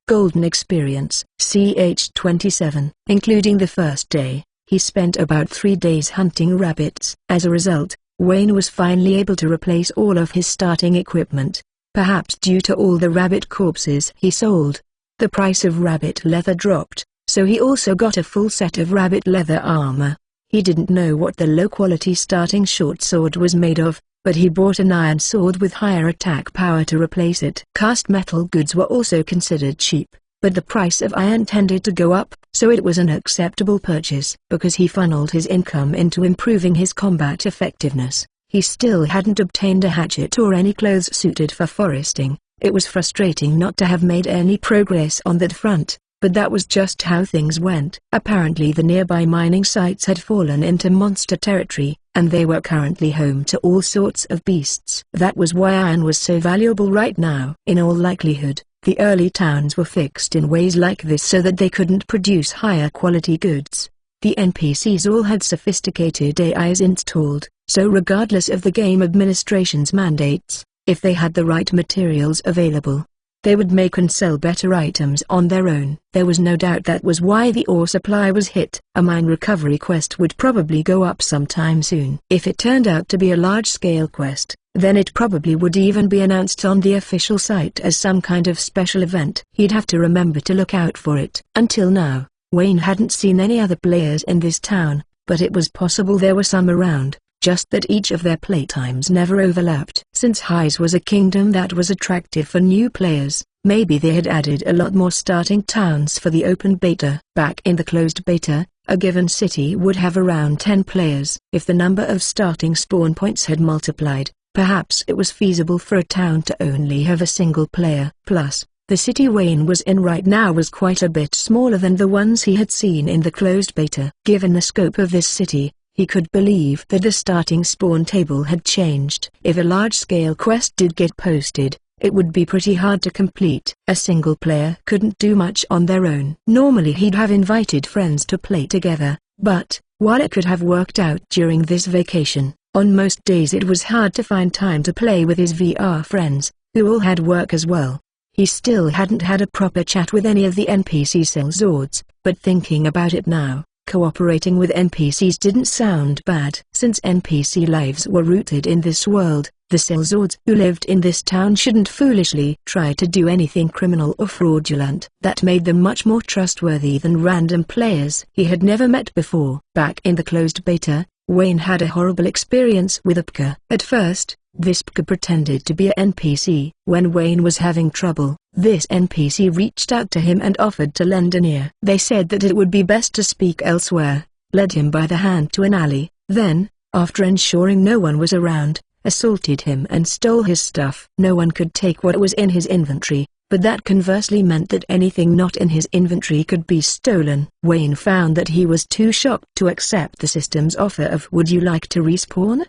Golden Experience, CH27. Including the first day, he spent about 3 days hunting rabbits. As a result, Wayne was finally able to replace all of his starting equipment. Perhaps due to all the rabbit corpses he sold, the price of rabbit leather dropped, so he also got a full set of rabbit leather armor. He didn't know what the low-quality starting short sword was made of, but he bought an iron sword with higher attack power to replace it. Cast metal goods were also considered cheap, but the price of iron tended to go up, so it was an acceptable purchase. Because he funneled his income into improving his combat effectiveness, he still hadn't obtained a hatchet or any clothes suited for foresting. It was frustrating not to have made any progress on that front, but that was just how things went. Apparently the nearby mining sites had fallen into monster territory, and they were currently home to all sorts of beasts. That was why iron was so valuable right now. In all likelihood, the early towns were fixed in ways like this so that they couldn't produce higher quality goods. The NPCs all had sophisticated AIs installed, so regardless of the game administration's mandates, if they had the right materials available, they would make and sell better items on their own. There was no doubt that was why the ore supply was hit. A mine recovery quest would probably go up sometime soon. If it turned out to be a large-scale quest, then it probably would even be announced on the official site as some kind of special event. He'd have to remember to look out for it. Until now, Wayne hadn't seen any other players in this town, but it was possible there were some around, just that each of their playtimes never overlapped. Since Highs was a kingdom that was attractive for new players, maybe they had added a lot more starting towns for the open beta. Back in the closed beta, a given city would have around 10 players. If the number of starting spawn points had multiplied, perhaps it was feasible for a town to only have a single player. Plus, the city Wayne was in right now was quite a bit smaller than the ones he had seen in the closed beta. Given the scope of this city, he could believe that the starting spawn table had changed. If a large-scale quest did get posted, it would be pretty hard to complete. A single player couldn't do much on their own. Normally he'd have invited friends to play together, but, while it could have worked out during this vacation, on most days it was hard to find time to play with his VR friends, who all had work as well. He still hadn't had a proper chat with any of the NPC sellswords, but thinking about it now, cooperating with NPCs didn't sound bad. Since NPC lives were rooted in this world, the sellswords who lived in this town shouldn't foolishly try to do anything criminal or fraudulent. That made them much more trustworthy than random players he had never met before. Back in the closed beta, Wayne had a horrible experience with a Pka. At first, this Pka pretended to be an NPC. When Wayne was having trouble, this NPC reached out to him and offered to lend an ear. They said that it would be best to speak elsewhere, led him by the hand to an alley, then, after ensuring no one was around, assaulted him and stole his stuff. No one could take what was in his inventory, but that conversely meant that anything not in his inventory could be stolen. Wayne found that he was too shocked to accept the system's offer of "Would you like to respawn?"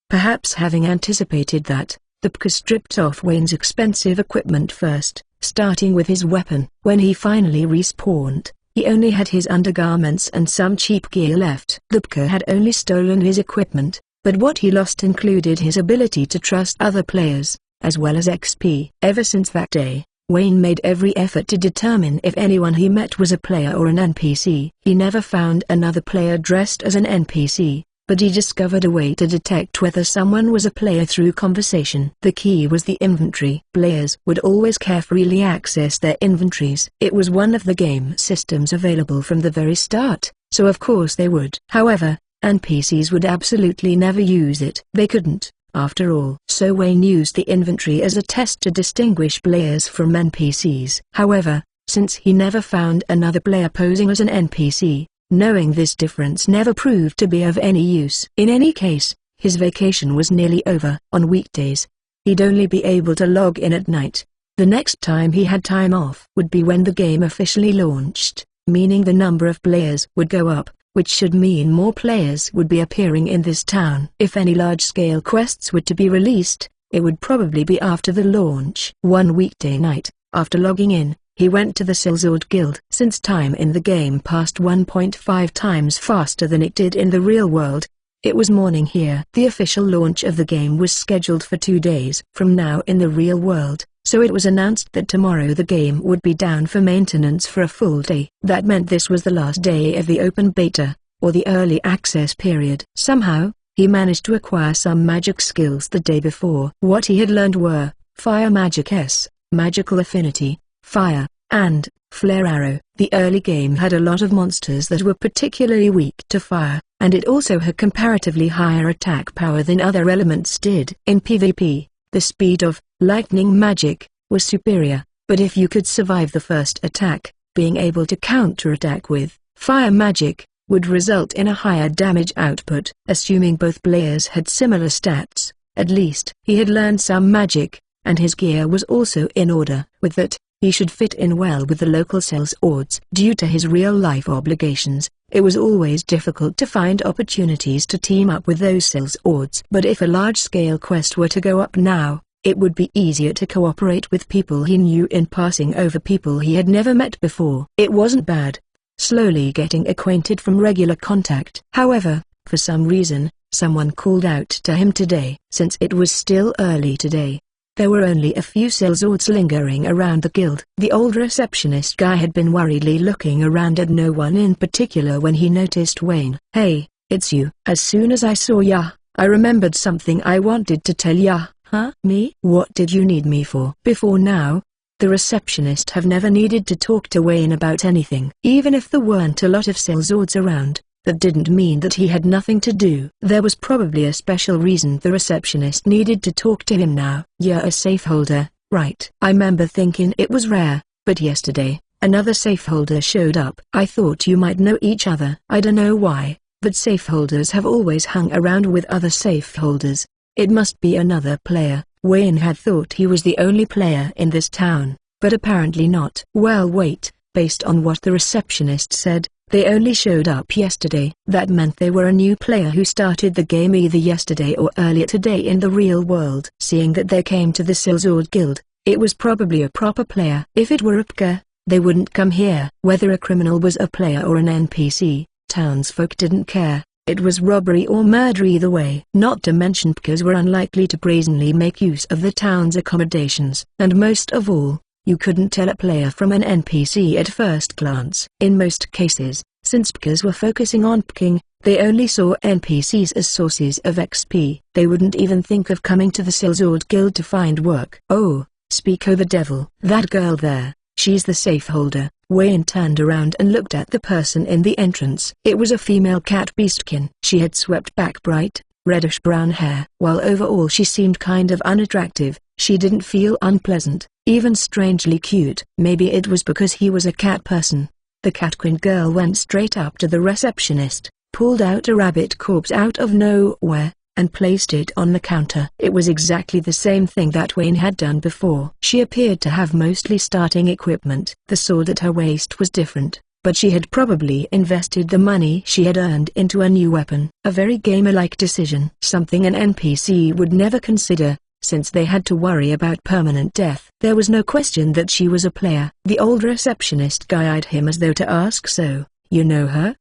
Perhaps having anticipated that, the Pka stripped off Wayne's expensive equipment first, starting with his weapon. When he finally respawned, he only had his undergarments and some cheap gear left. The Pka had only stolen his equipment, but what he lost included his ability to trust other players, as well as XP. Ever since that day, Wayne made every effort to determine if anyone he met was a player or an NPC. He never found another player dressed as an NPC, but he discovered a way to detect whether someone was a player through conversation. The key was the inventory. Players would always carefully access their inventories. It was one of the game systems available from the very start, so of course they would. However, NPCs would absolutely never use it. They couldn't, after all. So Wayne used the inventory as a test to distinguish players from NPCs. However, since he never found another player posing as an NPC, knowing this difference never proved to be of any use. In any case, his vacation was nearly over. On weekdays, he'd only be able to log in at night. The next time he had time off would be when the game officially launched, meaning the number of players would go up, which should mean more players would be appearing in this town. If any large-scale quests were to be released, it would probably be after the launch. One weekday night, after logging in, he went to the Sellsword Guild. Since time in the game passed 1.5 times faster than it did in the real world, it was morning here. The official launch of the game was scheduled for 2 days from now in the real world, so it was announced that tomorrow the game would be down for maintenance for a full day. That meant this was the last day of the open beta, or the early access period. Somehow, he managed to acquire some magic skills the day before. What he had learned were, Fire Magic S, Magical Affinity, Fire, and Flare Arrow. The early game had a lot of monsters that were particularly weak to fire, and it also had comparatively higher attack power than other elements did. In PvP, the speed of lightning magic was superior, but if you could survive the first attack, being able to counterattack with fire magic would result in a higher damage output. Assuming both players had similar stats, at least he had learned some magic, and his gear was also in order. With that, he should fit in well with the local sales odds. Due to his real-life obligations, it was always difficult to find opportunities to team up with those sales odds. But if a large-scale quest were to go up now, it would be easier to cooperate with people he knew in passing over people he had never met before. It wasn't bad, slowly getting acquainted from regular contact. However, for some reason, someone called out to him today. Since it was still early today, there were only a few sellswords lingering around the guild. The old receptionist guy had been worriedly looking around at no one in particular when he noticed Wayne. "Hey, it's you." "As soon as I saw ya, I remembered something I wanted to tell ya." "Huh? Me? What did you need me for?" Before now, the receptionist have never needed to talk to Wayne about anything. Even if there weren't a lot of sellswords around, that didn't mean that he had nothing to do. There was probably a special reason the receptionist needed to talk to him now. "You're a safeholder, right?" "I remember thinking it was rare, but yesterday, another safeholder showed up." "I thought you might know each other." "I don't know why, but safeholders have always hung around with other safeholders. It must be another player." Wayne had thought he was the only player in this town, but apparently not. "Well, wait, based on what the receptionist said, they only showed up yesterday." That meant they were a new player who started the game either yesterday or earlier today in the real world. Seeing that they came to the Sellsword Guild, it was probably a proper player. If it were Upka, they wouldn't come here. Whether a criminal was a player or an NPC, townsfolk didn't care. It was robbery or murder either way. Not to mention Upkas were unlikely to brazenly make use of the town's accommodations. And most of all, you couldn't tell a player from an NPC at first glance. In most cases, since Upkas were focusing on picking, they only saw NPCs as sources of XP. They wouldn't even think of coming to the Sellsword Guild to find work. "Oh, speak o' the devil. That girl there, she's the safeholder." Wayne turned around and looked at the person in the entrance. It was a female cat beastkin. She had swept back bright, reddish-brown hair. While overall she seemed kind of unattractive, she didn't feel unpleasant, even strangely cute. Maybe it was because he was a cat person. The catqueen girl went straight up to the receptionist, pulled out a rabbit corpse out of nowhere, and placed it on the counter. It was exactly the same thing that Wayne had done before. She appeared to have mostly starting equipment. The sword at her waist was different, but she had probably invested the money she had earned into a new weapon. A very gamer-like decision. Something an NPC would never consider, since they had to worry about permanent death. There was no question that she was a player. The old receptionist guy eyed him as though to ask, "So, you know her?"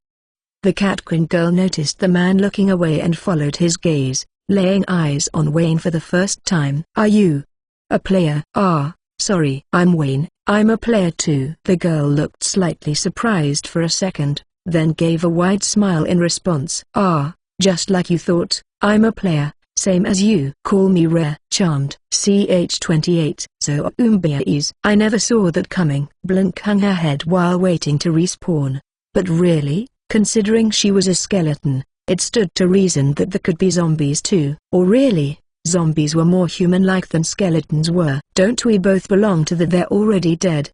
The catqueen girl noticed the man looking away and followed his gaze, laying eyes on Wayne for the first time. "Are you a player?" "Ah, sorry. I'm Wayne, I'm a player too." The girl looked slightly surprised for a second, then gave a wide smile in response. "Ah, just like you thought, I'm a player, same as you." "Call me Rare." "Charmed." CH28. "So Umbias." "I never saw that coming." Blink hung her head while waiting to respawn. But really? Considering she was a skeleton, it stood to reason that there could be zombies too. Or really, zombies were more human-like than skeletons were. "Don't we both belong to the they're already dead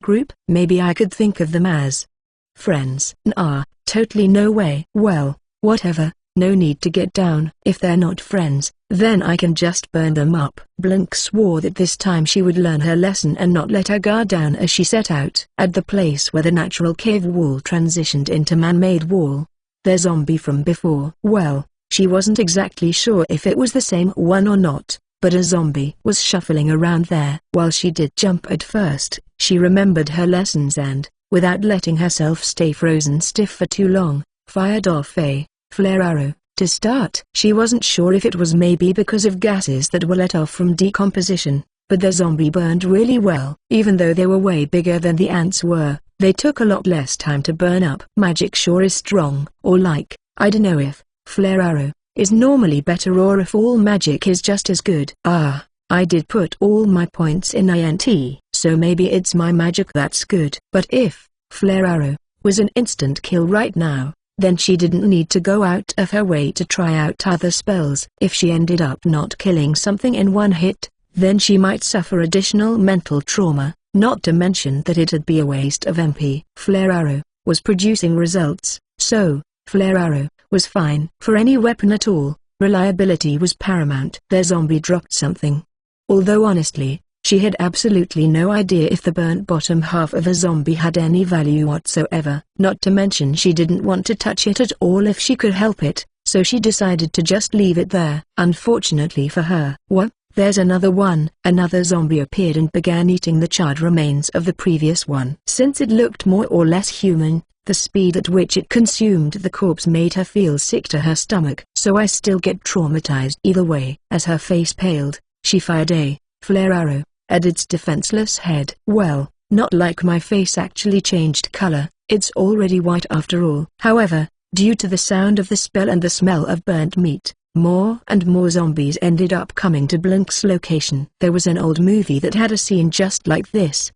group?" "Maybe I could think of them as friends." "Nah, totally no way." "Well, whatever, no need to get down. If they're not friends, then I can just burn them up." Blink swore that this time she would learn her lesson and not let her guard down as she set out. At the place where the natural cave wall transitioned into man-made wall, their zombie from before. Well, she wasn't exactly sure if it was the same one or not, but a zombie was shuffling around there. While she did jump at first, she remembered her lessons and, without letting herself stay frozen stiff for too long, fired off a flare arrow. To start, she wasn't sure if it was maybe because of gases that were let off from decomposition, but the zombie burned really well. Even though they were way bigger than the ants were, they took a lot less time to burn up. Magic sure is strong. Or like, I don't know if flare arrow is normally better or if all magic is just as good. Ah, I did put all my points in INT, so maybe it's my magic that's good. But if flare arrow was an instant kill right now, then she didn't need to go out of her way to try out other spells. If she ended up not killing something in one hit, then she might suffer additional mental trauma, not to mention that it'd be a waste of MP. Flare arrow was producing results, so flare arrow was fine. For any weapon at all, reliability was paramount. The zombie dropped something. Although honestly, she had absolutely no idea if the burnt bottom half of a zombie had any value whatsoever. Not to mention she didn't want to touch it at all if she could help it, so she decided to just leave it there. Unfortunately for her. What? There's another one. Another zombie appeared and began eating the charred remains of the previous one. Since it looked more or less human, the speed at which it consumed the corpse made her feel sick to her stomach. So I still get traumatized either way. As her face paled, she fired a flare arrow at its defenseless head. Well, not like my face actually changed color, it's already white after all. However, due to the sound of the spell and the smell of burnt meat, more and more zombies ended up coming to Blink's location. There was an old movie that had a scene just like this.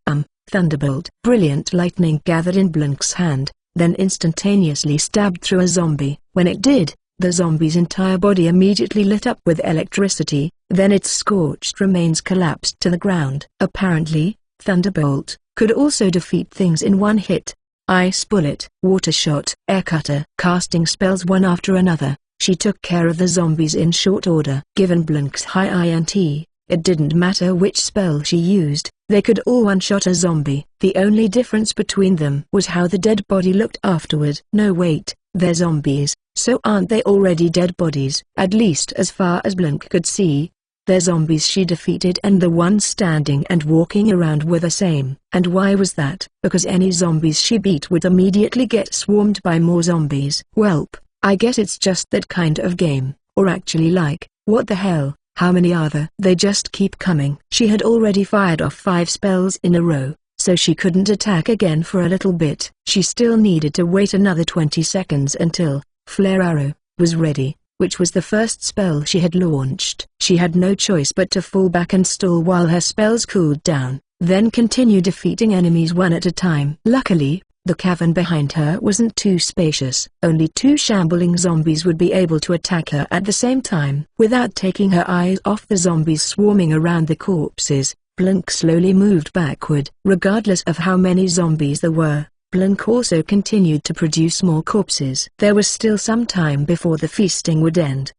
Thunderbolt. Brilliant lightning gathered in Blink's hand, then instantaneously stabbed through a zombie. When it did, the zombie's entire body immediately lit up with electricity, then its scorched remains collapsed to the ground. Apparently, Thunderbolt could also defeat things in one hit. Ice bullet, water shot, air cutter. Casting spells one after another, she took care of the zombies in short order. Given Blink's high INT, it didn't matter which spell she used, they could all one-shot a zombie. The only difference between them was how the dead body looked afterward. No wait, they're zombies, so aren't they already dead bodies? At least as far as Blink could see, they're zombies she defeated and the ones standing and walking around were the same. And why was that? Because any zombies she beat would immediately get swarmed by more zombies. Welp, I guess it's just that kind of game, or actually like, what the hell? How many are there? They just keep coming. She had already fired off 5 spells in a row, so she couldn't attack again for a little bit. She still needed to wait another 20 seconds until Flare Arrow was ready, which was the first spell she had launched. She had no choice but to fall back and stall while her spells cooled down, then continue defeating enemies one at a time. Luckily, the cavern behind her wasn't too spacious. Only 2 shambling zombies would be able to attack her at the same time. Without taking her eyes off the zombies swarming around the corpses, Blink slowly moved backward. Regardless of how many zombies there were, Blink also continued to produce more corpses. There was still some time before the feasting would end.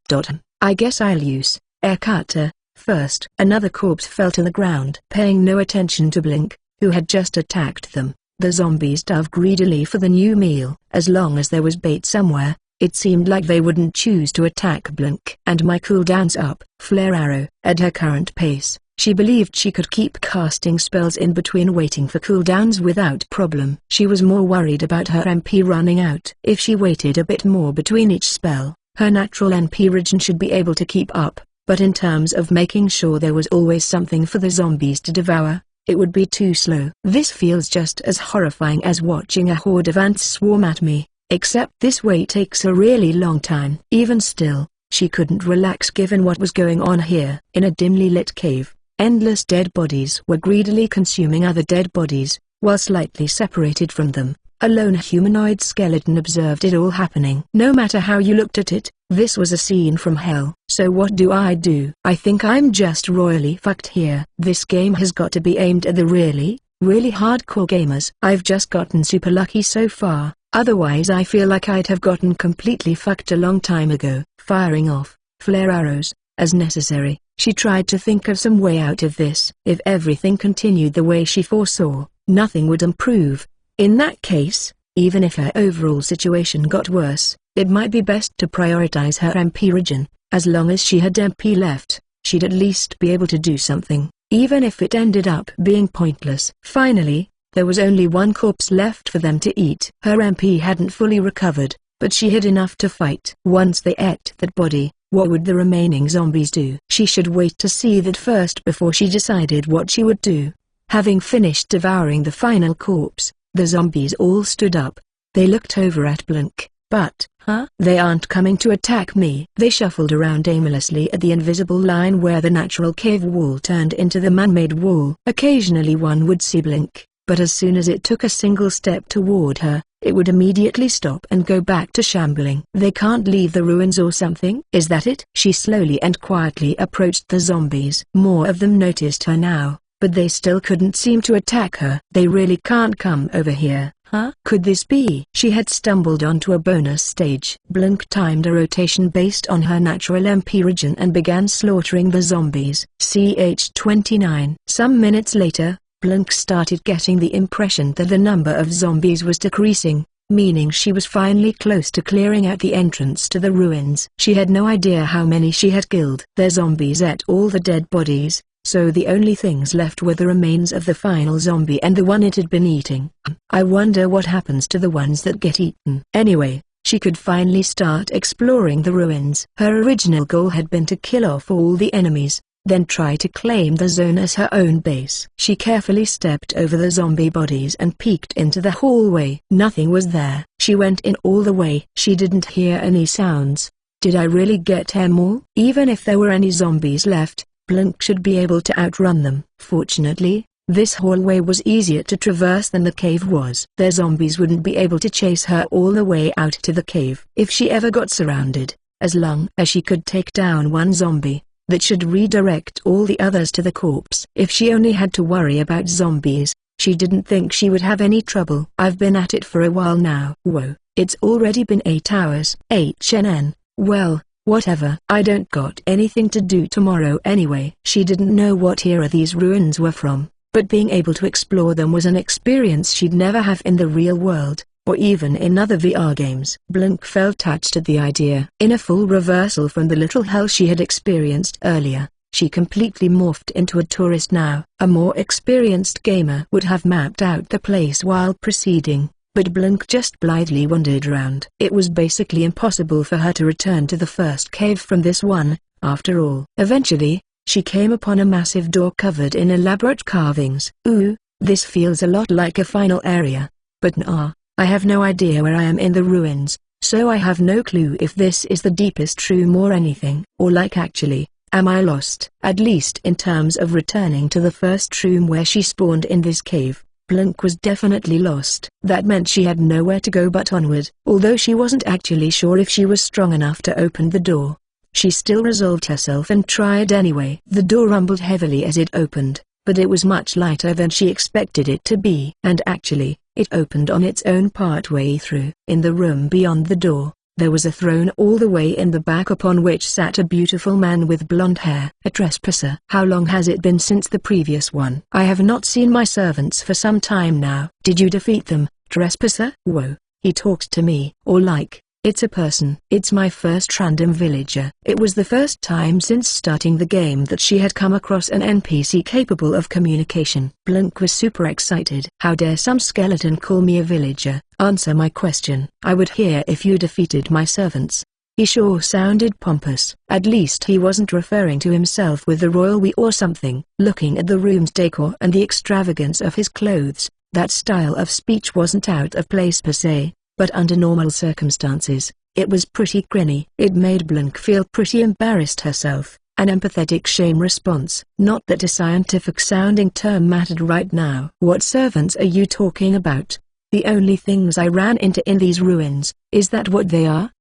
I guess I'll use air cutter first. Another corpse fell to the ground. Paying no attention to Blink, who had just attacked them, the zombies dove greedily for the new meal. As long as there was bait somewhere, it seemed like they wouldn't choose to attack Blink. And my cooldown's up. Flare Arrow. At her current pace, she believed she could keep casting spells in between waiting for cooldowns without problem. She was more worried about her MP running out. If she waited a bit more between each spell, her natural MP regen should be able to keep up, but in terms of making sure there was always something for the zombies to devour, it would be too slow. This feels just as horrifying as watching a horde of ants swarm at me, except this wait takes a really long time. Even still, she couldn't relax given what was going on here. In a dimly lit cave, endless dead bodies were greedily consuming other dead bodies, while slightly separated from them, a lone humanoid skeleton observed it all happening. No matter how you looked at it, this was a scene from hell. So what do? I think I'm just royally fucked here. This game has got to be aimed at the really hardcore gamers. I've just gotten super lucky so far, otherwise I feel like I'd have gotten completely fucked a long time ago. Firing off flare arrows, as necessary, she tried to think of some way out of this. If everything continued the way she foresaw, nothing would improve. In that case, even if her overall situation got worse, it might be best to prioritize her MP regen. As long as she had MP left, she'd at least be able to do something, even if it ended up being pointless. Finally, there was only one corpse left for them to eat. Her MP hadn't fully recovered, but she had enough to fight. Once they ate that body, What would the remaining zombies do? She should wait to see that first before she decided what she would do. Having finished devouring the final corpse, the zombies all stood up. They looked over at Blink. But, they aren't coming to attack me. They shuffled around aimlessly at the invisible line where the natural cave wall turned into the man-made wall. Occasionally one would see Blink, but as soon as it took a single step toward her, it would immediately stop and go back to shambling. They can't leave the ruins or something? Is that it? She slowly and quietly approached the zombies. More of them noticed her now, but they still couldn't seem to attack her. They really can't come over here. Could this be? She had stumbled onto a bonus stage. Blink timed a rotation based on her natural MP region and began slaughtering the zombies. CH-29. Some minutes later, Blink started getting the impression that the number of zombies was decreasing, meaning she was finally close to clearing out the entrance to the ruins. She had no idea how many she had killed. Their zombies ate all the dead bodies, so the only things left were the remains of the final zombie and the one it had been eating. I wonder what happens to the ones that get eaten. Anyway, she could finally start exploring the ruins. Her original goal had been to kill off all the enemies, then try to claim the zone as her own base. She carefully stepped over the zombie bodies and peeked into the hallway. Nothing was there. She went in all the way. She didn't hear any sounds. Did I really get them all? Even if there were any zombies left, Blink should be able to outrun them. Fortunately, this hallway was easier to traverse than the cave was. Their zombies wouldn't be able to chase her all the way out to the cave. If she ever got surrounded, as long as she could take down one zombie, that should redirect all the others to the corpse. If she only had to worry about zombies, she didn't think she would have any trouble. I've been at it for a while now. Whoa, it's already been 8 hours. HNN, well, whatever. I don't got anything to do tomorrow anyway. She didn't know what era these ruins were from, but being able to explore them was an experience she'd never have in the real world, or even in other VR games. Blink felt touched at the idea. In a full reversal from the little hell she had experienced earlier, she completely morphed into a tourist now. A more experienced gamer would have mapped out the place while proceeding, but Blink just blithely wandered around. It was basically impossible for her to return to the first cave from this one, after all. Eventually, she came upon a massive door covered in elaborate carvings. Ooh, this feels a lot like a final area. But nah, I have no idea where I am in the ruins, so I have no clue if this is the deepest room or anything. Or like actually, am I lost? At least in terms of returning to the first room where she spawned in this cave, Blink was definitely lost. That meant she had nowhere to go but onward. Although she wasn't actually sure if she was strong enough to open the door, she still resolved herself and tried anyway. The door rumbled heavily as it opened, but it was much lighter than she expected it to be. And actually, it opened on its own partway through. In the room beyond the door, there was a throne all the way in the back upon which sat a beautiful man with blonde hair. A trespasser. How long has it been since the previous one? I have not seen my servants for some time now. Did you defeat them, trespasser? Whoa, he talks to me. Or like, it's a person. It's my first random villager. It was the first time since starting the game that she had come across an NPC capable of communication. Blink was super excited. How dare some skeleton call me a villager? Answer my question. I would hear if you defeated my servants. He sure sounded pompous. At least he wasn't referring to himself with the royal we or something. Looking at the room's decor and the extravagance of his clothes, that style of speech wasn't out of place per se. But under normal circumstances, it was pretty grinny. It made Blink feel pretty embarrassed herself, an empathetic shame response. Not that a scientific-sounding term mattered right now. What servants are you talking about? The only things I ran into in these ruins, is that what they are?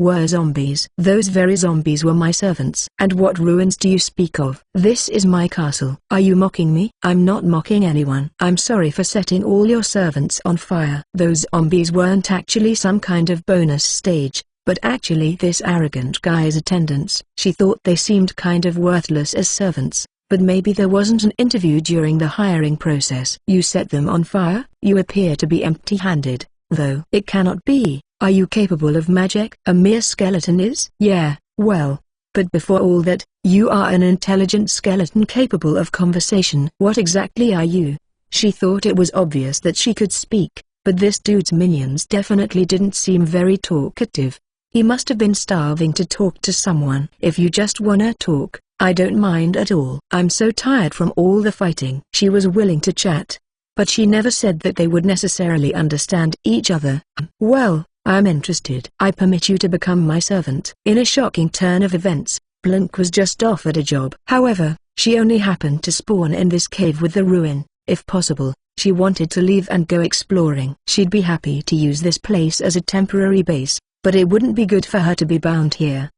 Were zombies. Those very zombies were my servants. And what ruins do you speak of? This is my castle. Are you mocking me? I'm not mocking anyone. I'm sorry for setting all your servants on fire. Those zombies weren't actually some kind of bonus stage, but actually this arrogant guy's attendants. She thought they seemed kind of worthless as servants, but maybe there wasn't an interview during the hiring process. You set them on fire? You appear to be empty-handed, though. It cannot be. Are you capable of magic? A mere skeleton is? Yeah, well, but before all that, you are an intelligent skeleton capable of conversation. What exactly are you? She thought it was obvious that she could speak, but this dude's minions definitely didn't seem very talkative. He must have been starving to talk to someone. If you just wanna talk, I don't mind at all. I'm so tired from all the fighting. She was willing to chat, but she never said that they would necessarily understand each other. Well, I'm interested. I permit you to become my servant. In a shocking turn of events, Blink was just offered a job. However, she only happened to spawn in this cave with the ruin. If possible, she wanted to leave and go exploring. She'd be happy to use this place as a temporary base, but it wouldn't be good for her to be bound here.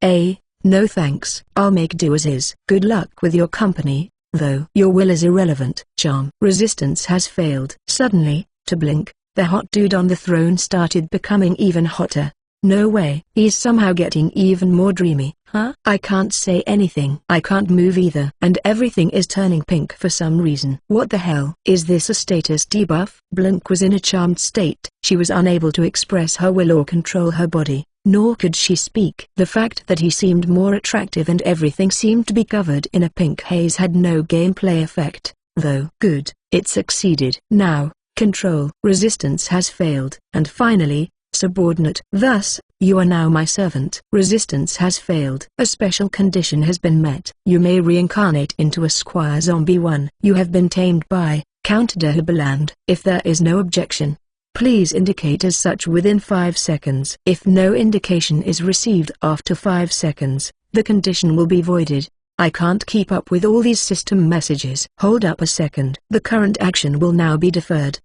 No thanks. I'll make do as is. Good luck with your company, though. Your will is irrelevant. Charm. Resistance has failed. Suddenly, to Blink, the hot dude on the throne started becoming even hotter. No way. He's somehow getting even more dreamy. Huh? I can't say anything. I can't move either. And everything is turning pink for some reason. What the hell? Is this a status debuff? Blink was in a charmed state. She was unable to express her will or control her body, nor could she speak. The fact that he seemed more attractive and everything seemed to be covered in a pink haze had no gameplay effect, though. Good, it succeeded. Now, control. Resistance has failed. And finally, subordinate. Thus, you are now my servant. Resistance has failed. A special condition has been met. You may reincarnate into a Squire Zombie 1. You have been tamed by Count Dahomey. If there is no objection, please indicate as such within 5 seconds. If no indication is received after 5 seconds, the condition will be voided. I can't keep up with all these system messages. Hold up a second. The current action will now be deferred.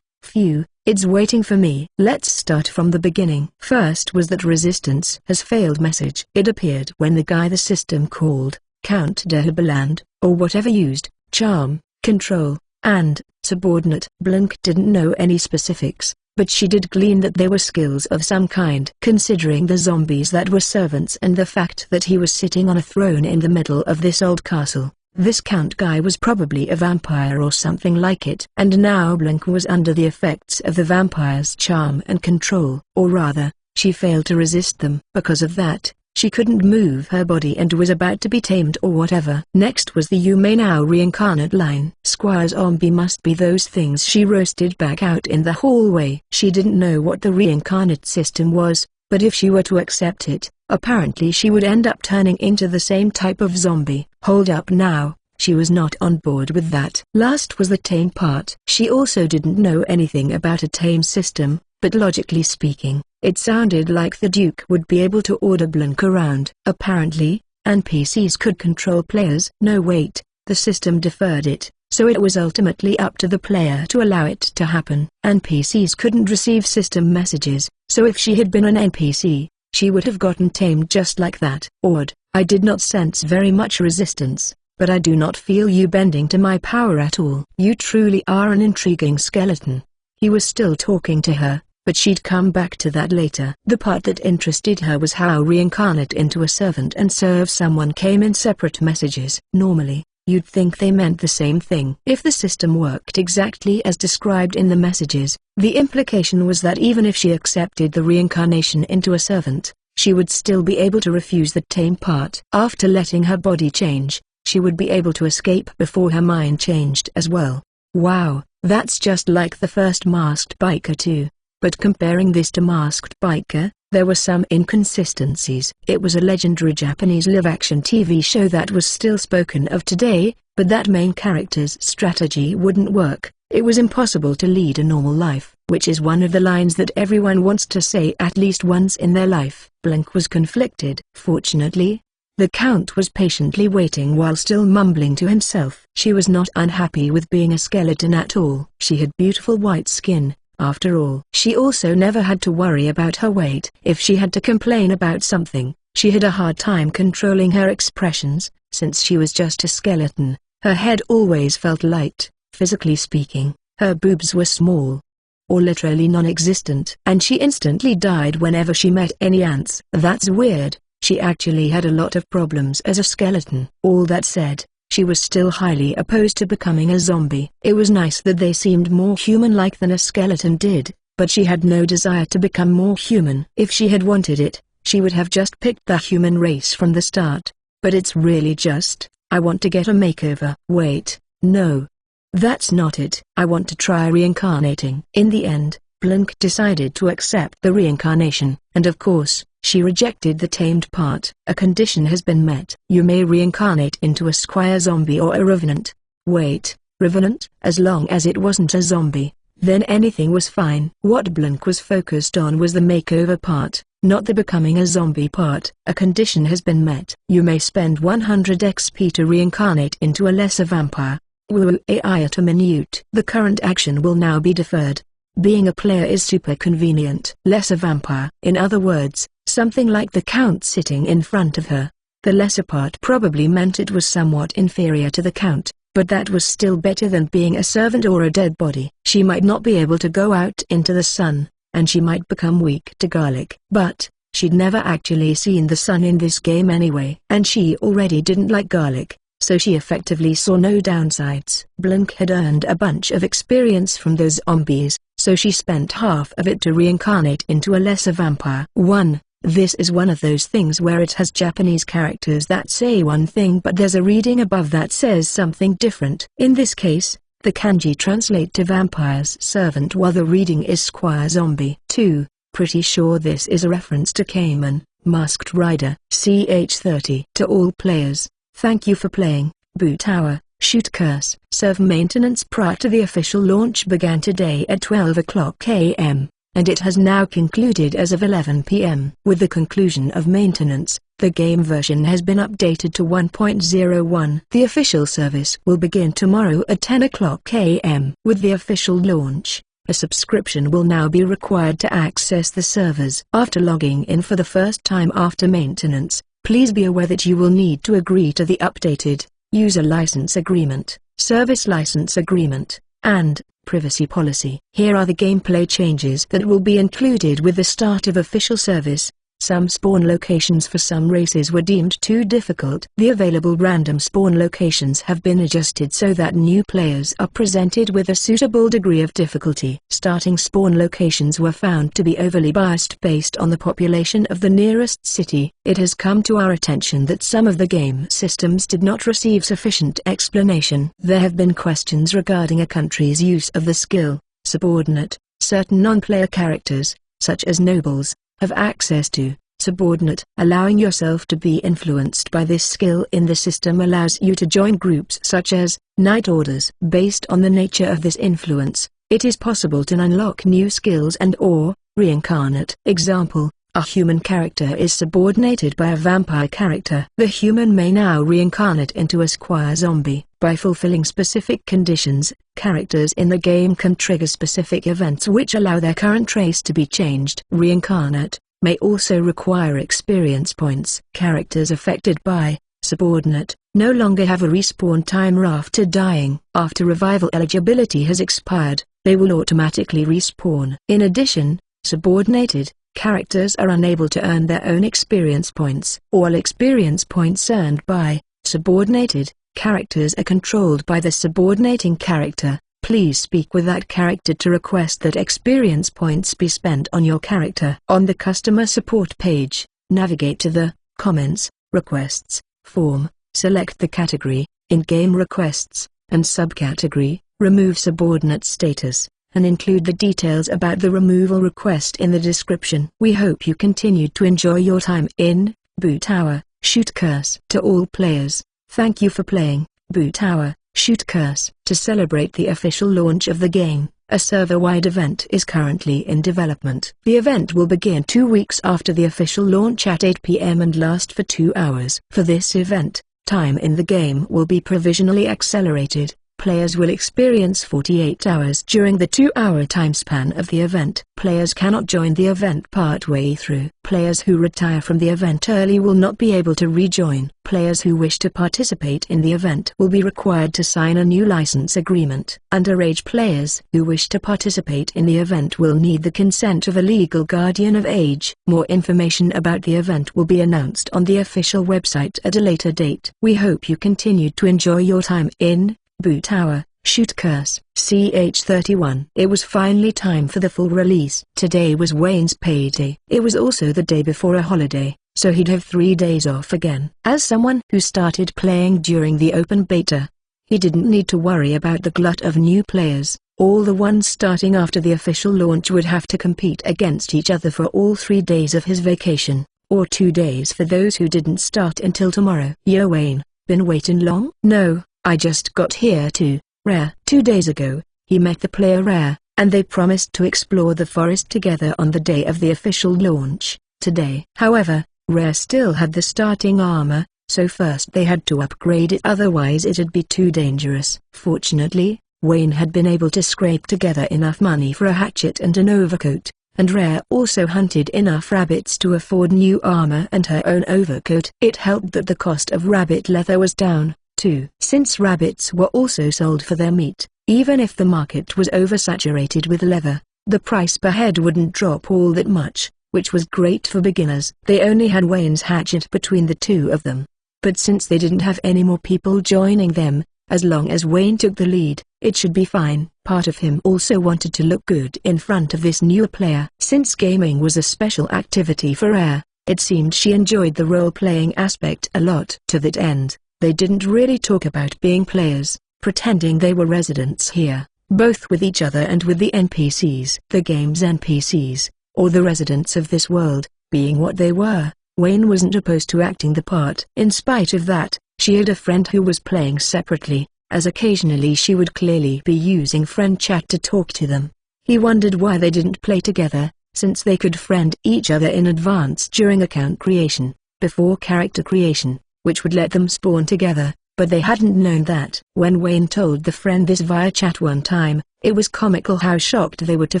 Phew, it's waiting for me. Let's start from the beginning. First was that resistance has failed message. It appeared when the guy the system called Count Dahomey, or whatever used charm, control, and subordinate. Blink didn't know any specifics, but she did glean that they were skills of some kind. Considering the zombies that were servants and the fact that he was sitting on a throne in the middle of this old castle, this Count guy was probably a vampire or something like it. And now Blink was under the effects of the vampire's charm and control. Or rather, she failed to resist them. Because of that, she couldn't move her body and was about to be tamed or whatever. Next was the "you may now reincarnate" line. Squire Zombie must be those things she roasted back out in the hallway. She didn't know what the reincarnate system was, but if she were to accept it, apparently she would end up turning into the same type of zombie. Hold up now, she was not on board with that. Last was the tame part. She also didn't know anything about a tame system, but logically speaking, it sounded like the Duke would be able to order Blink around. Apparently, NPCs could control players. No wait, the system deferred it, so it was ultimately up to the player to allow it to happen. NPCs couldn't receive system messages, so if she had been an NPC, she would have gotten tamed just like that. Odd. I did not sense very much resistance, but I do not feel you bending to my power at all. You truly are an intriguing skeleton. He was still talking to her, but she'd come back to that later. The part that interested her was how reincarnate into a servant and serve someone came in separate messages. Normally, you'd think they meant the same thing. If the system worked exactly as described in the messages, the implication was that even if she accepted the reincarnation into a servant, she would still be able to refuse the tame part. After letting her body change, she would be able to escape before her mind changed as well. Wow, that's just like the first Masked Biker too. But comparing this to Masked Biker, there were some inconsistencies. It was a legendary Japanese live-action TV show that was still spoken of today, but that main character's strategy wouldn't work. It was impossible to lead a normal life, which is one of the lines that everyone wants to say at least once in their life. Blink was conflicted. Fortunately, the Count was patiently waiting while still mumbling to himself. She was not unhappy with being a skeleton at all. She had beautiful white skin, after all. She also never had to worry about her weight. If she had to complain about something, she had a hard time controlling her expressions, since she was just a skeleton. Her head always felt light. Physically speaking, her boobs were small, or literally non-existent, and she instantly died whenever she met any ants. That's weird. She actually had a lot of problems as a skeleton. All that said, she was still highly opposed to becoming a zombie. It was nice that they seemed more human-like than a skeleton did, but she had no desire to become more human. If she had wanted it, she would have just picked the human race from the start. But it's really just, I want to get a makeover. Wait, no. That's not it. I want to try reincarnating. In the end, Blink decided to accept the reincarnation, and of course, She rejected the tamed part. A condition has been met. You may reincarnate into a squire zombie or a revenant. Wait, revenant? As long as it wasn't a zombie, then anything was fine. What Blank was focused on was the makeover part, not the becoming a zombie part. A condition has been met. You may spend 100 XP to reincarnate into a lesser vampire. AI at a minute. The current action will now be deferred. Being a player is super convenient. Lesser vampire. In other words, something like the Count sitting in front of her. The lesser part probably meant it was somewhat inferior to the Count, but that was still better than being a servant or a dead body. She might not be able to go out into the sun, and she might become weak to garlic. But she'd never actually seen the sun in this game anyway. And she already didn't like garlic, so she effectively saw no downsides. Blank had earned a bunch of experience from those zombies, so she spent half of it to reincarnate into a lesser vampire. 1. This is one of those things where it has Japanese characters that say one thing but there's a reading above that says something different. In this case, the kanji translate to vampire's servant while the reading is squire zombie. 2. Pretty sure this is a reference to Cayman, Masked Rider. CH30. To all players, thank you for playing. Boot Hour, Shoot Curse. Serve maintenance prior to the official launch began today at 12 o'clock AM. And it has now concluded as of 11 p.m. With the conclusion of maintenance, the game version has been updated to 1.01. The official service will begin tomorrow at 10 o'clock a.m. With the official launch, a subscription will now be required to access the servers. After logging in for the first time after maintenance, please be aware that you will need to agree to the updated User License Agreement, Service License Agreement, and Privacy Policy. Here are the gameplay changes that will be included with the start of official service. Some spawn locations for some races were deemed too difficult. The available random spawn locations have been adjusted so that new players are presented with a suitable degree of difficulty. Starting spawn locations were found to be overly biased based on the population of the nearest city. It has come to our attention that some of the game systems did not receive sufficient explanation. There have been questions regarding a country's use of the skill subordinate. Certain non-player characters, such as nobles, have access to subordinate. Allowing yourself to be influenced by this skill in the system allows you to join groups such as Night Orders. Based on the nature of this influence, it is possible to unlock new skills and/or reincarnate. Example: a human character is subordinated by a vampire character. The human may now reincarnate into a squire zombie. By fulfilling specific conditions, characters in the game can trigger specific events which allow their current race to be changed. Reincarnate may also require experience points. Characters affected by subordinate no longer have a respawn timer after dying. After revival eligibility has expired, they will automatically respawn. In addition, subordinated characters are unable to earn their own experience points. All experience points earned by subordinated characters are controlled by the subordinating character. Please speak with that character to request that experience points be spent on your character. On the customer support page, navigate to the Comments, Requests form, select the category, In-Game Requests, and subcategory, Remove Subordinate Status, and include the details about the removal request in the description. We hope you continued to enjoy your time in Boot Hour, Shoot Curse. To all players, thank you for playing Boot Hour, Shoot Curse. To celebrate the official launch of the game, a server-wide event is currently in development. The event will begin 2 weeks after the official launch at 8 p.m. and last for 2 hours. For this event, time in the game will be provisionally accelerated. Players will experience 48 hours during the 2-hour time span of the event. Players cannot join the event partway through. Players who retire from the event early will not be able to rejoin. Players who wish to participate in the event will be required to sign a new license agreement. Underage players who wish to participate in the event will need the consent of a legal guardian of age. More information about the event will be announced on the official website at a later date. We hope you continued to enjoy your time in Boot Hour, Shoot Curse. CH31. It was finally time for the full release. Today was Wayne's payday. It was also the day before a holiday, so he'd have 3 days off again. As someone who started playing during the open beta, he didn't need to worry about the glut of new players. All the ones starting after the official launch would have to compete against each other for all 3 days of his vacation. or 2 days for those who didn't start until tomorrow. Yo Wayne, been waiting long? No, I just got here too. Rare. 2 days ago, he met the player Rare, and they promised to explore the forest together on the day of the official launch, today. However, Rare still had the starting armor, so first they had to upgrade it, otherwise it'd be too dangerous. Fortunately, Wayne had been able to scrape together enough money for a hatchet and an overcoat, and Rare also hunted enough rabbits to afford new armor and her own overcoat. It helped that the cost of rabbit leather was down, too, since rabbits were also sold for their meat. Even if the market was oversaturated with leather, the price per head wouldn't drop all that much, which was great for beginners. They only had Wayne's hatchet between the two of them. But since they didn't have any more people joining them, as long as Wayne took the lead, it should be fine. Part of him also wanted to look good in front of this new player. Since gaming was a special activity for Rare, it seemed she enjoyed the role-playing aspect a lot. To that end, they didn't really talk about being players, pretending they were residents here, both with each other and with the NPCs. The game's NPCs, or the residents of this world, being what they were, Wayne wasn't opposed to acting the part. In spite of that, she had a friend who was playing separately, as occasionally she would clearly be using friend chat to talk to them. He wondered why they didn't play together, since they could friend each other in advance during account creation, before character creation, which would let them spawn together, but they hadn't known that. When Wayne told the friend this via chat one time, it was comical how shocked they were to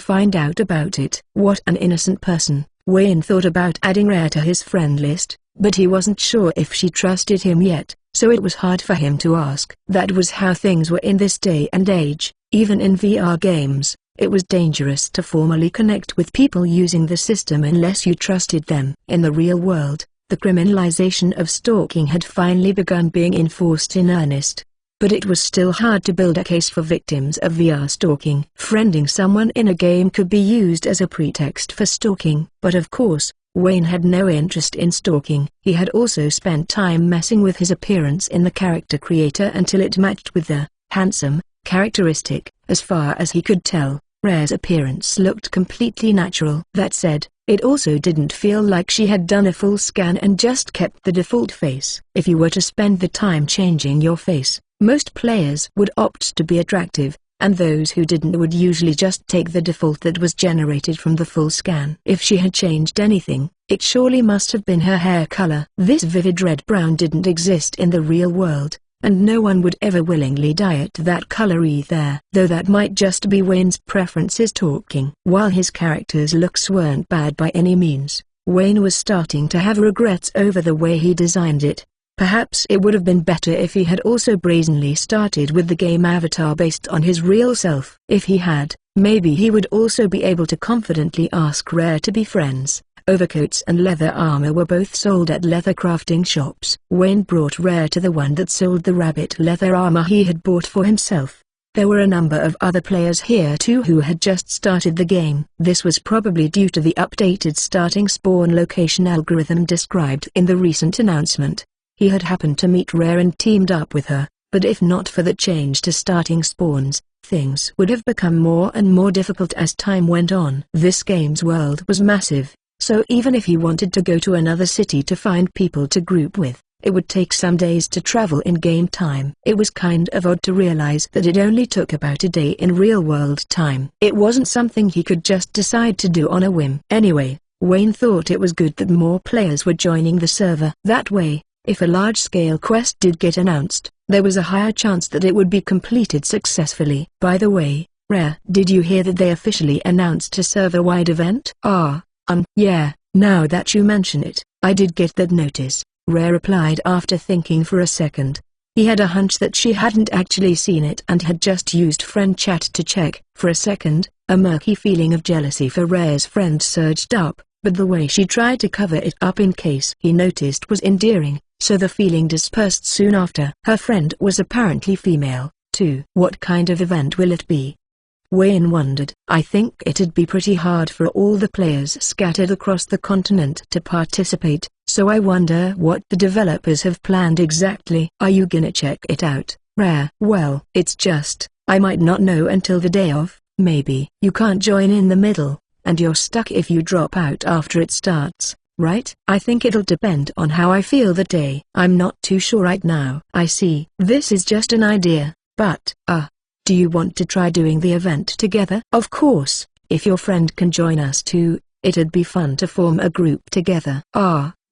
find out about it. What an innocent person. Wayne thought about adding Rare to his friend list, but he wasn't sure if she trusted him yet, so it was hard for him to ask. That was how things were in this day and age. Even in VR games, it was dangerous to formally connect with people using the system unless you trusted them. In the real world, the criminalization of stalking had finally begun being enforced in earnest. But it was still hard to build a case for victims of VR stalking. Friending someone in a game could be used as a pretext for stalking. But of course, Wayne had no interest in stalking. He had also spent time messing with his appearance in the character creator until it matched with the handsome characteristic. As far as he could tell, Rare's appearance looked completely natural. That said, it also didn't feel like she had done a full scan and just kept the default face. If you were to spend the time changing your face, most players would opt to be attractive, and those who didn't would usually just take the default that was generated from the full scan. If she had changed anything, it surely must have been her hair color. This vivid red-brown didn't exist in the real world, and no one would ever willingly dye it that color either. Though that might just be Wayne's preferences talking. While his character's looks weren't bad by any means, Wayne was starting to have regrets over the way he designed it. Perhaps it would have been better if he had also brazenly started with the game avatar based on his real self. If he had, maybe he would also be able to confidently ask Rare to be friends. Overcoats and leather armor were both sold at leather crafting shops. Wayne brought Rare to the one that sold the rabbit leather armor he had bought for himself. There were a number of other players here too who had just started the game. This was probably due to the updated starting spawn location algorithm described in the recent announcement. He had happened to meet Rare and teamed up with her, but if not for the change to starting spawns, things would have become more and more difficult as time went on. This game's world was massive, so even if he wanted to go to another city to find people to group with, it would take some days to travel in game time. It was kind of odd to realize that it only took about a day in real-world time. It wasn't something he could just decide to do on a whim. Anyway, Wayne thought it was good that more players were joining the server. That way, if a large-scale quest did get announced, there was a higher chance that it would be completed successfully. By the way, Rare, did you hear that they officially announced a server-wide event? Yeah, now that you mention it, I did get that notice, Rare replied after thinking for a second. He had a hunch that she hadn't actually seen it and had just used friend chat to check. For a second, a murky feeling of jealousy for Rare's friend surged up, but the way she tried to cover it up in case he noticed was endearing, so the feeling dispersed soon after. Her friend was apparently female, too. What kind of event will it be? Wayne wondered. I think it'd be pretty hard for all the players scattered across the continent to participate, so I wonder what the developers have planned exactly. Are you gonna check it out, Rare? Well, it's just, I might not know until the day of. Maybe you can't join in the middle, and you're stuck if you drop out after it starts. right? I think it'll depend on how I feel that day. I'm not too sure right now. I see. This is just an idea, but, do you want to try doing the event together? Of course, if your friend can join us too, it'd be fun to form a group together.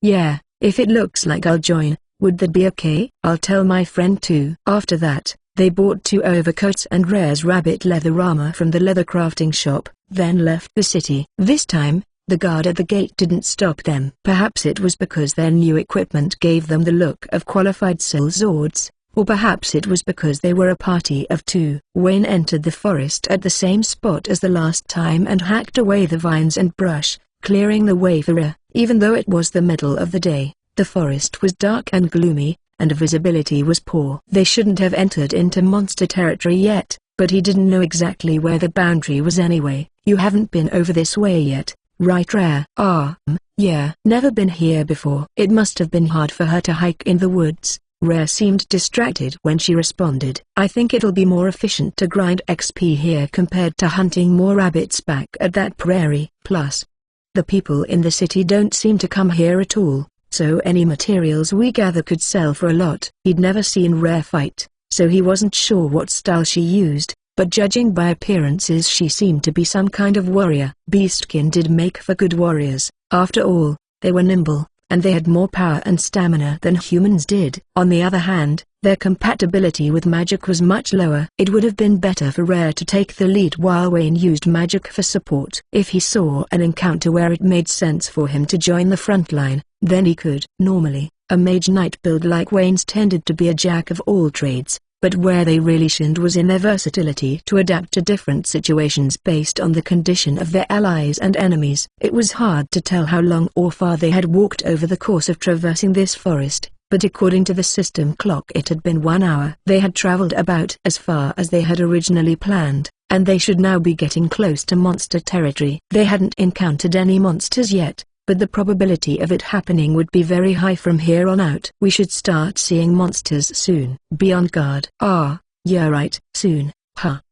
Yeah, if it looks like I'll join, would that be okay? I'll tell my friend too. After that, they bought 2 overcoats and Rare's rabbit leather armor from the leather crafting shop, then left the city. This time, the guard at the gate didn't stop them. Perhaps it was because their new equipment gave them the look of qualified sellswords, or perhaps it was because they were a party of 2. Wayne entered the forest at the same spot as the last time and hacked away the vines and brush, clearing the way for Rare. Even though it was the middle of the day, the forest was dark and gloomy, and visibility was poor. They shouldn't have entered into monster territory yet, but he didn't know exactly where the boundary was anyway. You haven't been over this way yet, right Rare? Yeah. Never been here before. It must have been hard for her to hike in the woods. Rare seemed distracted when she responded. I think it'll be more efficient to grind XP here compared to hunting more rabbits back at that prairie. Plus, the people in the city don't seem to come here at all, so any materials we gather could sell for a lot. He'd never seen Rare fight, so he wasn't sure what style she used, but judging by appearances she seemed to be some kind of warrior. Beastkin did make for good warriors. After all, they were nimble, and they had more power and stamina than humans did. On the other hand, their compatibility with magic was much lower. It would have been better for Rare to take the lead while Wayne used magic for support. If he saw an encounter where it made sense for him to join the front line, then he could. Normally, a mage knight build like Wayne's tended to be a jack of all trades, but where they really shined was in their versatility to adapt to different situations based on the condition of their allies and enemies. It was hard to tell how long or far they had walked over the course of traversing this forest, but according to the system clock it had been 1 hour. They had traveled about as far as they had originally planned, and they should now be getting close to monster territory. They hadn't encountered any monsters yet, but the probability of it happening would be very high from here on out. We should start seeing monsters soon. Be on guard. Yeah right, soon.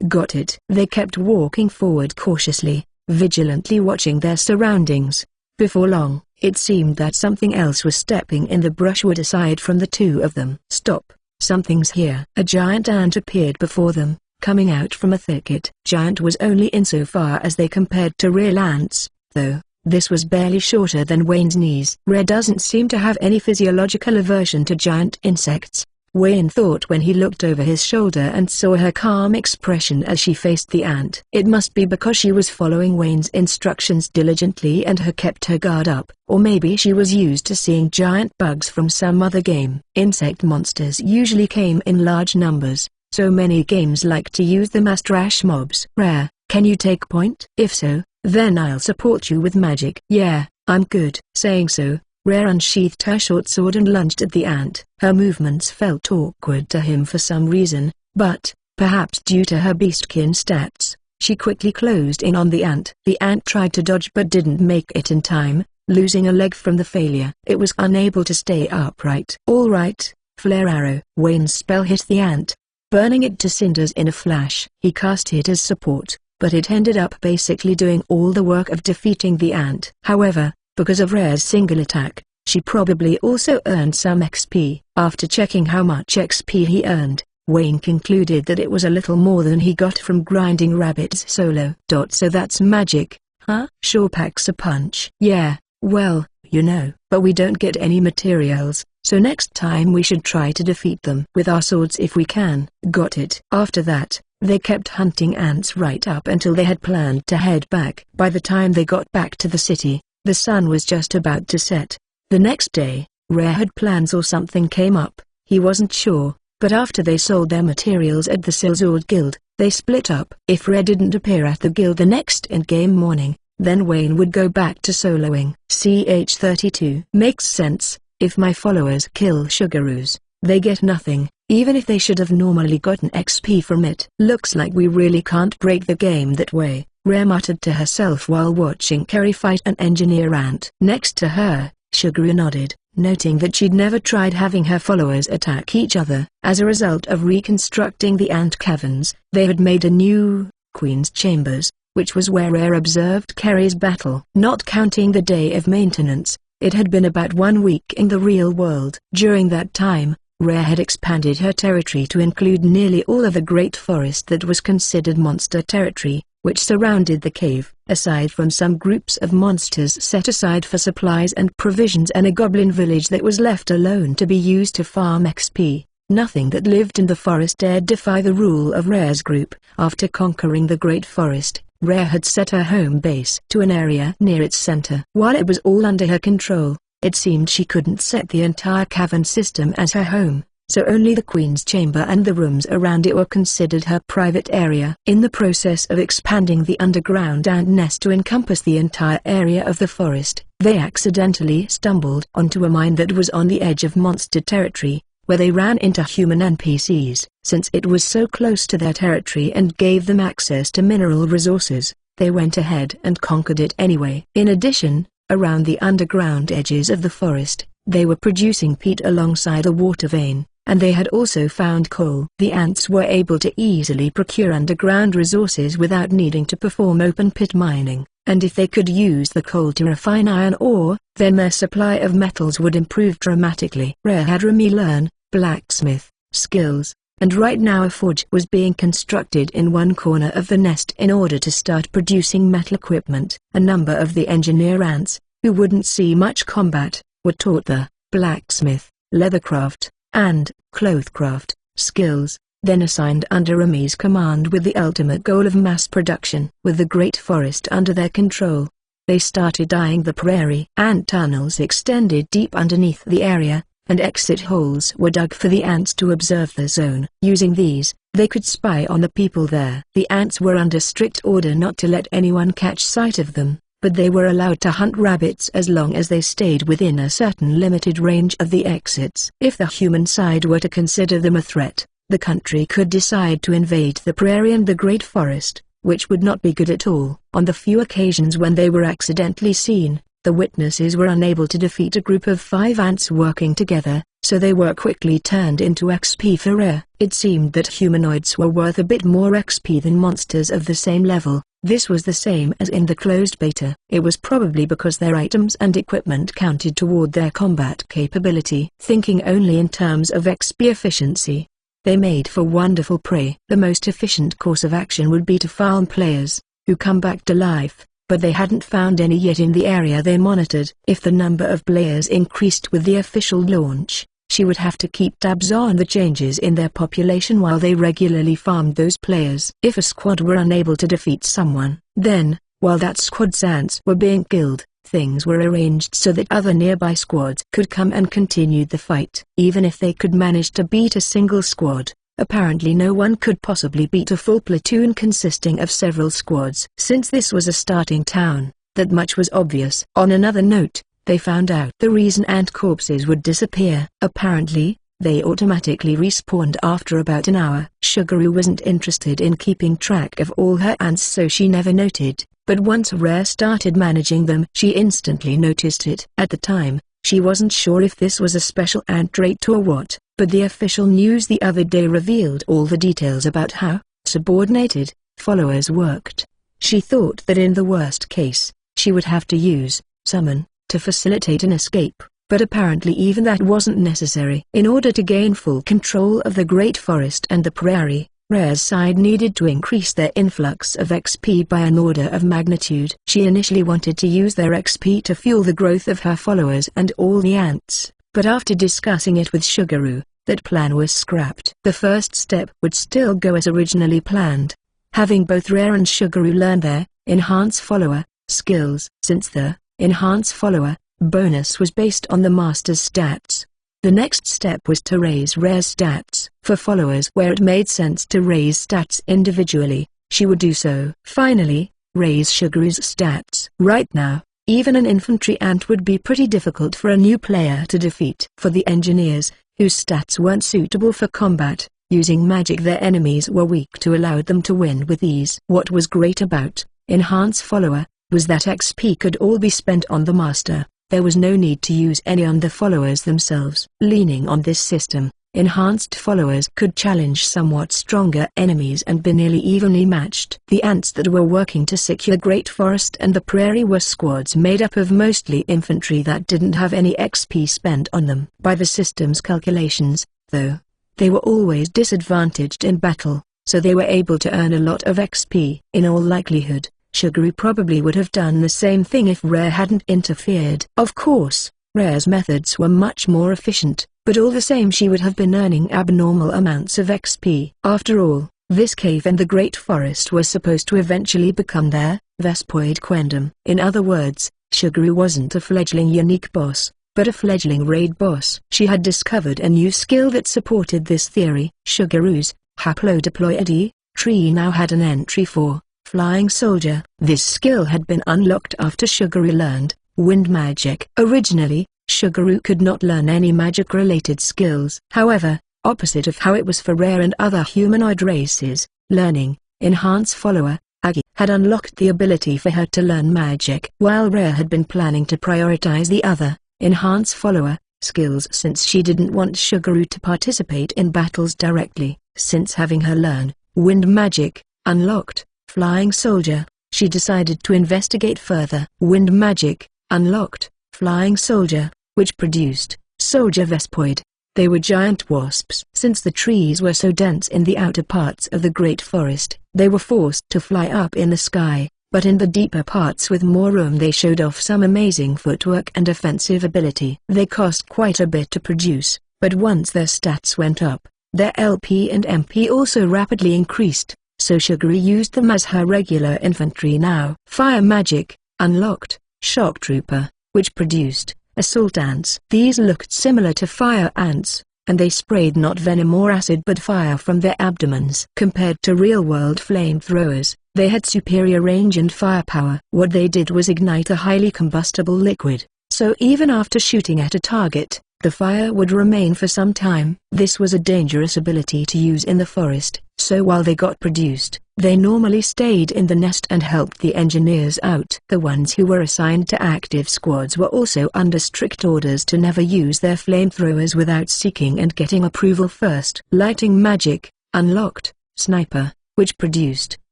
Got it. They kept walking forward cautiously, vigilantly watching their surroundings. Before long, it seemed that something else was stepping in the brushwood aside from the 2 of them. Stop, something's here. A giant ant appeared before them, coming out from a thicket. Giant was only insofar as they compared to real ants, though. This was barely shorter than Wayne's knees. Rare doesn't seem to have any physiological aversion to giant insects, Wayne thought when he looked over his shoulder and saw her calm expression as she faced the ant. It must be because she was following Wayne's instructions diligently and had kept her guard up, or maybe she was used to seeing giant bugs from some other game. Insect monsters usually came in large numbers, so many games like to use them as trash mobs. Rare, can you take point? If so, then I'll support you with magic. Yeah, I'm good. Saying so, Rare unsheathed her short sword and lunged at the ant. Her movements felt awkward to him for some reason, but, perhaps due to her beastkin stats, she quickly closed in on the ant. The ant tried to dodge but didn't make it in time, losing a leg from the failure. It was unable to stay upright. All right, flare arrow. Wayne's spell hit the ant, burning it to cinders in a flash. He cast it as support, but it ended up basically doing all the work of defeating the ant. However, because of Rare's single attack, she probably also earned some XP. After checking how much XP he earned, Wayne concluded that it was a little more than he got from grinding rabbits solo. So that's magic, huh? Sure packs a punch. Yeah, well, you know. But we don't get any materials, so next time we should try to defeat them with our swords if we can. Got it. After that, they kept hunting ants right up until they had planned to head back. By the time they got back to the city, the sun was just about to set. The next day, Rare had plans or something came up, he wasn't sure, but after they sold their materials at the Sellsword Guild, they split up. If Rare didn't appear at the guild the next endgame morning, then Wayne would go back to soloing. CH32 makes sense. If my followers kill Sugaroos, they get nothing, even if they should have normally gotten XP from it. Looks like we really can't break the game that way, Rare muttered to herself while watching Kerry fight an engineer ant. Next to her, Sugaroo nodded, noting that she'd never tried having her followers attack each other. As a result of reconstructing the ant caverns, they had made a new Queen's Chambers, which was where Rare observed Kerry's battle. Not counting the day of maintenance, It had been about 1 week in the real world. During that time, Rare had expanded her territory to include nearly all of the great forest that was considered monster territory, which surrounded the cave. Aside from some groups of monsters set aside for supplies and provisions and a goblin village that was left alone to be used to farm XP, nothing that lived in the forest dared defy the rule of Rare's group. After conquering the great forest, Rare had set her home base to an area near its center. While it was all under her control, it seemed she couldn't set the entire cavern system as her home, so only the Queen's chamber and the rooms around it were considered her private area. In the process of expanding the underground ant nest to encompass the entire area of the forest, they accidentally stumbled onto a mine that was on the edge of monster territory, where they ran into human NPCs. Since it was so close to their territory and gave them access to mineral resources, they went ahead and conquered it anyway. In addition, around the underground edges of the forest, they were producing peat alongside a water vein, and they had also found coal. The ants were able to easily procure underground resources without needing to perform open-pit mining, and if they could use the coal to refine iron ore, then their supply of metals would improve dramatically. Rare had Remy learn blacksmith skills, and right now a forge was being constructed in one corner of the nest in order to start producing metal equipment. A number of the engineer ants, who wouldn't see much combat, were taught the blacksmith, leathercraft, and clothcraft skills, then assigned under Remy's command with the ultimate goal of mass production. With the great forest under their control, they started dyeing the prairie. Ant tunnels extended deep underneath the area, and exit holes were dug for the ants to observe the zone. Using these, they could spy on the people there. The ants were under strict order not to let anyone catch sight of them, but they were allowed to hunt rabbits as long as they stayed within a certain limited range of the exits. If the human side were to consider them a threat, the country could decide to invade the prairie and the great forest, which would not be good at all. On the few occasions when they were accidentally seen, the witnesses were unable to defeat a group of 5 ants working together, so they were quickly turned into XP for Rare. It seemed that humanoids were worth a bit more XP than monsters of the same level. This was the same as in the closed beta. It was probably because their items and equipment counted toward their combat capability. Thinking only in terms of XP efficiency, they made for wonderful prey. The most efficient course of action would be to farm players, who come back to life, but they hadn't found any yet in the area they monitored. If the number of players increased with the official launch, she would have to keep tabs on the changes in their population while they regularly farmed those players. If a squad were unable to defeat someone, then, while that squad's ants were being killed, things were arranged so that other nearby squads could come and continue the fight. Even if they could manage to beat a single squad, apparently no one could possibly beat a full platoon consisting of several squads. Since this was a starting town, that much was obvious. On another note, they found out the reason ant corpses would disappear. Apparently, they automatically respawned after about an hour. Sugaroo wasn't interested in keeping track of all her ants, so she never noted, but once Rare started managing them, she instantly noticed it. At the time, she wasn't sure if this was a special ant trait or what, but the official news the other day revealed all the details about how subordinated followers worked. She thought that in the worst case, she would have to use summon to facilitate an escape, but apparently even that wasn't necessary. In order to gain full control of the Great Forest and the prairie, Rare's side needed to increase their influx of XP by an order of magnitude. She initially wanted to use their XP to fuel the growth of her followers and all the ants, but after discussing it with Sugaroo, that plan was scrapped. The first step would still go as originally planned, having both Rare and Sugaroo learn their enhance follower skills. Since the enhance follower bonus was based on the master's stats, the next step was to raise Rare's stats. For followers where it made sense to raise stats individually, she would do so. Finally, raise Sugaroo's stats. Right now, even an infantry ant would be pretty difficult for a new player to defeat. For the engineers, whose stats weren't suitable for combat, using magic their enemies were weak to allowed them to win with ease. What was great about enhance follower was that XP could all be spent on the master. There was no need to use any on the followers themselves. Leaning on this system, enhanced followers could challenge somewhat stronger enemies and be nearly evenly matched. The ants that were working to secure Great Forest and the prairie were squads made up of mostly infantry that didn't have any XP spent on them. By the system's calculations, though, they were always disadvantaged in battle, so they were able to earn a lot of XP. In all likelihood, Shuguru probably would have done the same thing if Rare hadn't interfered. Of course, Rare's methods were much more efficient, but all the same she would have been earning abnormal amounts of XP. After all, this cave and the Great Forest were supposed to eventually become their Vespoid Quendom. In other words, Shuguru wasn't a fledgling unique boss, but a fledgling raid boss. She had discovered a new skill that supported this theory. Shuguru's haplodiploidy tree now had an entry for Flying Soldier. This skill had been unlocked after Shuguru learned Wind Magic. Originally, Shuguru could not learn any magic-related skills. However, opposite of how it was for Rare and other humanoid races, learning Enhance Follower, Agi, had unlocked the ability for her to learn magic. While Rare had been planning to prioritize the other Enhance Follower skills since she didn't want Shuguru to participate in battles directly, since having her learn Wind Magic unlocked Flying Soldier, she decided to investigate further. Wind Magic unlocked Flying Soldier, which produced Soldier Vespoid. They were giant wasps. Since the trees were so dense in the outer parts of the Great Forest, they were forced to fly up in the sky, but in the deeper parts with more room they showed off some amazing footwork and offensive ability. They cost quite a bit to produce, but once their stats went up, their LP and MP also rapidly increased, so Shuguru used them as her regular infantry now. Fire Magic unlocked Shock Trooper, which produced Assault Ants. These looked similar to fire ants, and they sprayed not venom or acid but fire from their abdomens. Compared to real-world flamethrowers, they had superior range and firepower. What they did was ignite a highly combustible liquid, so even after shooting at a target, the fire would remain for some time. This was a dangerous ability to use in the forest, so while they got produced, they normally stayed in the nest and helped the engineers out. The ones who were assigned to active squads were also under strict orders to never use their flamethrowers without seeking and getting approval first. Lighting Magic unlocked Sniper, which produced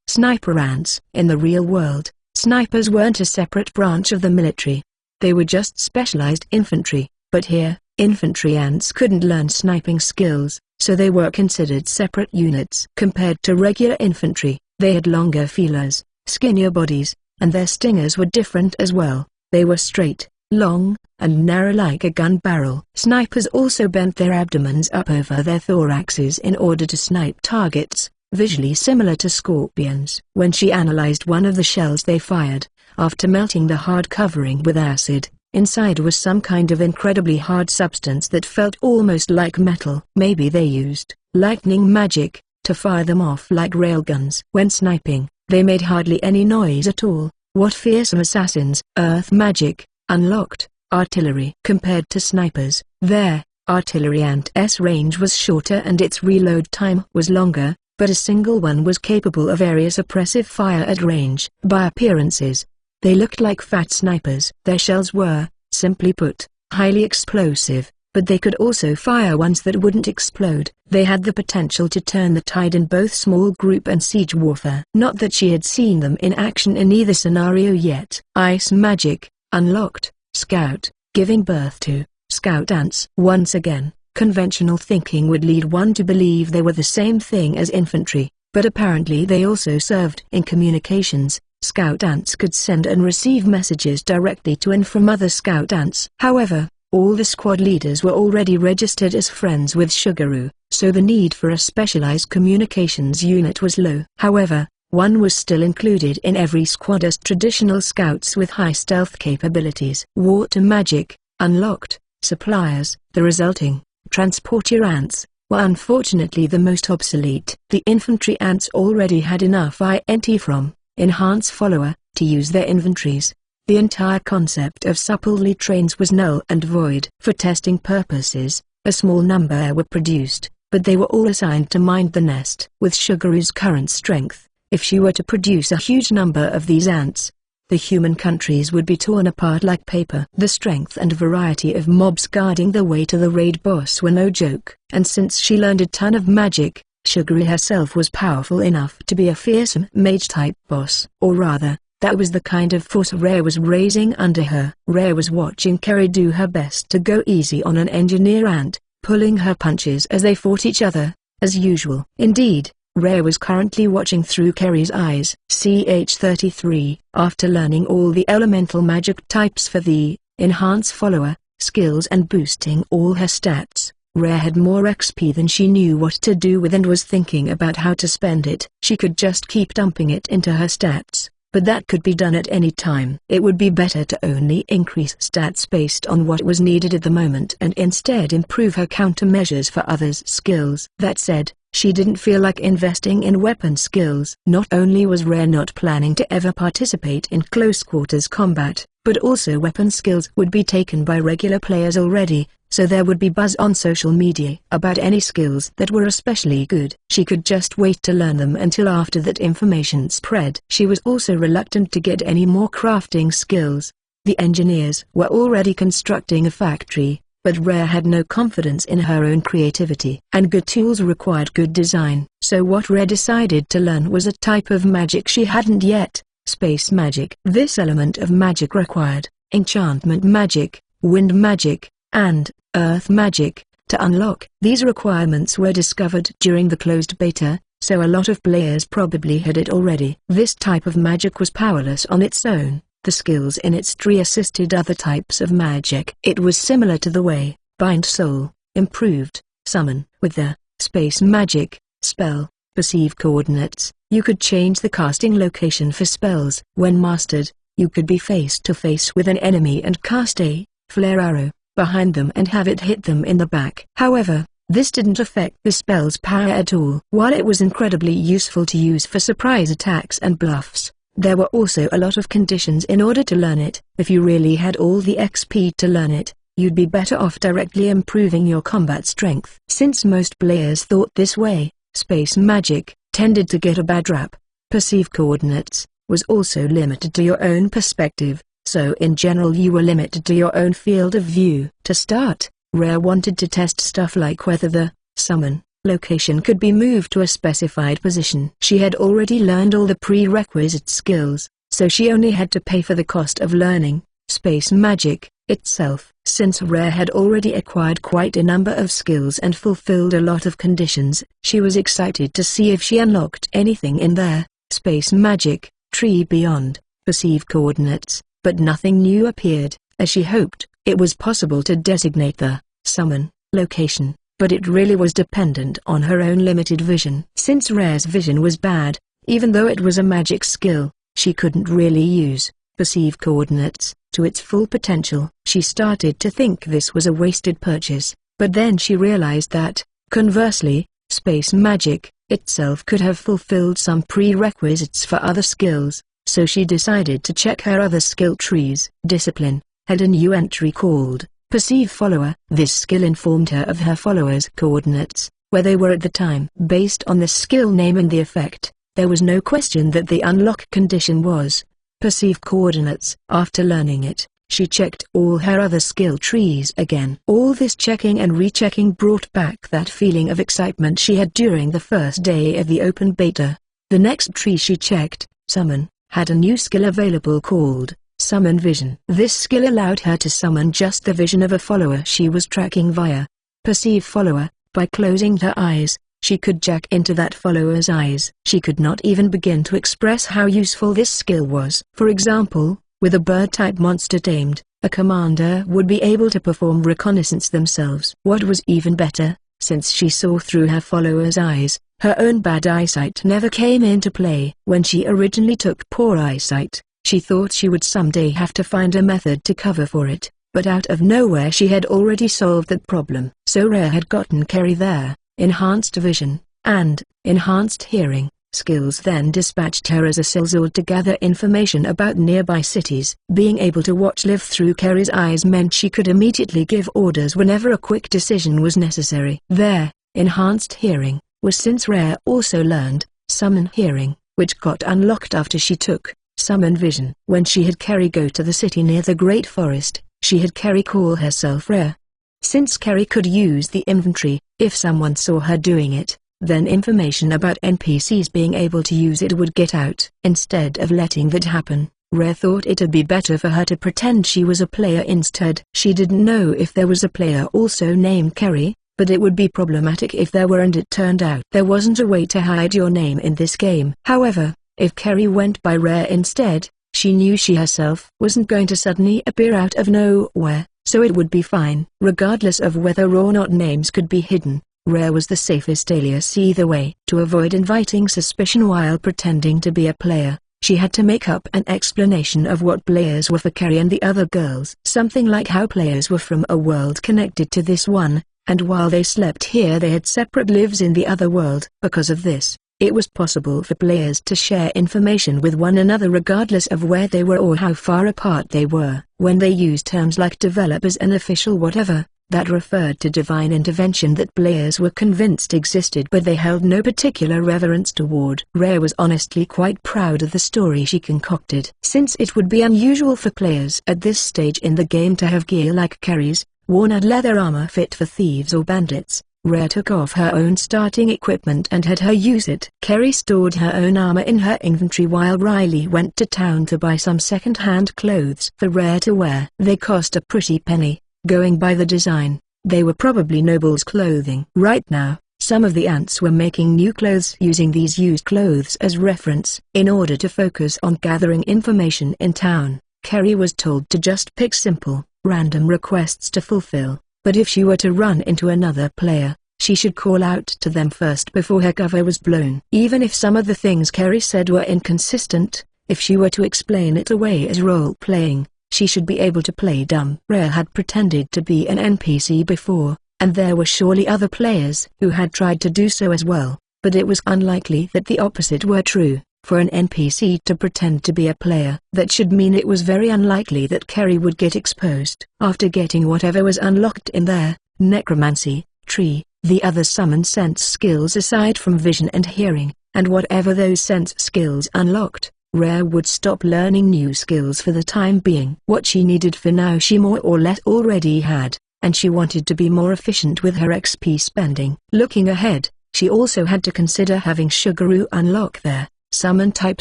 Sniper Ants. In the real world, snipers weren't a separate branch of the military. They were just specialized infantry, but here, infantry ants couldn't learn sniping skills, so they were considered separate units. Compared to regular infantry, they had longer feelers, skinnier bodies, and their stingers were different as well. They were straight, long, and narrow like a gun barrel. Snipers also bent their abdomens up over their thoraxes in order to snipe targets, visually similar to scorpions. When she analyzed one of the shells they fired, after melting the hard covering with acid, inside was some kind of incredibly hard substance that felt almost like metal. Maybe they used lightning magic to fire them off like railguns. When sniping, they made hardly any noise at all. What fearsome assassins! Earth Magic unlocked Artillery. Compared to snipers, their artillery ant's range was shorter and its reload time was longer, but a single one was capable of various oppressive fire at range. By appearances, they looked like fat snipers. Their shells were, simply put, highly explosive, but they could also fire ones that wouldn't explode. They had the potential to turn the tide in both small group and siege warfare. Not that she had seen them in action in either scenario yet. Ice Magic unlocked Scout, giving birth to Scout Ants. Once again, conventional thinking would lead one to believe they were the same thing as infantry, but apparently they also served in communications. Scout Ants could send and receive messages directly to and from other Scout Ants. However, all the squad leaders were already registered as friends with Shuguru, so the need for a specialized communications unit was low. However, one was still included in every squad as traditional scouts with high stealth capabilities. Water Magic unlocked Suppliers. The resulting Transporter Ants were unfortunately the most obsolete. The infantry ants already had enough INT from Enhance Follower to use their inventories. The entire concept of supplely trains was null and void. For testing purposes, a small number were produced, but they were all assigned to mind the nest. With Shuguru's current strength, if she were to produce a huge number of these ants, the human countries would be torn apart like paper. The strength and variety of mobs guarding the way to the raid boss were no joke, and since she learned a ton of magic, Shuguri herself was powerful enough to be a fearsome mage-type boss. Or rather, that was the kind of force Rare was raising under her. Rare was watching Kerry do her best to go easy on an engineer ant, pulling her punches as they fought each other, as usual. Indeed, Rare was currently watching through Kerry's eyes. CH-33. After learning all the elemental magic types for the enhance follower skills and boosting all her stats, Rare had more XP than she knew what to do with and was thinking about how to spend it. She could just keep dumping it into her stats, but that could be done at any time. It would be better to only increase stats based on what was needed at the moment and instead improve her countermeasures for others' skills. That said, she didn't feel like investing in weapon skills. Not only was Rare not planning to ever participate in close quarters combat, but also weapon skills would be taken by regular players already, so there would be buzz on social media about any skills that were especially good. She could just wait to learn them until after that information spread. She was also reluctant to get any more crafting skills. The engineers were already constructing a factory, but Rare had no confidence in her own creativity. And good tools required good design. So what Rare decided to learn was a type of magic she hadn't yet: space magic. This element of magic required enchantment magic, wind magic, and earth magic to unlock. These requirements were discovered during the closed beta, so a lot of players probably had it already. This type of magic was powerless on its own. The skills in its tree assisted other types of magic. It was similar to the way Bind Soul improved Summon. With the space magic spell, Perceive Coordinates, you could change the casting location for spells. When mastered, you could be face to face with an enemy and cast a flare arrow behind them and have it hit them in the back. However, this didn't affect the spell's power at all. While it was incredibly useful to use for surprise attacks and bluffs, there were also a lot of conditions in order to learn it. If you really had all the XP to learn it, you'd be better off directly improving your combat strength. Since most players thought this way, space magic tended to get a bad rap. Perceive Coordinates was also limited to your own perspective, so in general you were limited to your own field of view. To start, Rare wanted to test stuff like whether the summon location could be moved to a specified position. She had already learned all the prerequisite skills, so she only had to pay for the cost of learning space magic itself. Since Rare had already acquired quite a number of skills and fulfilled a lot of conditions, she was excited to see if she unlocked anything in their space magic tree beyond Perceive Coordinates, but nothing new appeared. As she hoped, it was possible to designate the summon location, but it really was dependent on her own limited vision. Since Rare's vision was bad, even though it was a magic skill, she couldn't really use Perceive Coordinates to its full potential. She started to think this was a wasted purchase, but then she realized that, conversely, space magic itself could have fulfilled some prerequisites for other skills, so she decided to check her other skill trees. Discipline had a new entry called Perceive Follower. This skill informed her of her followers' coordinates, where they were at the time. Based on the skill name and the effect, there was no question that the unlock condition was Perceive Coordinates. After learning it, she checked all her other skill trees again. All this checking and rechecking brought back that feeling of excitement she had during the first day of the open beta. The next tree she checked, Summon, had a new skill available called Summon Vision. This skill allowed her to summon just the vision of a follower she was tracking via Perceive Follower. By closing her eyes, she could jack into that follower's eyes. She could not even begin to express how useful this skill was. For example, with a bird-type monster tamed, a commander would be able to perform reconnaissance themselves. What was even better, since she saw through her follower's eyes, her own bad eyesight never came into play. When she originally took poor eyesight, she thought she would someday have to find a method to cover for it, but out of nowhere she had already solved that problem. So Rare had gotten Kerry their enhanced vision and enhanced hearing skills, then dispatched her as a sellsword to gather information about nearby cities. Being able to watch live through Kerry's eyes meant she could immediately give orders whenever a quick decision was necessary. Their enhanced hearing was since Rare also learned Summon Hearing, which got unlocked after she took Summon Vision. When she had Carrie go to the city near the Great Forest, she had Carrie call herself Rare. Since Carrie could use the inventory, if someone saw her doing it, then information about NPCs being able to use it would get out. Instead of letting that happen, Rare thought it'd be better for her to pretend she was a player instead. She didn't know if there was a player also named Carrie, but it would be problematic if there were, and it turned out there wasn't a way to hide your name in this game. However, if Carrie went by Rare instead, she knew she herself wasn't going to suddenly appear out of nowhere, so it would be fine. Regardless of whether or not names could be hidden, Rare was the safest alias either way. To avoid inviting suspicion while pretending to be a player, she had to make up an explanation of what players were for Carrie and the other girls. Something like how players were from a world connected to this one, and while they slept here they had separate lives in the other world. Because of this, it was possible for players to share information with one another regardless of where they were or how far apart they were. When they used terms like developers and official whatever, that referred to divine intervention that players were convinced existed but they held no particular reverence toward. Rare was honestly quite proud of the story she concocted. Since it would be unusual for players at this stage in the game to have gear like Carrie's, worn out leather armor fit for thieves or bandits, Rare took off her own starting equipment and had her use it. Carrie stored her own armor in her inventory while Riley went to town to buy some second-hand clothes for Rare to wear. They cost a pretty penny, going by the design. They were probably nobles' clothing. Right now, some of the ants were making new clothes using these used clothes as reference. In order to focus on gathering information in town, Carrie was told to just pick simple, random requests to fulfill. But if she were to run into another player, she should call out to them first before her cover was blown. Even if some of the things Carrie said were inconsistent, if she were to explain it away as role-playing, she should be able to play dumb. Rare had pretended to be an NPC before, and there were surely other players who had tried to do so as well, but it was unlikely that the opposite were true. For an NPC to pretend to be a player, that should mean it was very unlikely that Carrie would get exposed. After getting whatever was unlocked in their necromancy tree, the other summon sense skills aside from vision and hearing, and whatever those sense skills unlocked, Rare would stop learning new skills for the time being. What she needed for now she more or less already had, and she wanted to be more efficient with her XP spending. Looking ahead, she also had to consider having Sugaroo unlock their summon-type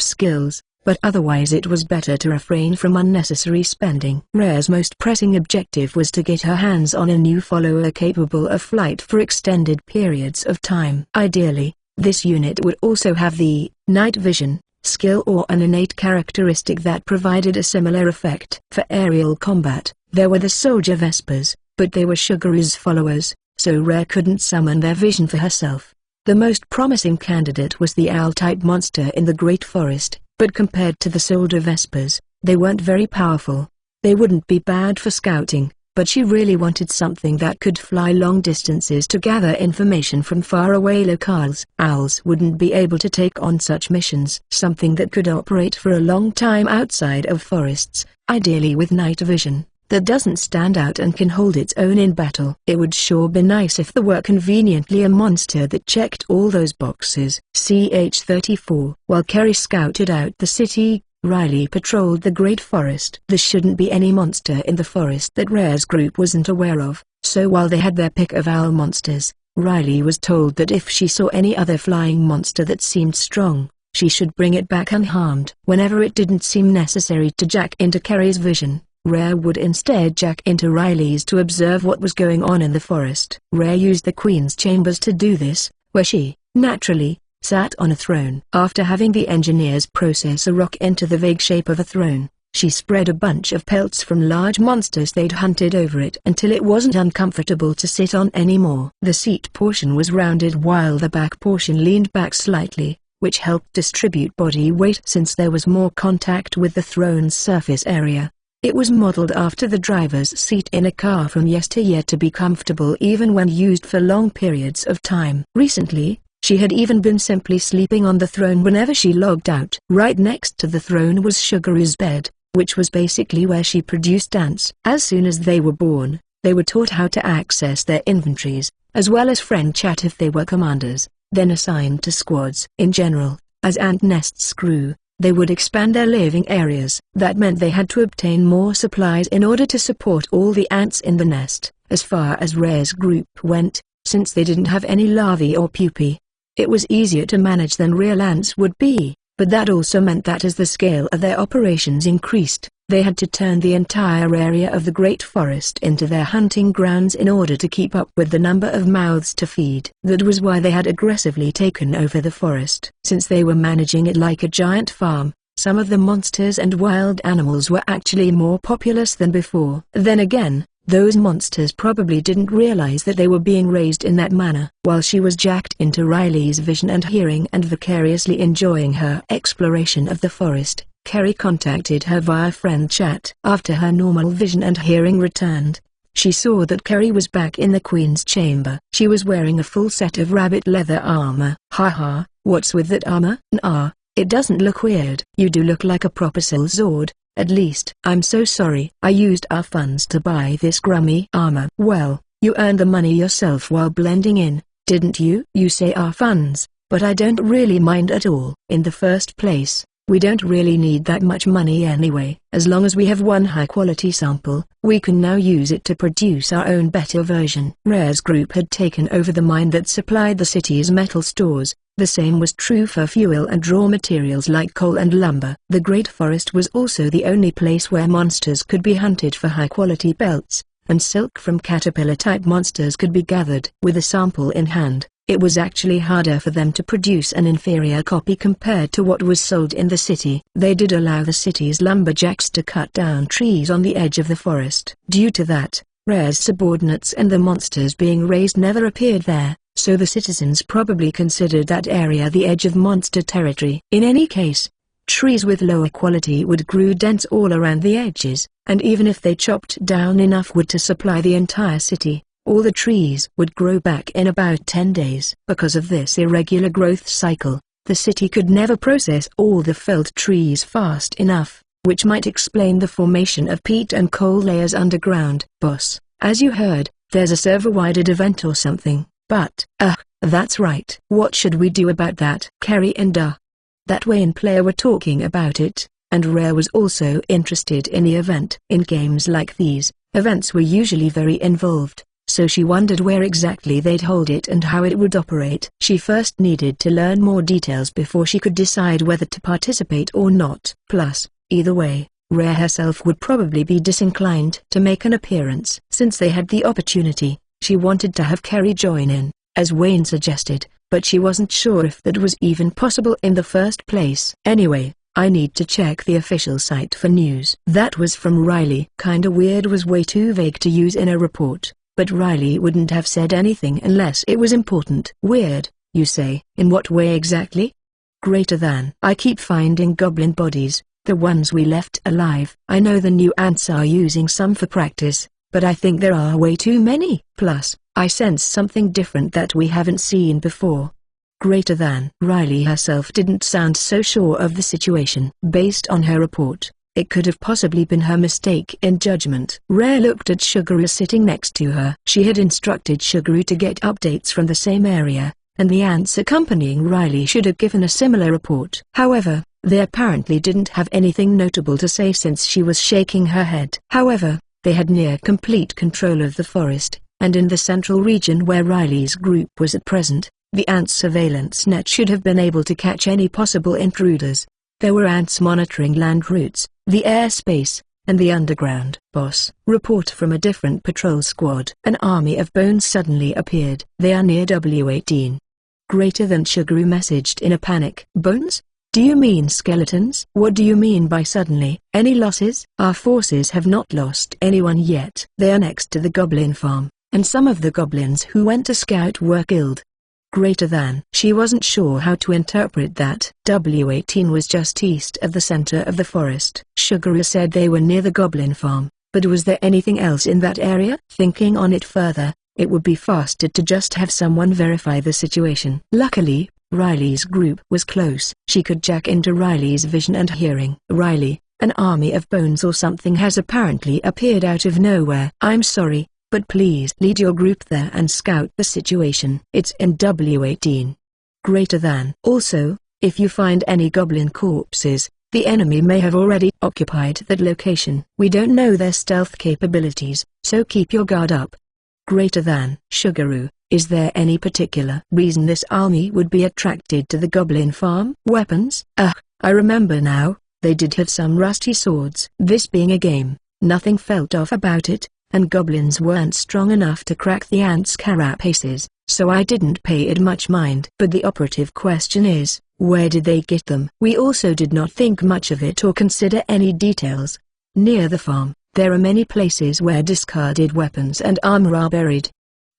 skills, but otherwise it was better to refrain from unnecessary spending. Rare's most pressing objective was to get her hands on a new follower capable of flight for extended periods of time. Ideally, this unit would also have the night vision skill or an innate characteristic that provided a similar effect. For aerial combat, there were the Soldier Vespers, but they were Sugaroo's followers, so Rare couldn't summon their vision for herself. The most promising candidate was the owl-type monster in the Great Forest, but compared to the Soldier Vespers, they weren't very powerful. They wouldn't be bad for scouting, but she really wanted something that could fly long distances to gather information from faraway locales. Owls wouldn't be able to take on such missions. Something that could operate for a long time outside of forests, ideally with night vision, that doesn't stand out and can hold its own in battle. It would sure be nice if there were conveniently a monster that checked all those boxes. CH-34. While Carrie scouted out the city, Riley patrolled the Great Forest. There shouldn't be any monster in the forest that Rare's group wasn't aware of, so while they had their pick of owl monsters, Riley was told that if she saw any other flying monster that seemed strong, she should bring it back unharmed. Whenever it didn't seem necessary to jack into Carrie's vision, Rare would instead jack into Riley's to observe what was going on in the forest. Rare used the Queen's chambers to do this, where she, naturally, sat on a throne. After having the engineers process a rock into the vague shape of a throne, she spread a bunch of pelts from large monsters they'd hunted over it until it wasn't uncomfortable to sit on anymore. The seat portion was rounded while the back portion leaned back slightly, which helped distribute body weight since there was more contact with the throne's surface area. It was modeled after the driver's seat in a car from yesteryear to be comfortable even when used for long periods of time. Recently, she had even been simply sleeping on the throne whenever she logged out. Right next to the throne was Sugaroo's bed, which was basically where she produced ants. As soon as they were born, they were taught how to access their inventories, as well as friend chat if they were commanders, then assigned to squads. In general, as ant nests grew, they would expand their living areas. That meant they had to obtain more supplies in order to support all the ants in the nest. As far as Rare's group went, since they didn't have any larvae or pupae, it was easier to manage than real ants would be, but that also meant that as the scale of their operations increased, they had to turn the entire area of the Great Forest into their hunting grounds in order to keep up with the number of mouths to feed. That was why they had aggressively taken over the forest. Since they were managing it like a giant farm, some of the monsters and wild animals were actually more populous than before. Then again, those monsters probably didn't realize that they were being raised in that manner. While she was jacked into Riley's vision and hearing and vicariously enjoying her exploration of the forest, Kerry contacted her via friend chat. After her normal vision and hearing returned, she saw that Kerry was back in the Queen's chamber. She was wearing a full set of rabbit leather armor. Haha, what's with that armor? Nah, it doesn't look weird. You do look like a proper Zord. At least. I'm so sorry. I used our funds to buy this grummy armor. Well, you earned the money yourself while blending in, didn't you? You say our funds, but I don't really mind at all. In the first place, we don't really need that much money anyway. As long as we have one high-quality sample, we can now use it to produce our own better version. Rare's group had taken over the mine that supplied the city's metal stores. The same was true for fuel and raw materials like coal and lumber. The Great Forest was also the only place where monsters could be hunted for high-quality belts, and silk from caterpillar-type monsters could be gathered. With a sample in hand, it was actually harder for them to produce an inferior copy compared to what was sold in the city. They did allow the city's lumberjacks to cut down trees on the edge of the forest. Due to that, Rare's subordinates and the monsters being raised never appeared there, so the citizens probably considered that area the edge of monster territory. In any case, trees with lower quality wood grew dense all around the edges, and even if they chopped down enough wood to supply the entire city, all the trees would grow back in about 10 days. Because of this irregular growth cycle, the city could never process all the felled trees fast enough, which might explain the formation of peat and coal layers underground. Boss, as you heard, there's a server-wide event or something. But, that's right. What should we do about that? Kerry and that Wayne player were talking about it, and Rare was also interested in the event. In games like these, events were usually very involved, so she wondered where exactly they'd hold it and how it would operate. She first needed to learn more details before she could decide whether to participate or not. Plus, either way, Rare herself would probably be disinclined to make an appearance. Since they had the opportunity, she wanted to have Kerry join in, as Wayne suggested, but she wasn't sure if that was even possible in the first place. Anyway, I need to check the official site for news. That was from Riley. Kinda weird was way too vague to use in a report, but Riley wouldn't have said anything unless it was important. Weird, you say? In what way exactly? Greater than. I keep finding goblin bodies, the ones we left alive. I know the new ants are using some for practice, but I think there are way too many. Plus, I sense something different that we haven't seen before. Greater than. Riley herself didn't sound so sure of the situation. Based on her report, it could have possibly been her mistake in judgment. Rare looked at Sugaru sitting next to her. She had instructed Sugaru to get updates from the same area, and the ants accompanying Riley should have given a similar report. However, they apparently didn't have anything notable to say since she was shaking her head. However, they had near complete control of the forest, and in the central region where Riley's group was at present, the ant surveillance net should have been able to catch any possible intruders. There were ants monitoring land routes, the airspace, and the underground. Boss, report from a different patrol squad. An army of bones suddenly appeared. They are near W18. Greater than. Sugaru messaged in a panic. Bones? Do you mean skeletons? What do you mean by suddenly? Any losses? Our forces have not lost anyone yet. They are next to the goblin farm, and some of the goblins who went to scout were killed. Greater than. She wasn't sure how to interpret that. W18 was just east of the center of the forest. Sugaru said they were near the goblin farm, but was there anything else in that area? Thinking on it further, it would be faster to just have someone verify the situation. Luckily, Riley's group was close. She could jack into Riley's vision and hearing. Riley, an army of bones or something has apparently appeared out of nowhere. I'm sorry, but please lead your group there and scout the situation. It's in W18. Greater than. Also, If you find any goblin corpses, the enemy may have already occupied that location. We don't know their stealth capabilities, so keep your guard up. Greater than Sugaru, is there any particular reason this army would be attracted to the goblin farm? Weapons? I remember now, they did have some rusty swords. This being a game, nothing felt off about it, and goblins weren't strong enough to crack the ants' carapaces, so I didn't pay it much mind. But the operative question is, where did they get them? We also did not think much of it or consider any details. Near the farm, there are many places where discarded weapons and armor are buried.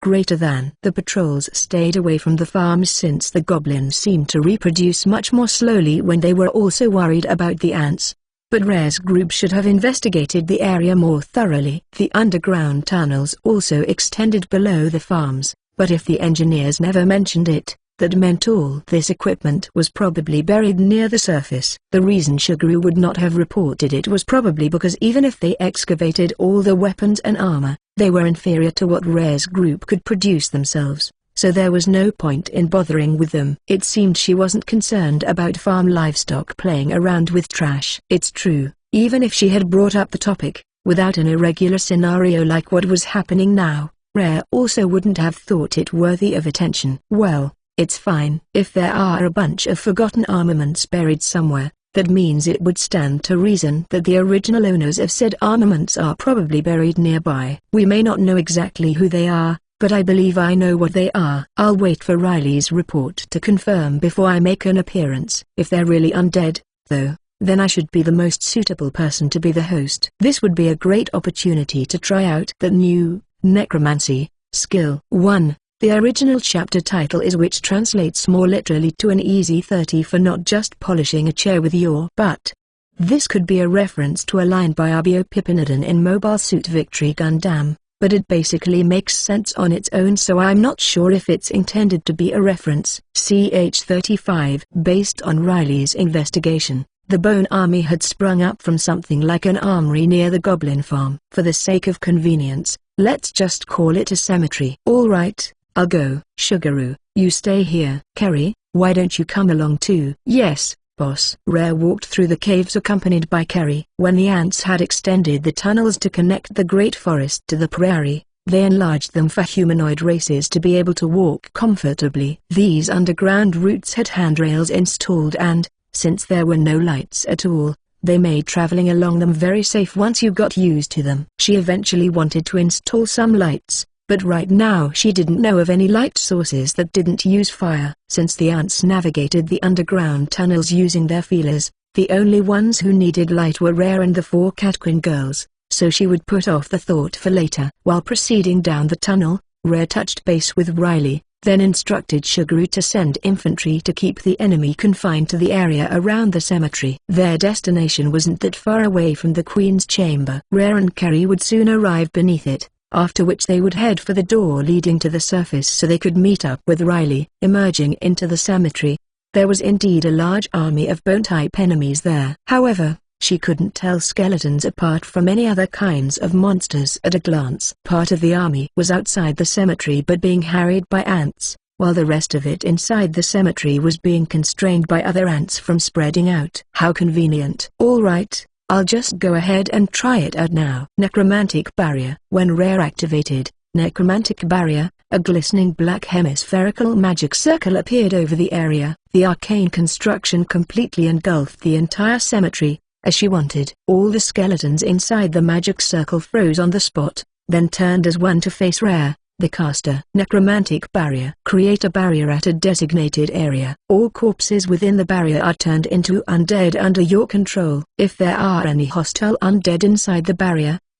Greater than the patrols stayed away from the farms since the goblins seemed to reproduce much more slowly when they were also worried about the ants. But Rare's group should have investigated the area more thoroughly. The underground tunnels also extended below the farms, but if the engineers never mentioned it, that meant all this equipment was probably buried near the surface. The reason Sugaru would not have reported it was probably because even if they excavated all the weapons and armor, they were inferior to what Rare's group could produce themselves, so there was no point in bothering with them. It seemed she wasn't concerned about farm livestock playing around with trash. It's true, even if she had brought up the topic, without an irregular scenario like what was happening now, Rare also wouldn't have thought it worthy of attention. Well, it's fine. If there are a bunch of forgotten armaments buried somewhere, that means it would stand to reason that the original owners of said armaments are probably buried nearby. We may not know exactly who they are, but I believe I know what they are. I'll wait for Riley's report to confirm before I make an appearance. If they're really undead, though, then I should be the most suitable person to be the host. This would be a great opportunity to try out that new necromancy skill. 1. The original chapter title is, which translates more literally to an easy 30 for not just polishing a chair with your butt. This could be a reference to a line by Arbio Pipinadon in Mobile Suit Victory Gundam, but it basically makes sense on its own, so I'm not sure if it's intended to be a reference. CH-35. Based on Riley's investigation, the Bone Army had sprung up from something like an armory near the Goblin Farm. For the sake of convenience, let's just call it a cemetery. All right, I'll go. Sugaru, you stay here. Kerry, why don't you come along too? Yes, boss. Rare walked through the caves accompanied by Kerry. When the ants had extended the tunnels to connect the Great Forest to the prairie, they enlarged them for humanoid races to be able to walk comfortably. These underground routes had handrails installed and, since there were no lights at all, they made traveling along them very safe once you got used to them. She eventually wanted to install some lights, but right now she didn't know of any light sources that didn't use fire. Since the ants navigated the underground tunnels using their feelers, the only ones who needed light were Rare and the 4 Catquin girls, so she would put off the thought for later. While proceeding down the tunnel, Rare touched base with Riley, then instructed Sugaru to send infantry to keep the enemy confined to the area around the cemetery. Their destination wasn't that far away from the Queen's chamber. Rare and Kerry would soon arrive beneath it, after which they would head for the door leading to the surface so they could meet up with Riley. Emerging into the cemetery, there was indeed a large army of bone-type enemies there. However, she couldn't tell skeletons apart from any other kinds of monsters at a glance. Part of the army was outside the cemetery but being harried by ants, while the rest of it inside the cemetery was being constrained by other ants from spreading out. How convenient. All right, I'll just go ahead and try it out now. Necromantic Barrier. When Rare activated Necromantic Barrier, a glistening black hemispherical magic circle appeared over the area. The arcane construction completely engulfed the entire cemetery, as she wanted. All the skeletons inside the magic circle froze on the spot, then turned as one to face Rare, the caster. Necromantic Barrier. Create a barrier at a designated area. All corpses within the barrier are turned into undead under your control. If there are any hostile undead inside the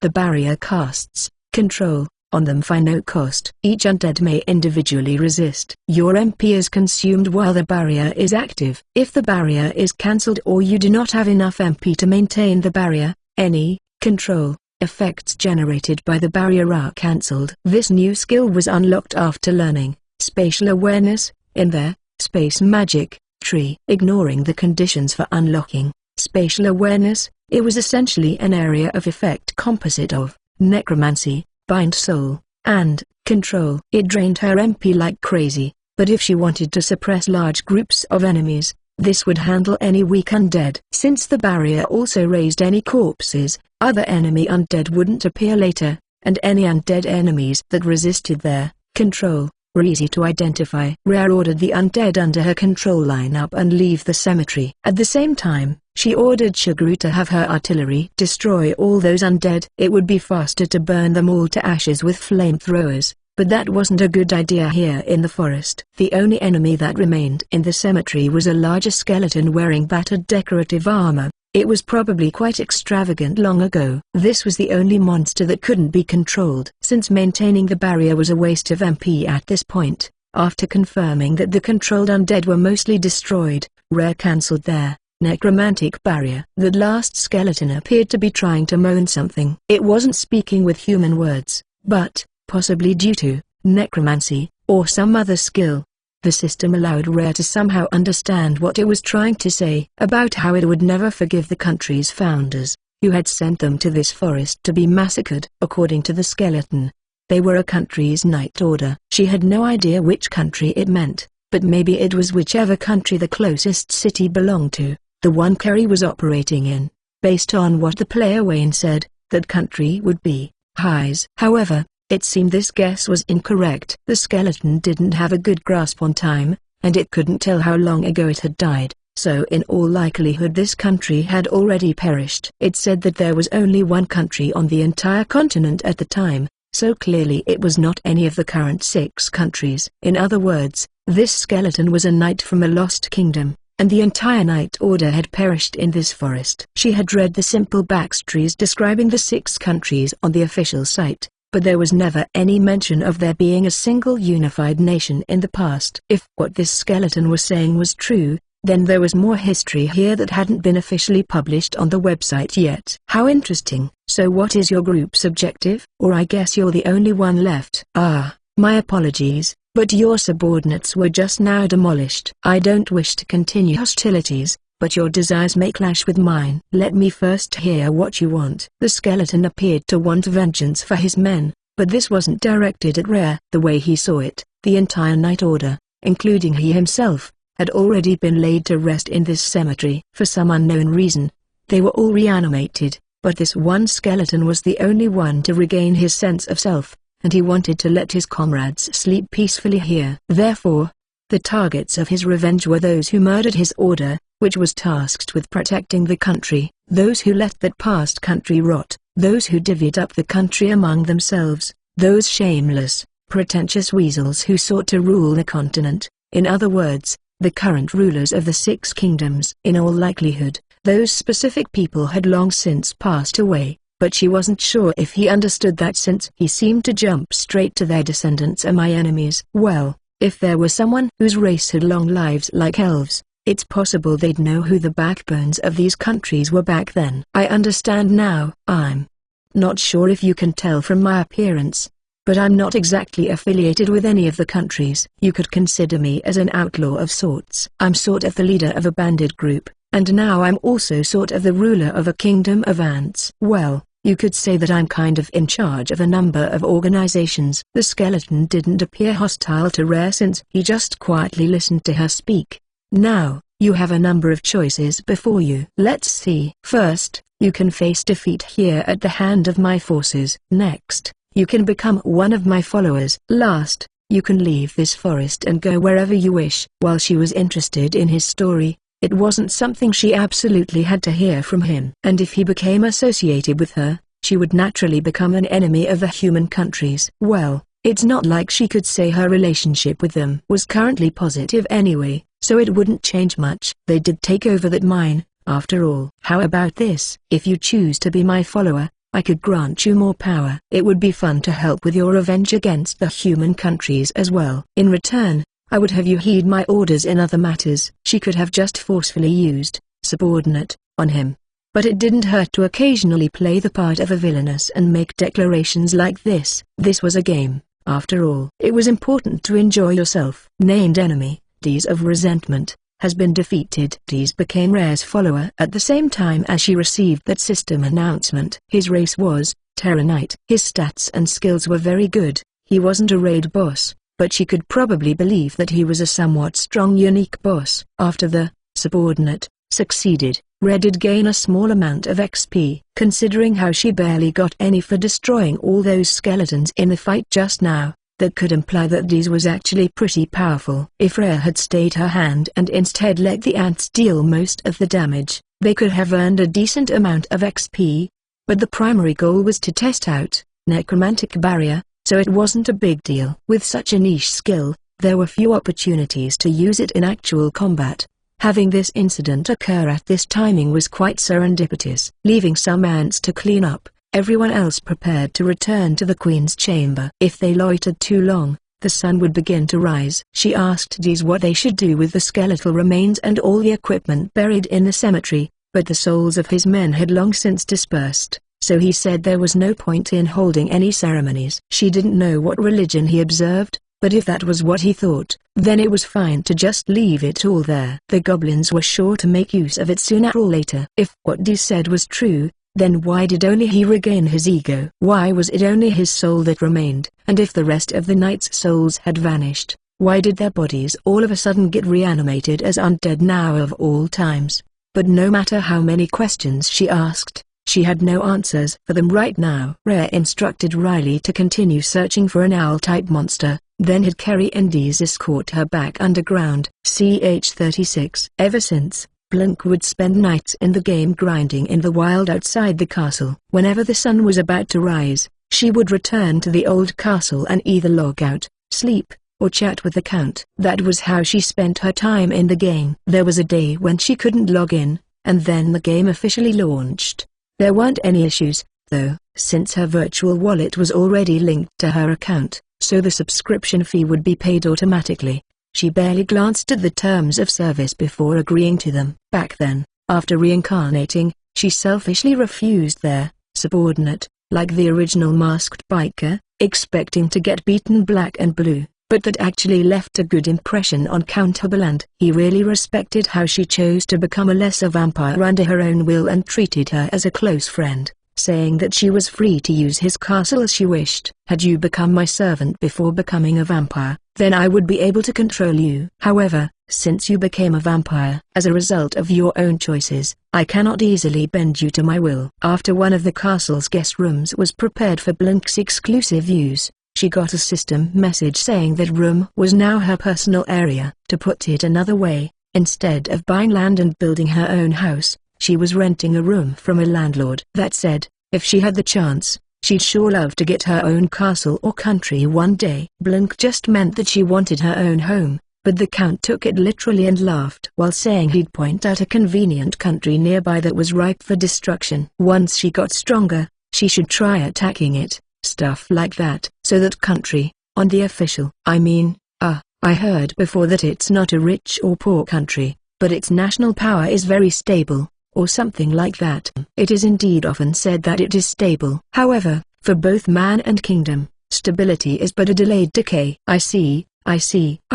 barrier casts control on them for no cost. Each undead may individually resist. Your MP is consumed while the barrier is active. If the barrier is cancelled or you do not have enough MP to maintain the barrier, any control effects generated by the barrier are cancelled. This new skill was unlocked after learning Spatial Awareness in their Space Magic tree. Ignoring the conditions for unlocking Spatial Awareness, it was essentially an area of effect composite of Necromancy, Bind Soul, and Control. It drained her MP like crazy, but if she wanted to suppress large groups of enemies, This would handle any weak undead. Since the barrier also raised any corpses, other enemy undead wouldn't appear later, and any undead enemies that resisted their control were easy to identify. Rare ordered the undead under her control line up and leave the cemetery. At the same time, she ordered Shiguru to have her artillery destroy all those undead. It would be faster to burn them all to ashes with flamethrowers, but that wasn't a good idea here in the forest. The only enemy that remained in the cemetery was a larger skeleton wearing battered decorative armor. It was probably quite extravagant long ago. This was the only monster that couldn't be controlled. Since maintaining the barrier was a waste of MP at this point, after confirming that the controlled undead were mostly destroyed, Rare cancelled their necromantic barrier. The last skeleton appeared to be trying to moan something. It wasn't speaking with human words, but, possibly due to necromancy, or some other skill, the system allowed Rare to somehow understand what it was trying to say about how it would never forgive the country's founders, who had sent them to this forest to be massacred. According to the skeleton, they were a country's Night Order. She had no idea which country it meant, but maybe it was whichever country the closest city belonged to, the one Kerry was operating in. Based on what the player Wayne said, that country would be Highs. However, it seemed this guess was incorrect. The skeleton didn't have a good grasp on time, and it couldn't tell how long ago it had died, so in all likelihood this country had already perished. It said that there was only one country on the entire continent at the time, so clearly it was not any of the current 6 countries. In other words, this skeleton was a knight from a lost kingdom, and the entire Night Order had perished in this forest. She had read the simple backstories describing the 6 countries on the official site, but there was never any mention of there being a single unified nation in the past. If what this skeleton was saying was true, then there was more history here that hadn't been officially published on the website yet. How interesting. So what is your group's objective? Or I guess you're the only one left. Ah, my apologies, but your subordinates were just now demolished. I don't wish to continue hostilities, but your desires may clash with mine. Let me first hear what you want. The skeleton appeared to want vengeance for his men, but this wasn't directed at Rare. The way he saw it, the entire Night Order, including he himself, had already been laid to rest in this cemetery. For some unknown reason, they were all reanimated, but this one skeleton was the only one to regain his sense of self, and he wanted to let his comrades sleep peacefully here. Therefore, the targets of his revenge were those who murdered his order, which was tasked with protecting the country, those who let that past country rot, those who divvied up the country among themselves, those shameless, pretentious weasels who sought to rule the continent, in other words, the current rulers of the 6 kingdoms. In all likelihood, those specific people had long since passed away, but she wasn't sure if he understood that since he seemed to jump straight to their descendants are my enemies. Well, if there were someone whose race had long lives like elves, it's possible they'd know who the backbones of these countries were back then. I understand now. I'm not sure if you can tell from my appearance, but I'm not exactly affiliated with any of the countries. You could consider me as an outlaw of sorts. I'm sort of the leader of a bandit group, and now I'm also sort of the ruler of a kingdom of ants. Well, you could say that I'm kind of in charge of a number of organizations. The skeleton didn't appear hostile to Rare since he just quietly listened to her speak. Now, you have a number of choices before you. Let's see. First, you can face defeat here at the hand of my forces. Next, you can become one of my followers. Last, you can leave this forest and go wherever you wish. While she was interested in his story, it wasn't something she absolutely had to hear from him. And if he became associated with her, she would naturally become an enemy of the human countries. Well, it's not like she could say her relationship with them was currently positive anyway, so it wouldn't change much. They did take over that mine, after all. How about this? If you choose to be my follower, I could grant you more power. It would be fun to help with your revenge against the human countries as well. In return, I would have you heed my orders in other matters. She could have just forcefully used subordinate on him, but it didn't hurt to occasionally play the part of a villainess and make declarations like this. This was a game, after all. It was important to enjoy yourself. Named enemy, Dees of Resentment, has been defeated. Dees became Rare's follower at the same time as she received that system announcement. His race was Terra Knight. His stats and skills were very good. He wasn't a raid boss, but she could probably believe that he was a somewhat strong unique boss. After the subordinate, succeeded. Red did gain a small amount of XP. Considering how she barely got any for destroying all those skeletons in the fight just now, that could imply that Diz was actually pretty powerful. If Rhea had stayed her hand and instead let the ants deal most of the damage, they could have earned a decent amount of XP. But the primary goal was to test out necromantic barrier, so it wasn't a big deal. With such a niche skill, there were few opportunities to use it in actual combat. Having this incident occur at this timing was quite serendipitous. Leaving some ants to clean up, everyone else prepared to return to the Queen's chamber. If they loitered too long, the sun would begin to rise. She asked Diz what they should do with the skeletal remains and all the equipment buried in the cemetery, but the souls of his men had long since dispersed, so he said there was no point in holding any ceremonies. She didn't know what religion he observed, but if that was what he thought, then it was fine to just leave it all there. The goblins were sure to make use of it sooner or later. If what Diz said was true, then why did only he regain his ego? Why was it only his soul that remained? And if the rest of the knight's souls had vanished, why did their bodies all of a sudden get reanimated as undead now of all times? But no matter how many questions she asked, she had no answers for them right now. Rhea instructed Riley to continue searching for an owl-type monster, then had Kerry and Diz escort her back underground. CH-36. Ever since, Blink would spend nights in the game grinding in the wild outside the castle. Whenever the sun was about to rise, she would return to the old castle and either log out, sleep, or chat with the Count. That was how she spent her time in the game. There was a day when she couldn't log in, and then the game officially launched. There weren't any issues, though, since her virtual wallet was already linked to her account, so the subscription fee would be paid automatically. She barely glanced at the terms of service before agreeing to them. Back then, after reincarnating, she selfishly refused their subordinate, like the original masked biker, expecting to get beaten black and blue, but that actually left a good impression on Count Hubberland. He really respected how she chose to become a lesser vampire under her own will and treated her as a close friend, saying that she was free to use his castle as she wished. Had you become my servant before becoming a vampire, then I would be able to control you. However, since you became a vampire as a result of your own choices, I cannot easily bend you to my will. After one of the castle's guest rooms was prepared for Blink's exclusive use, she got a system message saying that room was now her personal area. To put it another way, instead of buying land and building her own house, she was renting a room from a landlord. That said, if she had the chance, she'd sure love to get her own castle or country one day. Blink just meant that she wanted her own home, but the Count took it literally and laughed while saying he'd point out a convenient country nearby that was ripe for destruction. Once she got stronger, she should try attacking it, stuff like that. So that country, on the official, I heard before that it's not a rich or poor country, but its national power is very stable, or something like that. It is indeed often said that it is stable. However, for both man and kingdom, stability is but a delayed decay. I see. I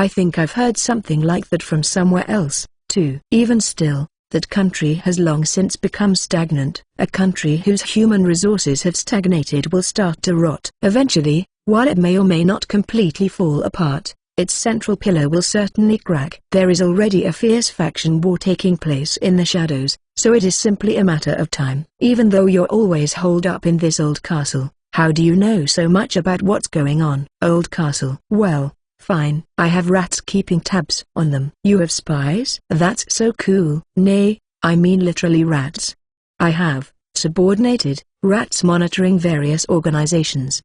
think I've heard something like that from somewhere else, too. Even still, that country has long since become stagnant. A country whose human resources have stagnated will start to rot. Eventually, while it may or may not completely fall apart, its central pillar will certainly crack. There is already a fierce faction war taking place in the shadows, so it is simply a matter of time. Even though you're always holed up in this old castle, how do you know so much about what's going on? Old castle. Well, fine. I have rats keeping tabs on them. You have spies? That's so cool. Nay, I mean literally rats. I have subordinated rats monitoring various organizations.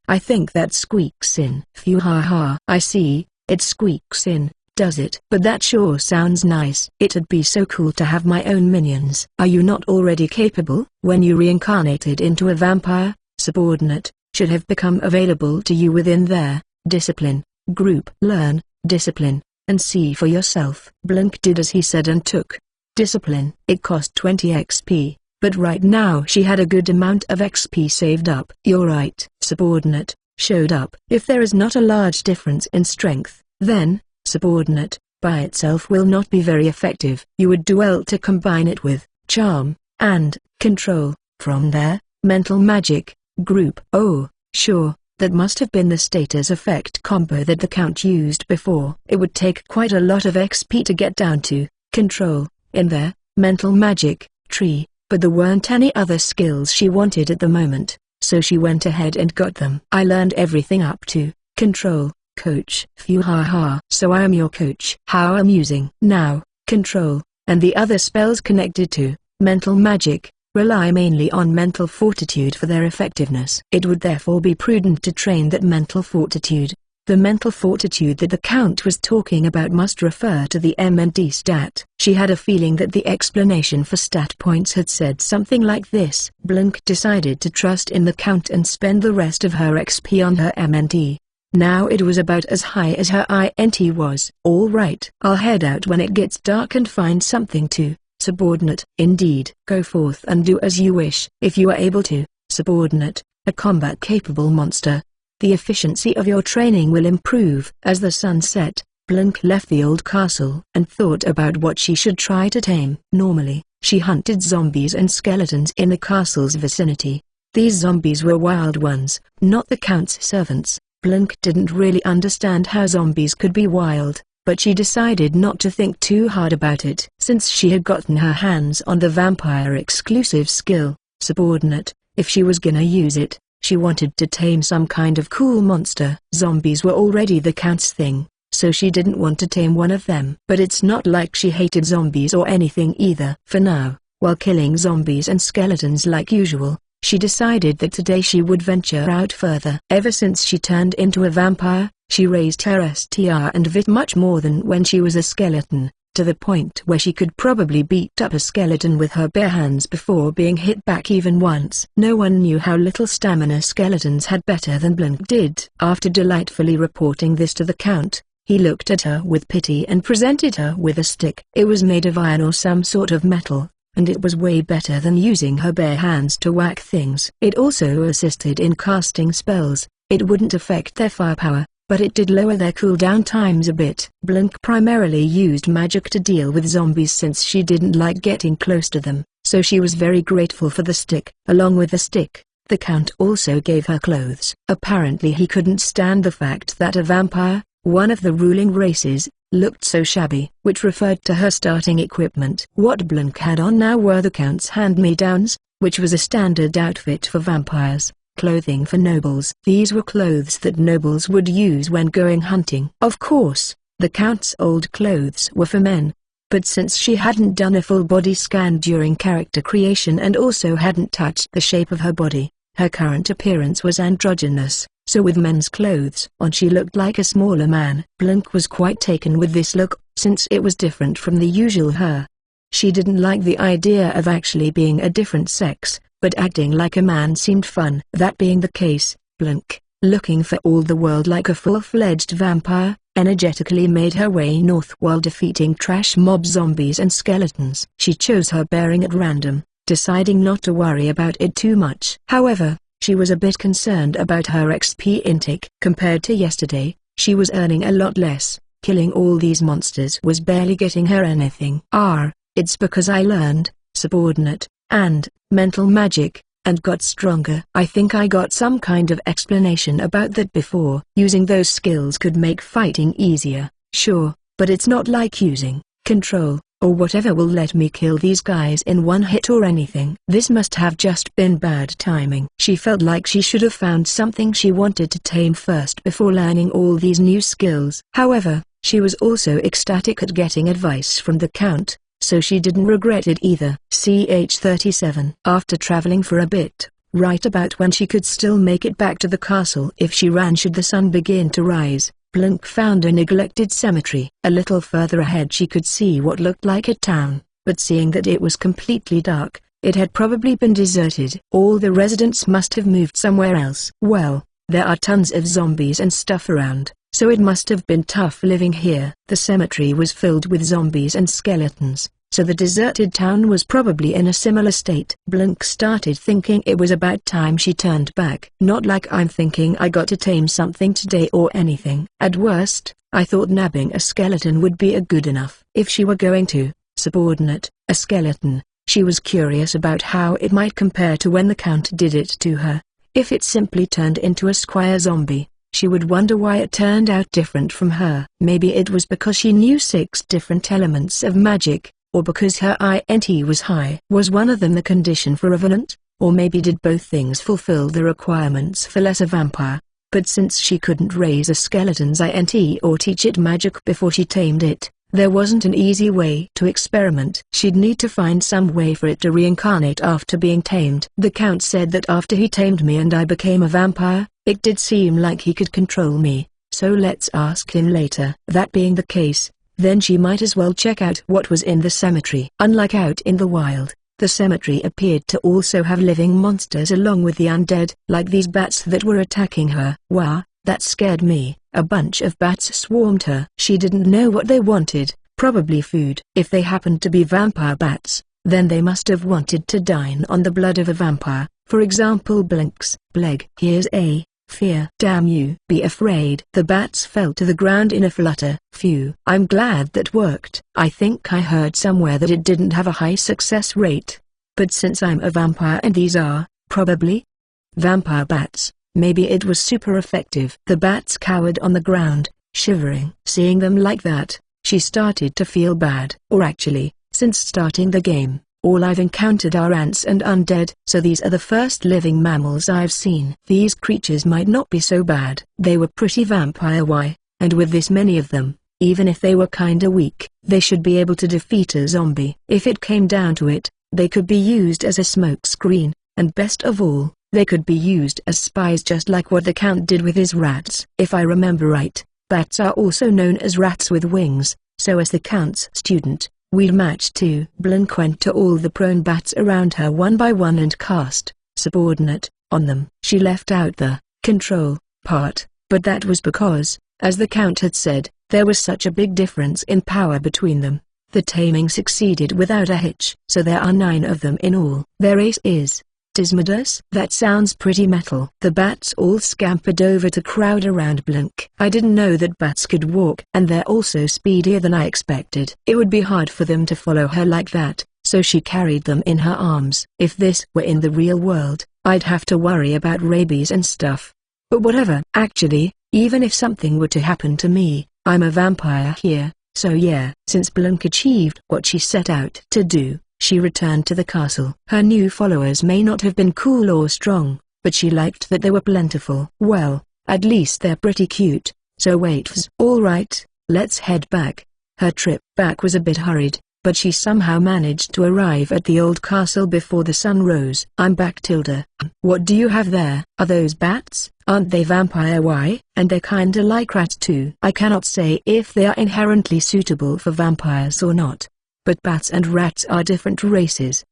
I think that squeaks in. Phew, ha ha. I see, it squeaks in, does it? But that sure sounds nice. It'd be so cool to have my own minions. Are you not already capable? When you reincarnated into a vampire, subordinate should have become available to you within their discipline group. Learn discipline, and see for yourself. Blink did as he said and took discipline. It cost 20 XP. But right now she had a good amount of XP saved up. You're right. Subordinate showed up. If there is not a large difference in strength, then subordinate by itself will not be very effective. You would do well to combine it with charm and control. From there, mental magic group. Oh, sure, that must have been the status effect combo that the Count used before. It would take quite a lot of XP to get down to control, in there, mental magic, tree, but there weren't any other skills she wanted at the moment, so she went ahead and got them. I learned everything up to control, coach. Phew, ha ha. So I am your coach. How amusing. Now, control, and the other spells connected to mental magic, rely mainly on mental fortitude for their effectiveness. It would therefore be prudent to train that mental fortitude. The mental fortitude that the Count was talking about must refer to the MND stat. She had a feeling that the explanation for stat points had said something like this. Blink decided to trust in the Count and spend the rest of her XP on her MND. Now it was about as high as her INT was. All right. I'll head out when it gets dark and find something to. Subordinate. Indeed. Go forth and do as you wish. If you are able to. Subordinate. A combat-capable monster. The efficiency of your training will improve. As the sun set, Blink left the old castle and thought about what she should try to tame. Normally, she hunted zombies and skeletons in the castle's vicinity. These zombies were wild ones, not the Count's servants. Blink didn't really understand how zombies could be wild, but she decided not to think too hard about it. Since she had gotten her hands on the vampire exclusive skill, Subordinate, if she was gonna use it, she wanted to tame some kind of cool monster. Zombies were already the Count's thing, so she didn't want to tame one of them. But it's not like she hated zombies or anything either. For now, while killing zombies and skeletons like usual, she decided that today she would venture out further. Ever since she turned into a vampire, she raised her STR and VIT much more than when she was a skeleton, to the point where she could probably beat up a skeleton with her bare hands before being hit back even once. No one knew how little stamina skeletons had better than Blink did. After delightfully reporting this to the Count, he looked at her with pity and presented her with a stick. It was made of iron or some sort of metal, and it was way better than using her bare hands to whack things. It also assisted in casting spells. It wouldn't affect their firepower, but it did lower their cooldown times a bit. Blink primarily used magic to deal with zombies since she didn't like getting close to them, so she was very grateful for the stick. Along with the stick, the Count also gave her clothes. Apparently he couldn't stand the fact that a vampire, one of the ruling races, looked so shabby, which referred to her starting equipment. What Blink had on now were the Count's hand-me-downs, which was a standard outfit for vampires. Clothing for nobles. These were clothes that nobles would use when going hunting. Of course, the Count's old clothes were for men, but since she hadn't done a full body scan during character creation and also hadn't touched the shape of her body, her current appearance was androgynous, so with men's clothes on she looked like a smaller man. Blink was quite taken with this look, since it was different from the usual her. She didn't like the idea of actually being a different sex, but acting like a man seemed fun. That being the case, Blink, looking for all the world like a full-fledged vampire, energetically made her way north while defeating trash mob zombies and skeletons. She chose her bearing at random, deciding not to worry about it too much. However, she was a bit concerned about her XP intake. Compared to yesterday, she was earning a lot less. Killing all these monsters was barely getting her anything. It's because I learned, Subordinate, and mental magic, and got stronger. I think I got some kind of explanation about that before. Using those skills could make fighting easier, sure, but it's not like using control, or whatever will let me kill these guys in one hit or anything. This must have just been bad timing. She felt like she should have found something she wanted to tame first before learning all these new skills. However, she was also ecstatic at getting advice from the Count, so she didn't regret it either. CH-37. After traveling for a bit, right about when she could still make it back to the castle if she ran should the sun begin to rise, Blink found a neglected cemetery. A little further ahead she could see what looked like a town, but seeing that it was completely dark, it had probably been deserted. All the residents must have moved somewhere else. Well, there are tons of zombies and stuff around, so it must have been tough living here. The cemetery was filled with zombies and skeletons, so the deserted town was probably in a similar state. Blink started thinking it was about time she turned back. Not like I'm thinking I got to tame something today or anything. At worst, I thought nabbing a skeleton would be a good enough. If she were going to, Subordinate, a skeleton, she was curious about how it might compare to when the Count did it to her. If it simply turned into a squire zombie, she would wonder why it turned out different from her. Maybe it was because she knew 6 different elements of magic, or because her INT was high. Was one of them the condition for Revenant? Or maybe did both things fulfill the requirements for Lesser Vampire? But since she couldn't raise a skeleton's INT or teach it magic before she tamed it, there wasn't an easy way to experiment. She'd need to find some way for it to reincarnate after being tamed. The Count said that after he tamed me and I became a vampire, it did seem like he could control me, so let's ask him later. That being the case, then she might as well check out what was in the cemetery. Unlike out in the wild, the cemetery appeared to also have living monsters along with the undead, like these bats that were attacking her. Wow, that scared me. A bunch of bats swarmed her. She didn't know what they wanted, probably food. If they happened to be vampire bats, then they must have wanted to dine on the blood of a vampire, for example Blinks. Bleg. Here's a fear. Damn you. Be afraid. The bats fell to the ground in a flutter. Phew. I'm glad that worked. I think I heard somewhere that it didn't have a high success rate. But since I'm a vampire and these are, probably, vampire bats, maybe it was super effective. The bats cowered on the ground, shivering. Seeing them like that, she started to feel bad. Or actually, since starting the game, all I've encountered are ants and undead. So these are the first living mammals I've seen. These creatures might not be so bad. They were pretty vampire-y, and with this many of them, even if they were kinda weak, they should be able to defeat a zombie. If it came down to it, they could be used as a smoke screen, and best of all, they could be used as spies just like what the Count did with his rats. If I remember right, bats are also known as rats with wings, so as the Count's student, we'd match too. Blink went to all the prone bats around her one by one and cast subordinate on them. She left out the control part, but that was because, as the Count had said, there was such a big difference in power between them. The taming succeeded without a hitch. So there are 9 of them in all. Their ace is Dismodus. That sounds pretty metal. The bats all scampered over to crowd around Blink. I didn't know that bats could walk, and they're also speedier than I expected. It would be hard for them to follow her like that, so she carried them in her arms. If this were in the real world, I'd have to worry about rabies and stuff. But whatever. Actually, even if something were to happen to me, I'm a vampire here, so yeah. Since Blink achieved what she set out to do, she returned to the castle. Her new followers may not have been cool or strong, but she liked that they were plentiful. Well, at least they're pretty cute, so wait. Alright, let's head back. Her trip back was a bit hurried, but she somehow managed to arrive at the old castle before the sun rose. I'm back, Tilda. What do you have there? Are those bats? Aren't they vampire-y? And they're kinda like rats too. I cannot say if they are inherently suitable for vampires or not. But bats and rats are different races.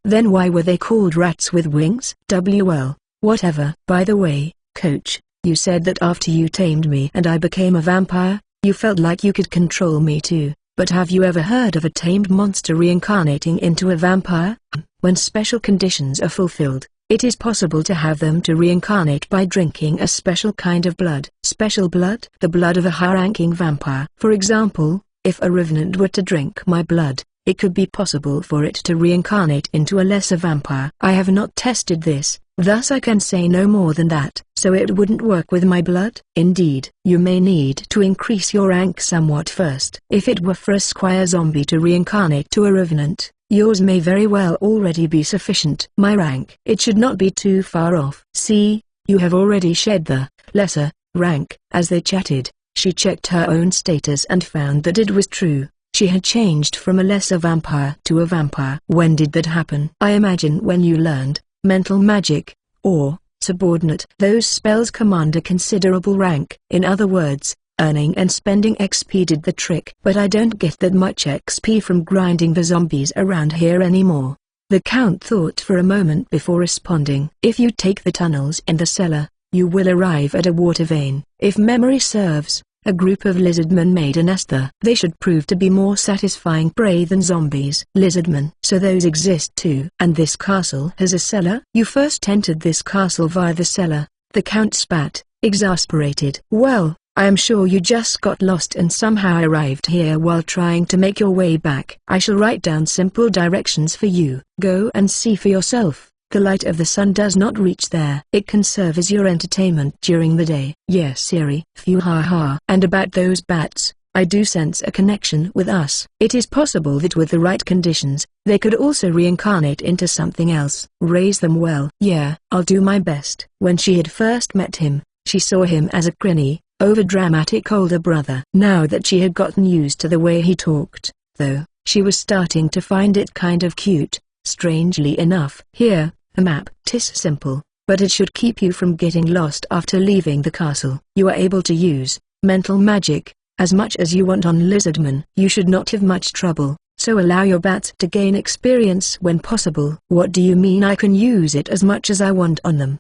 Then why were they called rats with wings? Well, whatever. By the way, coach, you said that after you tamed me and I became a vampire, you felt like you could control me too. But have you ever heard of a tamed monster reincarnating into a vampire? When special conditions are fulfilled, it is possible to have them to reincarnate by drinking a special kind of blood. Special blood? The blood of a high-ranking vampire. For example, if a revenant were to drink my blood, it could be possible for it to reincarnate into a lesser vampire. I have not tested this, thus I can say no more than that. So it wouldn't work with my blood? Indeed. You may need to increase your rank somewhat first. If it were for a squire zombie to reincarnate to a revenant, yours may very well already be sufficient. My rank? It should not be too far off. See, you have already shed the lesser rank. As they chatted, she checked her own status and found that it was true. She had changed from a lesser vampire to a vampire. When did that happen? I imagine when you learned mental magic, or subordinate. Those spells command a considerable rank. In other words, earning and spending XP did the trick. But I don't get that much XP from grinding the zombies around here anymore. The Count thought for a moment before responding. If you take the tunnels in the cellar, you will arrive at a water vein. If memory serves, a group of lizardmen made a nest there. They should prove to be more satisfying prey than zombies. Lizardmen. So those exist too. And this castle has a cellar? You first entered this castle via the cellar. The Count spat, exasperated. Well, I am sure you just got lost and somehow arrived here while trying to make your way back. I shall write down simple directions for you. Go and see for yourself. The light of the sun does not reach there. It can serve as your entertainment during the day. Yes, Siri. Phew, ha ha. And about those bats, I do sense a connection with us. It is possible that with the right conditions, they could also reincarnate into something else. Raise them well. Yeah, I'll do my best. When she had first met him, she saw him as a grinny, overdramatic older brother. Now that she had gotten used to the way he talked, though, she was starting to find it kind of cute, strangely enough. Here, a map. 'Tis simple, but it should keep you from getting lost after leaving the castle. You are able to use mental magic as much as you want on Lizardman. You should not have much trouble, so allow your bats to gain experience when possible. What do you mean I can use it as much as I want on them?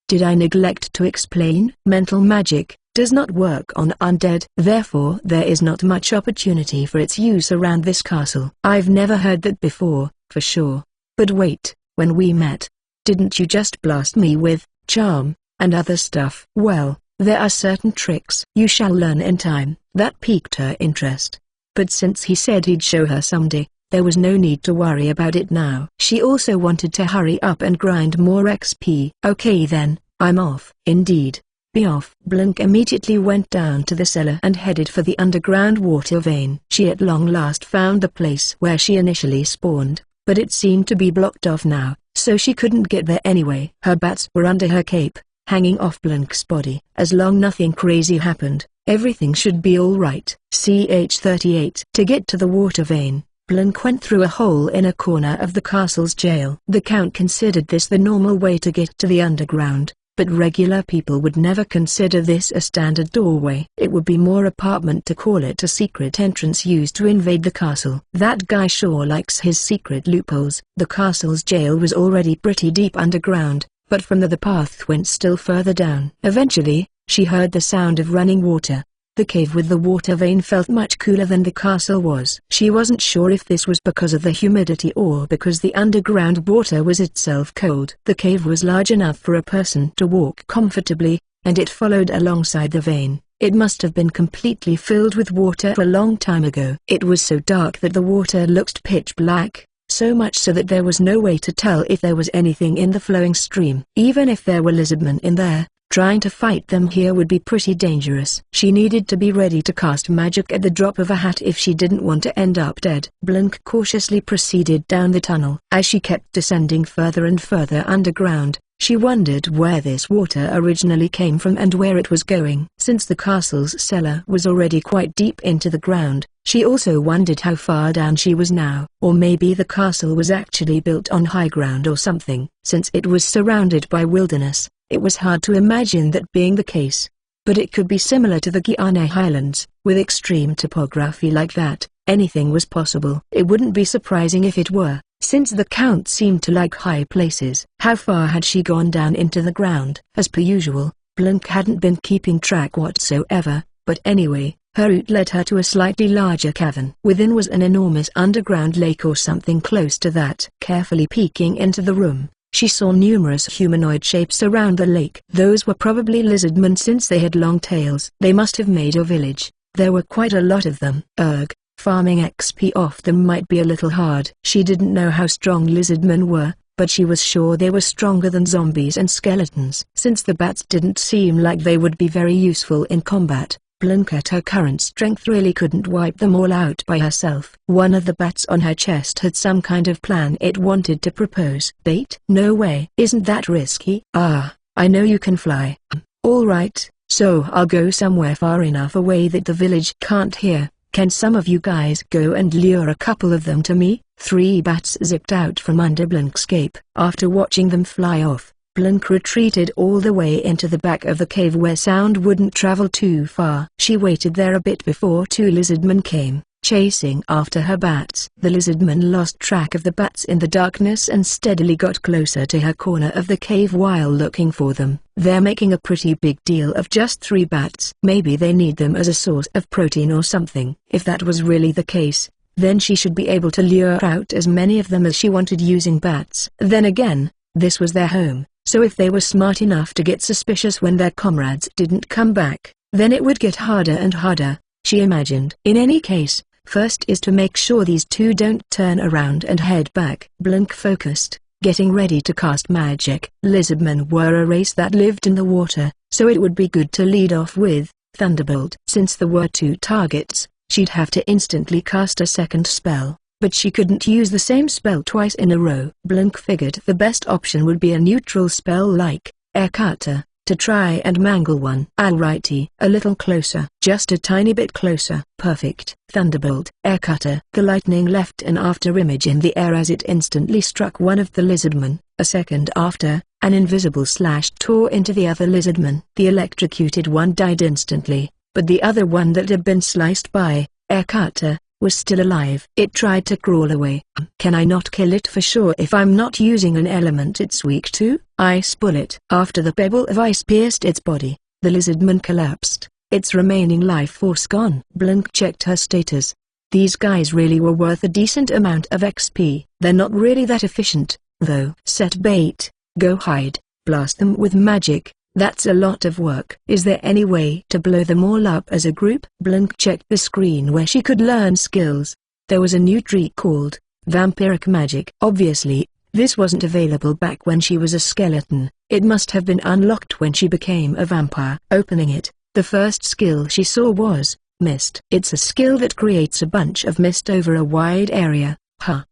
Did I neglect to explain? Mental magic does not work on undead. Therefore there is not much opportunity for its use around this castle. I've never heard that before, for sure. But wait, when we met, didn't you just blast me with charm and other stuff? Well, there are certain tricks you shall learn in time. That piqued her interest. But since he said he'd show her someday, there was no need to worry about it now. She also wanted to hurry up and grind more XP. Okay then, I'm off. Indeed. Be off. Blink immediately went down to the cellar and headed for the underground water vein. She at long last found the place where she initially spawned, but it seemed to be blocked off now, so she couldn't get there anyway. Her bats were under her cape, hanging off Blink's body. As long nothing crazy happened, everything should be alright. CH-38. To get to the water vein, Blink went through a hole in a corner of the castle's jail. The Count considered this the normal way to get to the underground, but regular people would never consider this a standard doorway. It would be more apartment to call it a secret entrance used to invade the castle. That guy sure likes his secret loopholes. The castle's jail was already pretty deep underground, but from the path went still further down. Eventually, she heard the sound of running water. The cave with the water vein felt much cooler than the castle was. She wasn't sure if this was because of the humidity or because the underground water was itself cold. The cave was large enough for a person to walk comfortably, and it followed alongside the vein. It must have been completely filled with water a long time ago. It was so dark that the water looked pitch black, so much so that there was no way to tell if there was anything in the flowing stream. Even if there were lizardmen in there, trying to fight them here would be pretty dangerous. She needed to be ready to cast magic at the drop of a hat if she didn't want to end up dead. Blink cautiously proceeded down the tunnel. As she kept descending further and further underground, she wondered where this water originally came from and where it was going. Since the castle's cellar was already quite deep into the ground, she also wondered how far down she was now. Or maybe the castle was actually built on high ground or something. Since it was surrounded by wilderness, it was hard to imagine that being the case. But it could be similar to the Guiana Highlands, with extreme topography like that. Anything was possible. It wouldn't be surprising if it were, since the Count seemed to like high places. How far had she gone down into the ground? As per usual, Blink hadn't been keeping track whatsoever, but anyway, her route led her to a slightly larger cavern. Within was an enormous underground lake or something close to that. Carefully peeking into the room, she saw numerous humanoid shapes around the lake. Those were probably lizardmen since they had long tails. They must have made a village. There were quite a lot of them. Farming XP off them might be a little hard. She didn't know how strong lizardmen were, but she was sure they were stronger than zombies and skeletons. Since the bats didn't seem like they would be very useful in combat, Blink at her current strength really couldn't wipe them all out by herself. One of the bats on her chest had some kind of plan it wanted to propose. Bait? No way. Isn't that risky? Ah, I know you can fly. Alright, so I'll go somewhere far enough away that the village can't hear. Can some of you guys go and lure a couple of them to me? 3 bats zipped out from under Blink's cape. After watching them fly off, Blink retreated all the way into the back of the cave where sound wouldn't travel too far. She waited there a bit before 2 lizardmen came, chasing after her bats. The lizardmen lost track of the bats in the darkness and steadily got closer to her corner of the cave while looking for them. They're making a pretty big deal of just 3 bats. Maybe they need them as a source of protein or something. If that was really the case, then she should be able to lure out as many of them as she wanted using bats. Then again, this was their home, so if they were smart enough to get suspicious when their comrades didn't come back, then it would get harder and harder, she imagined. In any case, first is to make sure these 2 don't turn around and head back. Blink focused, getting ready to cast magic. Lizardmen were a race that lived in the water, so it would be good to lead off with Thunderbolt. Since there were 2 targets, she'd have to instantly cast a second spell, but she couldn't use the same spell twice in a row. Blink figured the best option would be a neutral spell like Air Cutter, to try and mangle one. Alrighty. A little closer. Just a tiny bit closer. Perfect. Thunderbolt. Air Cutter. The lightning left an after image in the air as it instantly struck one of the lizardmen. A second after, an invisible slash tore into the other lizardman. The electrocuted one died instantly, but the other one that had been sliced by Air Cutter was still alive. It tried to crawl away. Can I not kill it for sure if I'm not using an element it's weak to? Ice bullet. After the pebble of ice pierced its body, the lizardman collapsed, its remaining life force gone. Blink checked her status. These guys really were worth a decent amount of XP. They're not really that efficient, though. Set bait, go hide, blast them with magic. That's a lot of work. Is there any way to blow them all up as a group? Blink checked the screen where she could learn skills. There was a new tree called Vampiric Magic. Obviously, this wasn't available back when she was a skeleton. It must have been unlocked when she became a vampire. Opening it, the first skill she saw was Mist. It's a skill that creates a bunch of mist over a wide area.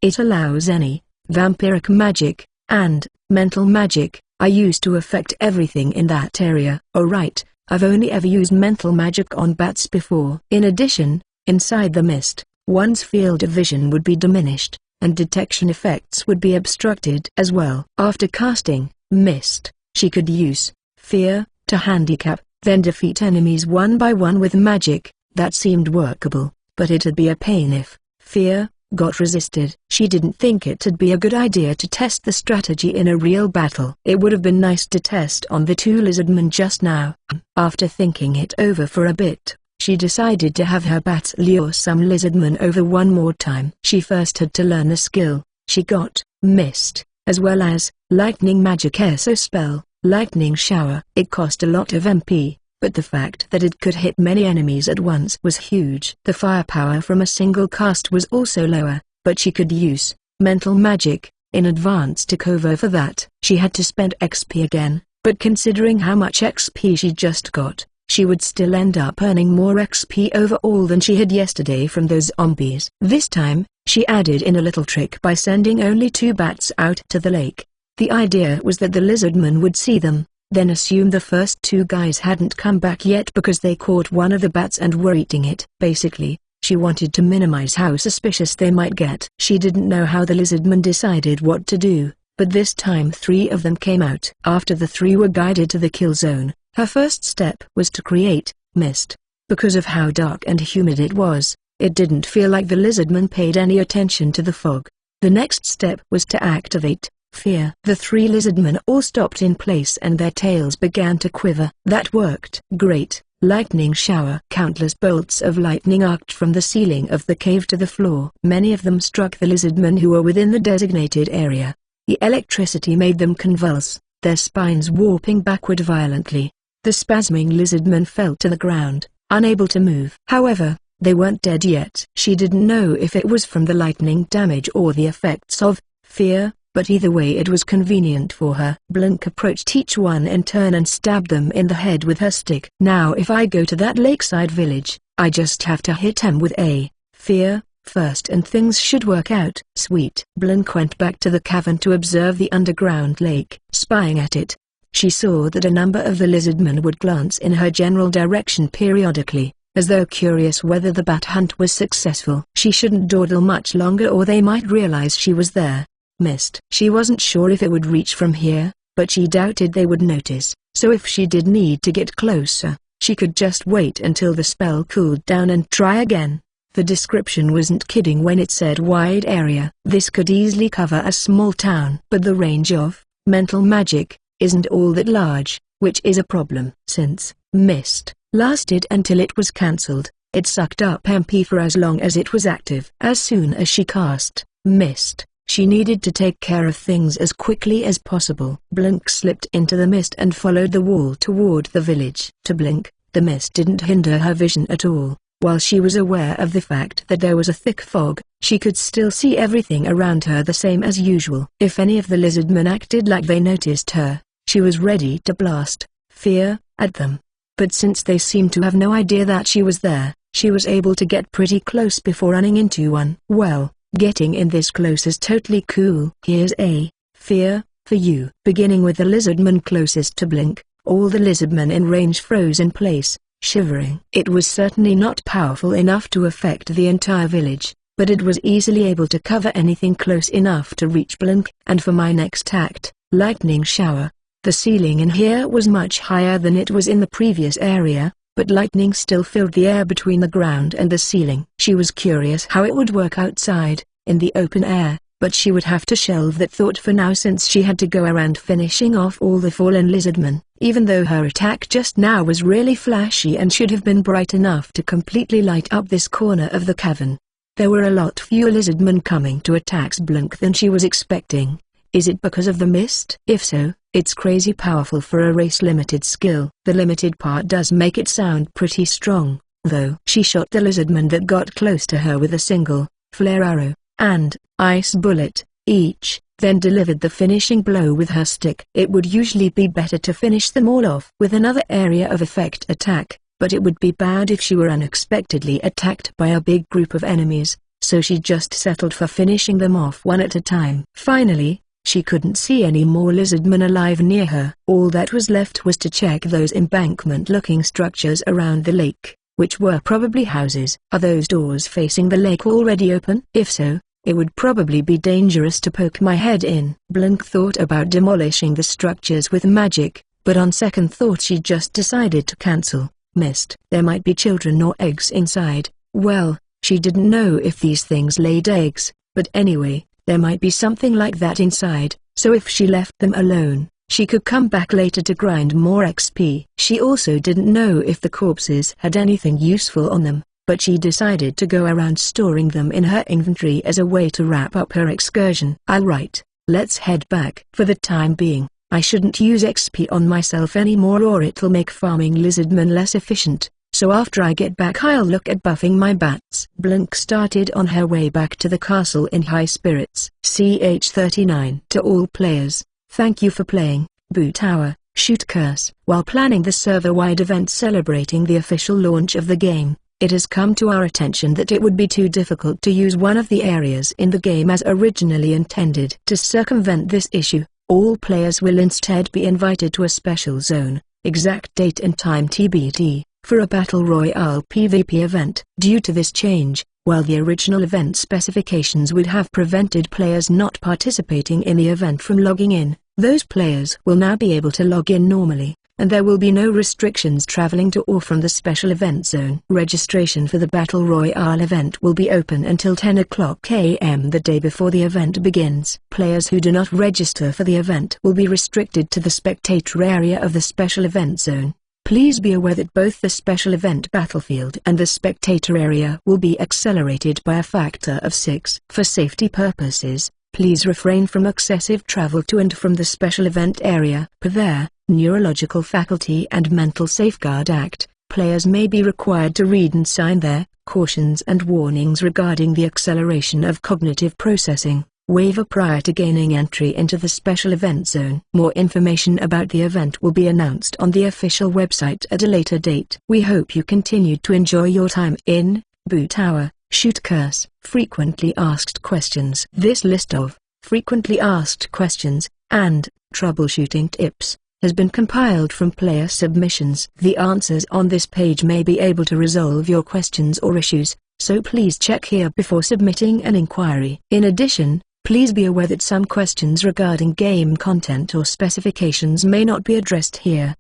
It allows any vampiric magic and mental magic I used to affect everything in that area. Alright, I've only ever used mental magic on bats before. In addition, inside the mist, one's field of vision would be diminished, and detection effects would be obstructed as well. After casting Mist, she could use Fear to handicap, then defeat enemies one by one with magic. That seemed workable, but it'd be a pain if Fear got resisted. She didn't think it'd be a good idea to test the strategy in a real battle. It would have been nice to test on the 2 lizardmen just now. After thinking it over for a bit, she decided to have her bats lure some lizardmen over one more time. She first had to learn the skill. She got Mist, as well as Lightning Magic ESO spell, Lightning Shower. It cost a lot of MP, but the fact that it could hit many enemies at once was huge. The firepower from a single cast was also lower, but she could use mental magic in advance to cover for that. She had to spend XP again, but considering how much XP she just got, she would still end up earning more XP overall than she had yesterday from those zombies. This time, she added in a little trick by sending only 2 bats out to the lake. The idea was that the lizardman would see them, then assume the first 2 guys hadn't come back yet because they caught one of the bats and were eating it. Basically, she wanted to minimize how suspicious they might get. She didn't know how the lizardmen decided what to do, but this time 3 of them came out. After the 3 were guided to the kill zone, her first step was to create Mist. Because of how dark and humid it was, it didn't feel like the lizardmen paid any attention to the fog. The next step was to activate Fear. The 3 lizardmen all stopped in place and their tails began to quiver. That worked. Great. Lightning Shower. Countless bolts of lightning arced from the ceiling of the cave to the floor. Many of them struck the lizardmen who were within the designated area. The electricity made them convulse, their spines warping backward violently. The spasming lizardmen fell to the ground, unable to move. However, they weren't dead yet. She didn't know if it was from the lightning damage or the effects of Fear, but either way it was convenient for her. Blink approached each one in turn and stabbed them in the head with her stick. Now if I go to that lakeside village, I just have to hit him with a Fear first and things should work out. Sweet. Blink went back to the cavern to observe the underground lake. Spying at it, she saw that a number of the lizardmen would glance in her general direction periodically, as though curious whether the bat hunt was successful. She shouldn't dawdle much longer or they might realize she was there. Mist. She wasn't sure if it would reach from here, but she doubted they would notice, so if she did need to get closer, she could just wait until the spell cooled down and try again. The description wasn't kidding when it said wide area. This could easily cover a small town. But the range of mental magic isn't all that large, which is a problem. Since Mist lasted until it was cancelled, it sucked up MP for as long as it was active. As soon as she cast Mist, she needed to take care of things as quickly as possible. Blink slipped into the mist and followed the wall toward the village. To Blink, the mist didn't hinder her vision at all. While she was aware of the fact that there was a thick fog, she could still see everything around her the same as usual. If any of the lizardmen acted like they noticed her, she was ready to blast fear at them. But since they seemed to have no idea that she was there, she was able to get pretty close before running into one. Well, getting in this close is totally cool. Here's a fear for you. Beginning with the lizardman closest to Blink, all the lizardmen in range froze in place, shivering. It was certainly not powerful enough to affect the entire village, but it was easily able to cover anything close enough to reach Blink. And for my next act, lightning shower. The ceiling in here was much higher than it was in the previous area, but lightning still filled the air between the ground and the ceiling. She was curious how it would work outside, in the open air, but she would have to shelve that thought for now since she had to go around finishing off all the fallen lizardmen. Even though her attack just now was really flashy and should have been bright enough to completely light up this corner of the cavern, there were a lot fewer lizardmen coming to attack Blink than she was expecting. Is it because of the mist? If so, it's crazy powerful for a race-limited skill. The limited part does make it sound pretty strong, though. She shot the lizardman that got close to her with a single flare arrow and ice bullet each, then delivered the finishing blow with her stick. It would usually be better to finish them all off with another area of effect attack, but it would be bad if she were unexpectedly attacked by a big group of enemies, so she just settled for finishing them off one at a time. Finally, she couldn't see any more lizardmen alive near her. All that was left was to check those embankment-looking structures around the lake, which were probably houses. Are those doors facing the lake already open? If so, it would probably be dangerous to poke my head in. Blink thought about demolishing the structures with magic, but on second thought she just decided to cancel. Mist. There might be children or eggs inside. Well, she didn't know if these things laid eggs, but anyway, there might be something like that inside, so if she left them alone, she could come back later to grind more XP. She also didn't know if the corpses had anything useful on them, but she decided to go around storing them in her inventory as a way to wrap up her excursion. Alright, let's head back. For the time being, I shouldn't use XP on myself anymore or it'll make farming lizardmen less efficient, so after I get back I'll look at buffing my bats. Blink started on her way back to the castle in high spirits. CH39. To all players, thank you for playing Boo Tower, Shoot Curse. While planning the server-wide event celebrating the official launch of the game, it has come to our attention that it would be too difficult to use one of the areas in the game as originally intended. To circumvent this issue, all players will instead be invited to a special zone, exact date and time TBD, for a Battle Royale PvP event. Due to this change, while the original event specifications would have prevented players not participating in the event from logging in, those players will now be able to log in normally, and there will be no restrictions traveling to or from the special event zone. Registration for the Battle Royale event will be open until 10 o'clock AM the day before the event begins. Players who do not register for the event will be restricted to the spectator area of the special event zone. Please be aware that both the special event battlefield and the spectator area will be accelerated by a factor of 6. For safety purposes, please refrain from excessive travel to and from the special event area. Per their Neurological Faculty and Mental Safeguard Act, players may be required to read and sign their cautions and warnings regarding the acceleration of cognitive processing waiver prior to gaining entry into the special event zone. More information about the event will be announced on the official website at a later date. We hope you continued to enjoy your time in Boo Tower, Shoot Curse. Frequently asked questions. This list of frequently asked questions and troubleshooting tips has been compiled from player submissions. The answers on this page may be able to resolve your questions or issues, so please check here before submitting an inquiry. In addition, please be aware that some questions regarding game content or specifications may not be addressed here.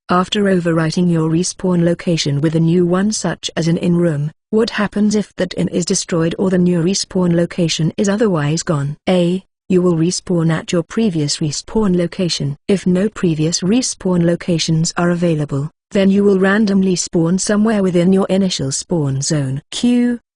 After overwriting your respawn location with a new one such as an in-room, what happens if that inn is destroyed or the new respawn location is otherwise gone? A. You will respawn at your previous respawn location. If no previous respawn locations are available, then you will randomly spawn somewhere within your initial spawn zone.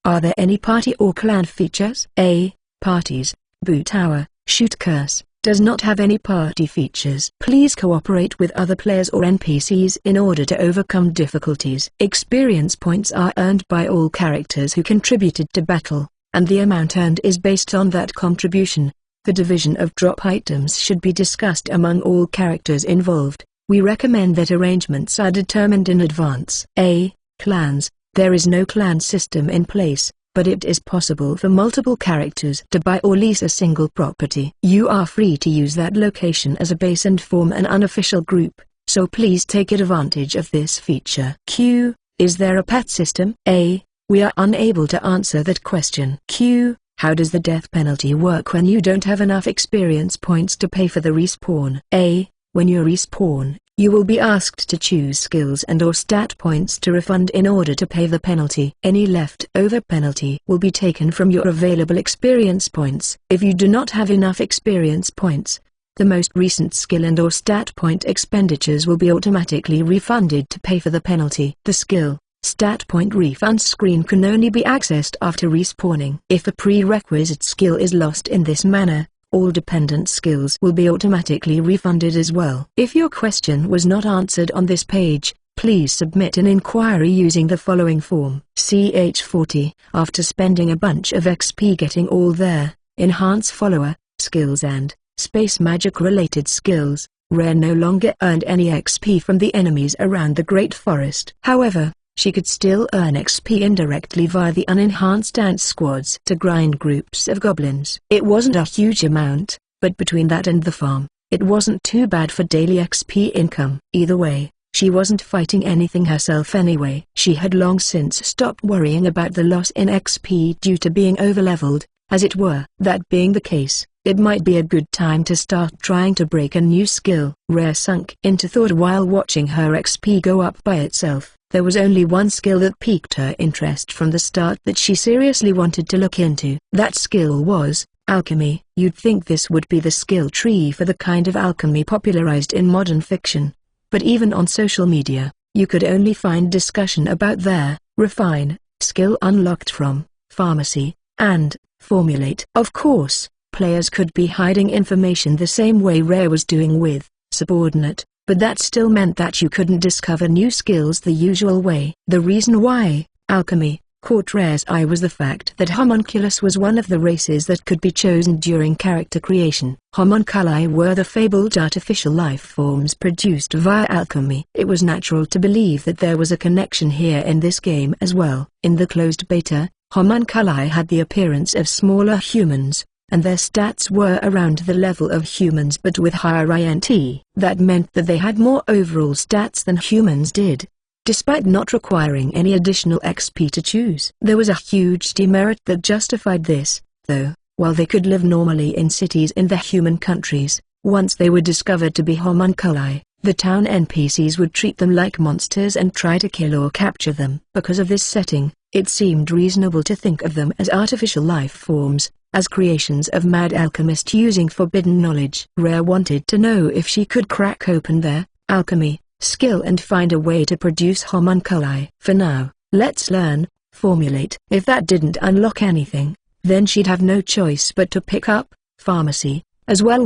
Are there any party or clan features? A. Parties, Boo Tower, Shoot Curse. does not have any party features. Please cooperate with other players or NPCs in order to overcome difficulties. Experience points are earned by all characters who contributed to battle, and the amount earned is based on that contribution. The division of drop items should be discussed among all characters involved. We recommend that arrangements are determined in advance. A. Clans. There is no clan system in place, but it is possible for multiple characters to buy or lease a single property. You are free to use that location as a base and form an unofficial group, so please take advantage of this feature. Q. Is there a pet system? A. We are unable to answer that question. Q. How does the death penalty work when you don't have enough experience points to pay for the respawn? A. When you respawn, you will be asked to choose skills and/or stat points to refund in order to pay the penalty. Any left-over penalty will be taken from your available experience points. If you do not have enough experience points, the most recent skill and/or stat point expenditures will be automatically refunded to pay for the penalty. The skill, stat point refund screen can only be accessed after respawning. If a prerequisite skill is lost in this manner, all dependent skills will be automatically refunded as well. If your question was not answered on this page, please submit an inquiry using the following form. CH40. After spending a bunch of XP getting all their enhance follower skills and space magic related skills, Rare no longer earned any XP from the enemies around the Great Forest. However, she could still earn XP indirectly via the unenhanced ant squads to grind groups of goblins. It wasn't a huge amount, but between that and the farm, it wasn't too bad for daily XP income. Either way, she wasn't fighting anything herself anyway. She had long since stopped worrying about the loss in XP due to being overleveled, as it were. That being the case, it might be a good time to start trying to break a new skill. Rare sunk into thought while watching her XP go up by itself. There was only one skill that piqued her interest from the start that she seriously wanted to look into. That skill was alchemy. You'd think this would be the skill tree for the kind of alchemy popularized in modern fiction. But even on social media, you could only find discussion about their refine skill unlocked from pharmacy and formulate. Of course, players could be hiding information the same way Rare was doing with subordinate, but that still meant that you couldn't discover new skills the usual way. The reason why alchemy caught Rare's eye was the fact that homunculus was one of the races that could be chosen during character creation. Homunculi were the fabled artificial life forms produced via alchemy. It was natural to believe that there was a connection here in this game as well. In the closed beta, homunculi had the appearance of smaller humans, and their stats were around the level of humans but with higher INT. That meant that they had more overall stats than humans did, despite not requiring any additional XP to choose. There was a huge demerit that justified this, though. While they could live normally in cities in the human countries, once they were discovered to be homunculi, the town NPCs would treat them like monsters and try to kill or capture them. Because of this setting, it seemed reasonable to think of them as artificial life forms, as creations of mad alchemists using forbidden knowledge. Rare wanted to know if she could crack open their alchemy skill and find a way to produce homunculi. For now, let's learn formulate. If that didn't unlock anything, then she'd have no choice but to pick up pharmacy as well.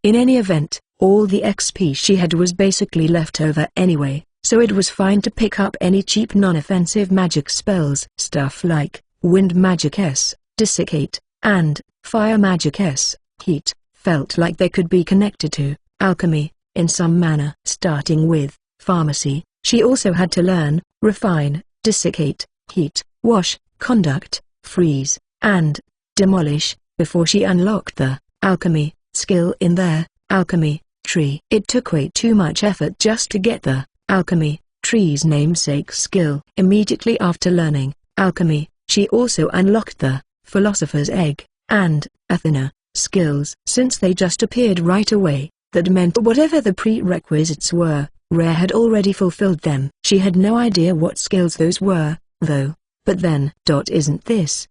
In any event, all the XP she had was basically left over anyway, so it was fine to pick up any cheap non-offensive magic spells. Stuff like wind magic S, desiccate, and fire magic S, heat, felt like they could be connected to alchemy in some manner. Starting with pharmacy, she also had to learn refine, desiccate, heat, wash, conduct, freeze, and demolish before she unlocked the alchemy skill in their alchemy tree. It took way too much effort just to get the alchemy tree's namesake skill. Immediately after learning alchemy, she also unlocked the philosopher's egg and Athena skills. Since they just appeared right away, that meant whatever the prerequisites were, Rare had already fulfilled them. She had no idea what skills those were, though. But then, isn't this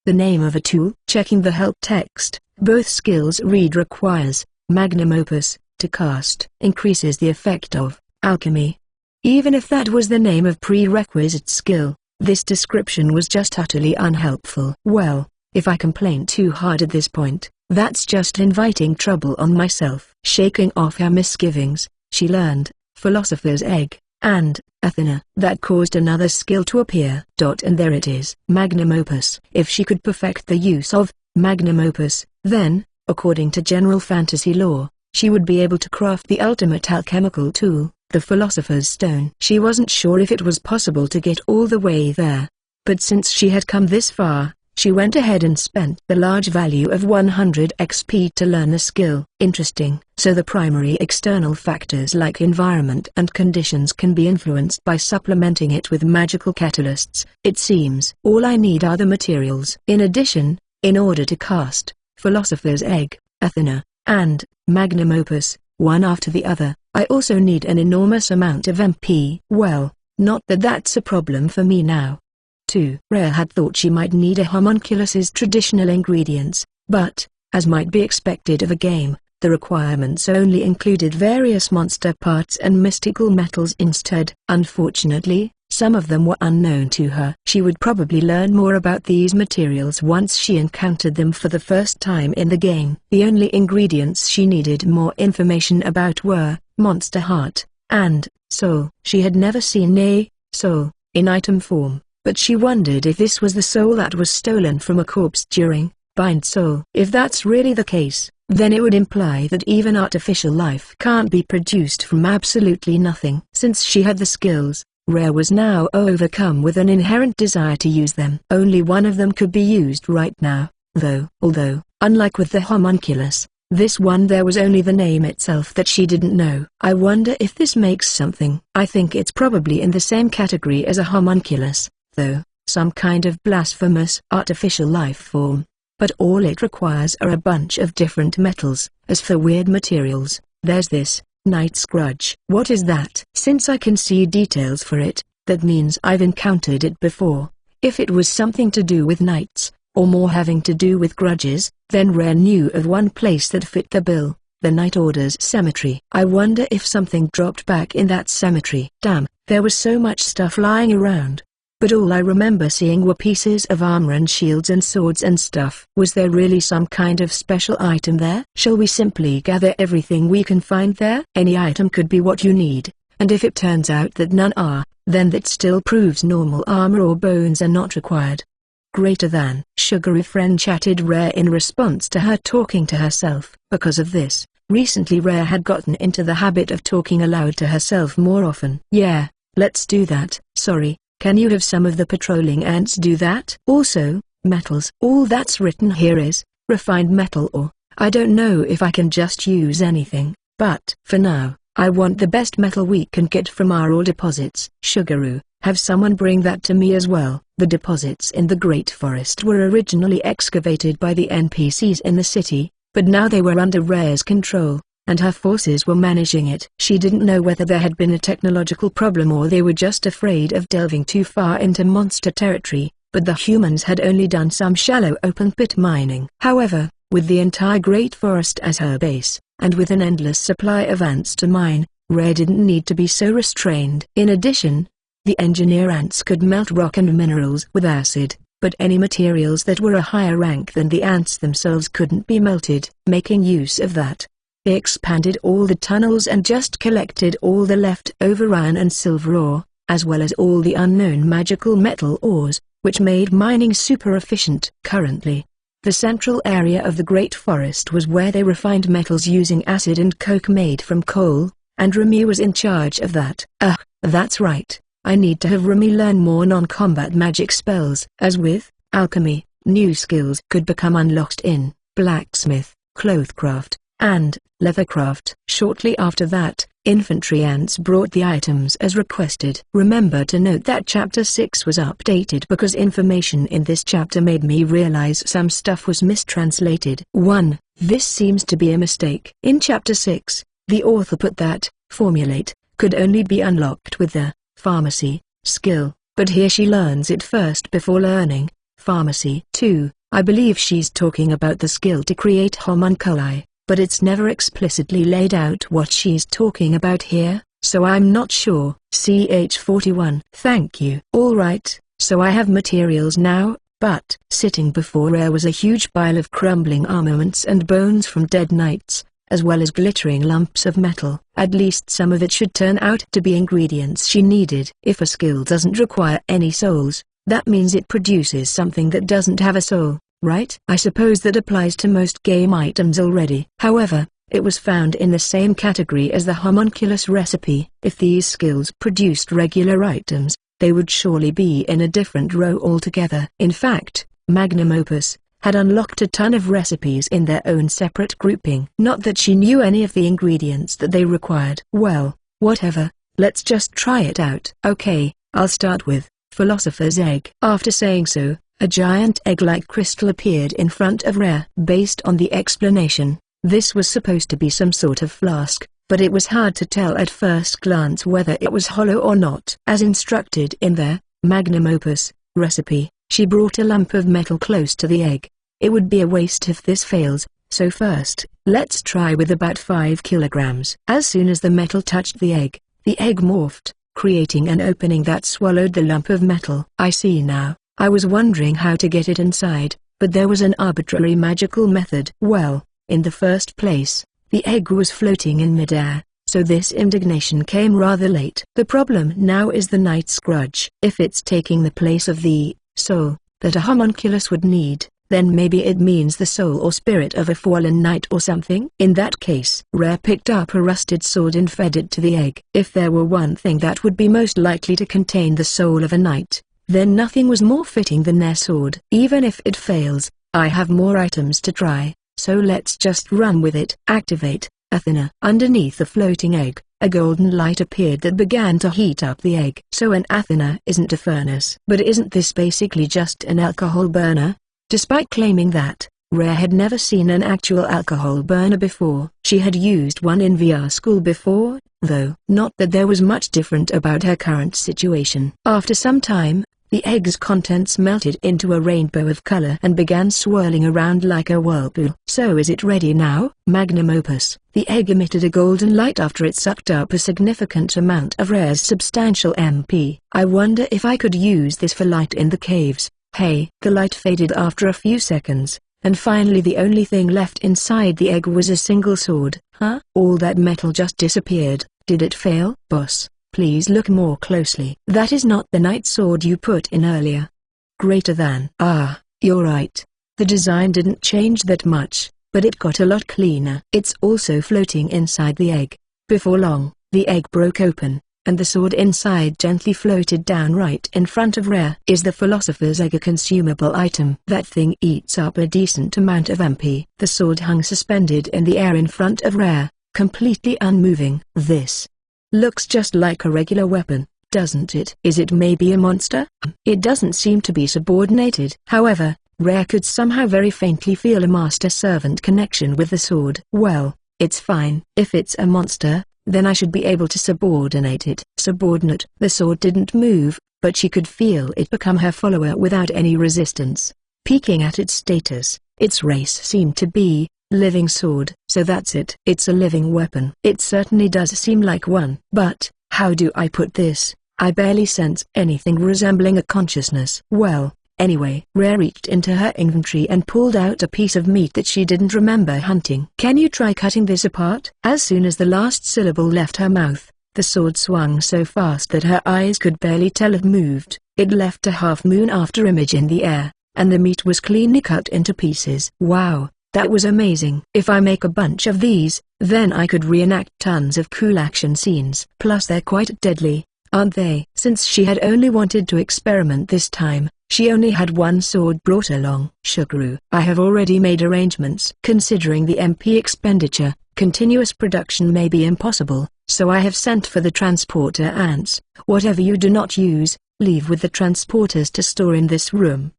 the name of a tool? Checking the help text, both skills read requires magnum opus to cast. Increases the effect of alchemy. Even if that was the name of prerequisite skill, this description was just utterly unhelpful. Well, if I complain too hard at this point, That's just inviting trouble on myself. Shaking off her misgivings, she learned, Philosopher's Egg, and Athena. That caused another skill to appear. And there it is. Magnum Opus. If she could perfect the use of Magnum Opus, then, according to general fantasy lore, she would be able to craft the ultimate alchemical tool, the Philosopher's Stone. She wasn't sure if it was possible to get all the way there. But since she had come this far, she went ahead and spent the large value of 100 XP to learn the skill. Interesting. So the primary external factors like environment and conditions can be influenced by supplementing it with magical catalysts, it seems. All I need are the materials. In addition, in order to cast Philosopher's Egg, Athena, and Magnum Opus, one after the other, I also need an enormous amount of MP. Well, not that that's a problem for me now. 2. Rare had thought she might need a homunculus's traditional ingredients, but, as might be expected of a game, the requirements only included various monster parts and mystical metals instead. Unfortunately, some of them were unknown to her. She would probably learn more about these materials once she encountered them for the first time in the game. The only ingredients she needed more information about were Monster Heart and Soul. She had never seen a soul in item form, but she wondered if this was the soul that was stolen from a corpse during Bind Soul. If that's really the case, then it would imply that even artificial life can't be produced from absolutely nothing. Since she had the skills, Rare was now overcome with an inherent desire to use them. Only one of them could be used right now, though. Although, unlike with the homunculus, this one there was only the name itself that she didn't know. I wonder if this makes something. I think it's probably in the same category as a homunculus, though, some kind of blasphemous artificial life form. But all it requires are a bunch of different metals. As for weird materials, there's this Knight's Grudge. What is that? Since I can see details for it, that means I've encountered it before. If it was something to do with knights, or more having to do with grudges, then Rare knew of one place that fit the bill, the Night Order's cemetery. I wonder if something dropped back in that cemetery. Damn, there was so much stuff lying around. But all I remember seeing were pieces of armor and shields and swords and stuff. Was there really some kind of special item there? Shall we simply gather everything we can find there? Any item could be what you need, and if it turns out that none are, then that still proves normal armor or bones are not required. Greater than. Sugary friend chatted Rare in response to her talking to herself. Because of this, recently Rare had gotten into the habit of talking aloud to herself more often. Yeah, let's do that. Sorry. Can you have some of the patrolling ants do that? Also, metals. All that's written here is refined metal or, I don't know if I can just use anything, but for now, I want the best metal we can get from our ore deposits. Sugaroo, have someone bring that to me as well. The deposits in the Great Forest were originally excavated by the NPCs in the city, but now they were under Rare's control, and her forces were managing it. She didn't know whether there had been a technological problem or they were just afraid of delving too far into monster territory, but the humans had only done some shallow open-pit mining. However, with the entire Great Forest as her base, and with an endless supply of ants to mine, Rare didn't need to be so restrained. In addition, the engineer ants could melt rock and minerals with acid, but any materials that were a higher rank than the ants themselves couldn't be melted. Making use of that, they expanded all the tunnels and just collected all the leftover iron and silver ore, as well as all the unknown magical metal ores, which made mining super efficient. Currently, the central area of the Great Forest was where they refined metals using acid and coke made from coal, and Remy was in charge of that. That's right. I need to have Remy learn more non-combat magic spells. As with alchemy, new skills could become unlocked in blacksmith, clothcraft, and leathercraft. Shortly after that, infantry ants brought the items as requested. Remember to note that chapter 6 was updated because information in this chapter made me realize some stuff was mistranslated. 1. This seems to be a mistake. In chapter 6, the author put that formulate could only be unlocked with the pharmacy skill, but here she learns it first before learning pharmacy. 2. I believe she's talking about the skill to create homunculi, but it's never explicitly laid out what she's talking about here, so I'm not sure. CH41. Thank you. Alright, so I have materials now, But sitting before Rare was a huge pile of crumbling armaments and bones from dead knights, as well as glittering lumps of metal. At least some of it should turn out to be ingredients she needed. If a skill doesn't require any souls, that means it produces something that doesn't have a soul, right? I suppose that applies to most game items already. However, it was found in the same category as the homunculus recipe. If these skills produced regular items, they would surely be in a different row altogether. In fact, Magnum Opus had unlocked a ton of recipes in their own separate grouping. Not that she knew any of the ingredients that they required. Well, whatever, let's just try it out. Okay, I'll start with Philosopher's Egg. After saying so, a giant egg-like crystal appeared in front of Rare. Based on the explanation, this was supposed to be some sort of flask, but it was hard to tell at first glance whether it was hollow or not. As instructed in their Magnum Opus recipe, she brought a lump of metal close to the egg. It would be a waste if this fails, so first, let's try with about 5 kilograms. As soon as the metal touched the egg morphed, creating an opening that swallowed the lump of metal. I see now. I was wondering how to get it inside, but there was an arbitrary magical method. Well, in the first place, the egg was floating in midair, so this indignation came rather late. The problem now is the Knight's Grudge. If it's taking the place of the soul that a homunculus would need, then maybe it means the soul or spirit of a fallen knight or something. In that case, Rare picked up a rusted sword and fed it to the egg. If there were one thing that would be most likely to contain the soul of a knight, then nothing was more fitting than their sword. Even if it fails, I have more items to try. So let's just run with it. Activate, Athena. Underneath the floating egg, a golden light appeared that began to heat up the egg. So an Athena isn't a furnace. But isn't this basically just an alcohol burner? Despite claiming that, Rare had never seen an actual alcohol burner before. She had used one in VR school before, though. Not that there was much different about her current situation. After some time, the egg's contents melted into a rainbow of color and began swirling around like a whirlpool. So is it ready now? Magnum Opus. The egg emitted a golden light after it sucked up a significant amount of Rare's substantial MP. I wonder if I could use this for light in the caves. Hey. The light faded after a few seconds, and finally the only thing left inside the egg was a single sword. Huh? All that metal just disappeared. Did it fail? Boss, please look more closely. That is not the knight sword you put in earlier. Greater than. Ah, you're right. The design didn't change that much, but it got a lot cleaner. It's also floating inside the egg. Before long, the egg broke open, and the sword inside gently floated down right in front of Rare. Is the Philosopher's Egg a consumable item? That thing eats up a decent amount of MP. The sword hung suspended in the air in front of Rare, completely unmoving. This looks just like a regular weapon, doesn't it? Is it maybe a monster? It doesn't seem to be subordinated. However, Rare could somehow very faintly feel a master-servant connection with the sword. Well, it's fine. If it's a monster, then I should be able to subordinate it. Subordinate. The sword didn't move, but she could feel it become her follower without any resistance. Peeking at its status, its race seemed to be living sword. So that's it. It's a living weapon. It certainly does seem like one. But, how do I put this? I barely sense anything resembling a consciousness. Well, anyway. Rare reached into her inventory and pulled out a piece of meat that she didn't remember hunting. Can you try cutting this apart? As soon as the last syllable left her mouth, the sword swung so fast that her eyes could barely tell it moved. It left a half-moon after image in the air, and the meat was cleanly cut into pieces. Wow, that was amazing. If I make a bunch of these, then I could reenact tons of cool action scenes. Plus they're quite deadly, aren't they? Since she had only wanted to experiment this time, she only had one sword brought along. Shuguru. I have already made arrangements. Considering the MP expenditure, continuous production may be impossible, so I have sent for the transporter ants. Whatever you do not use, leave with the transporters to store in this room.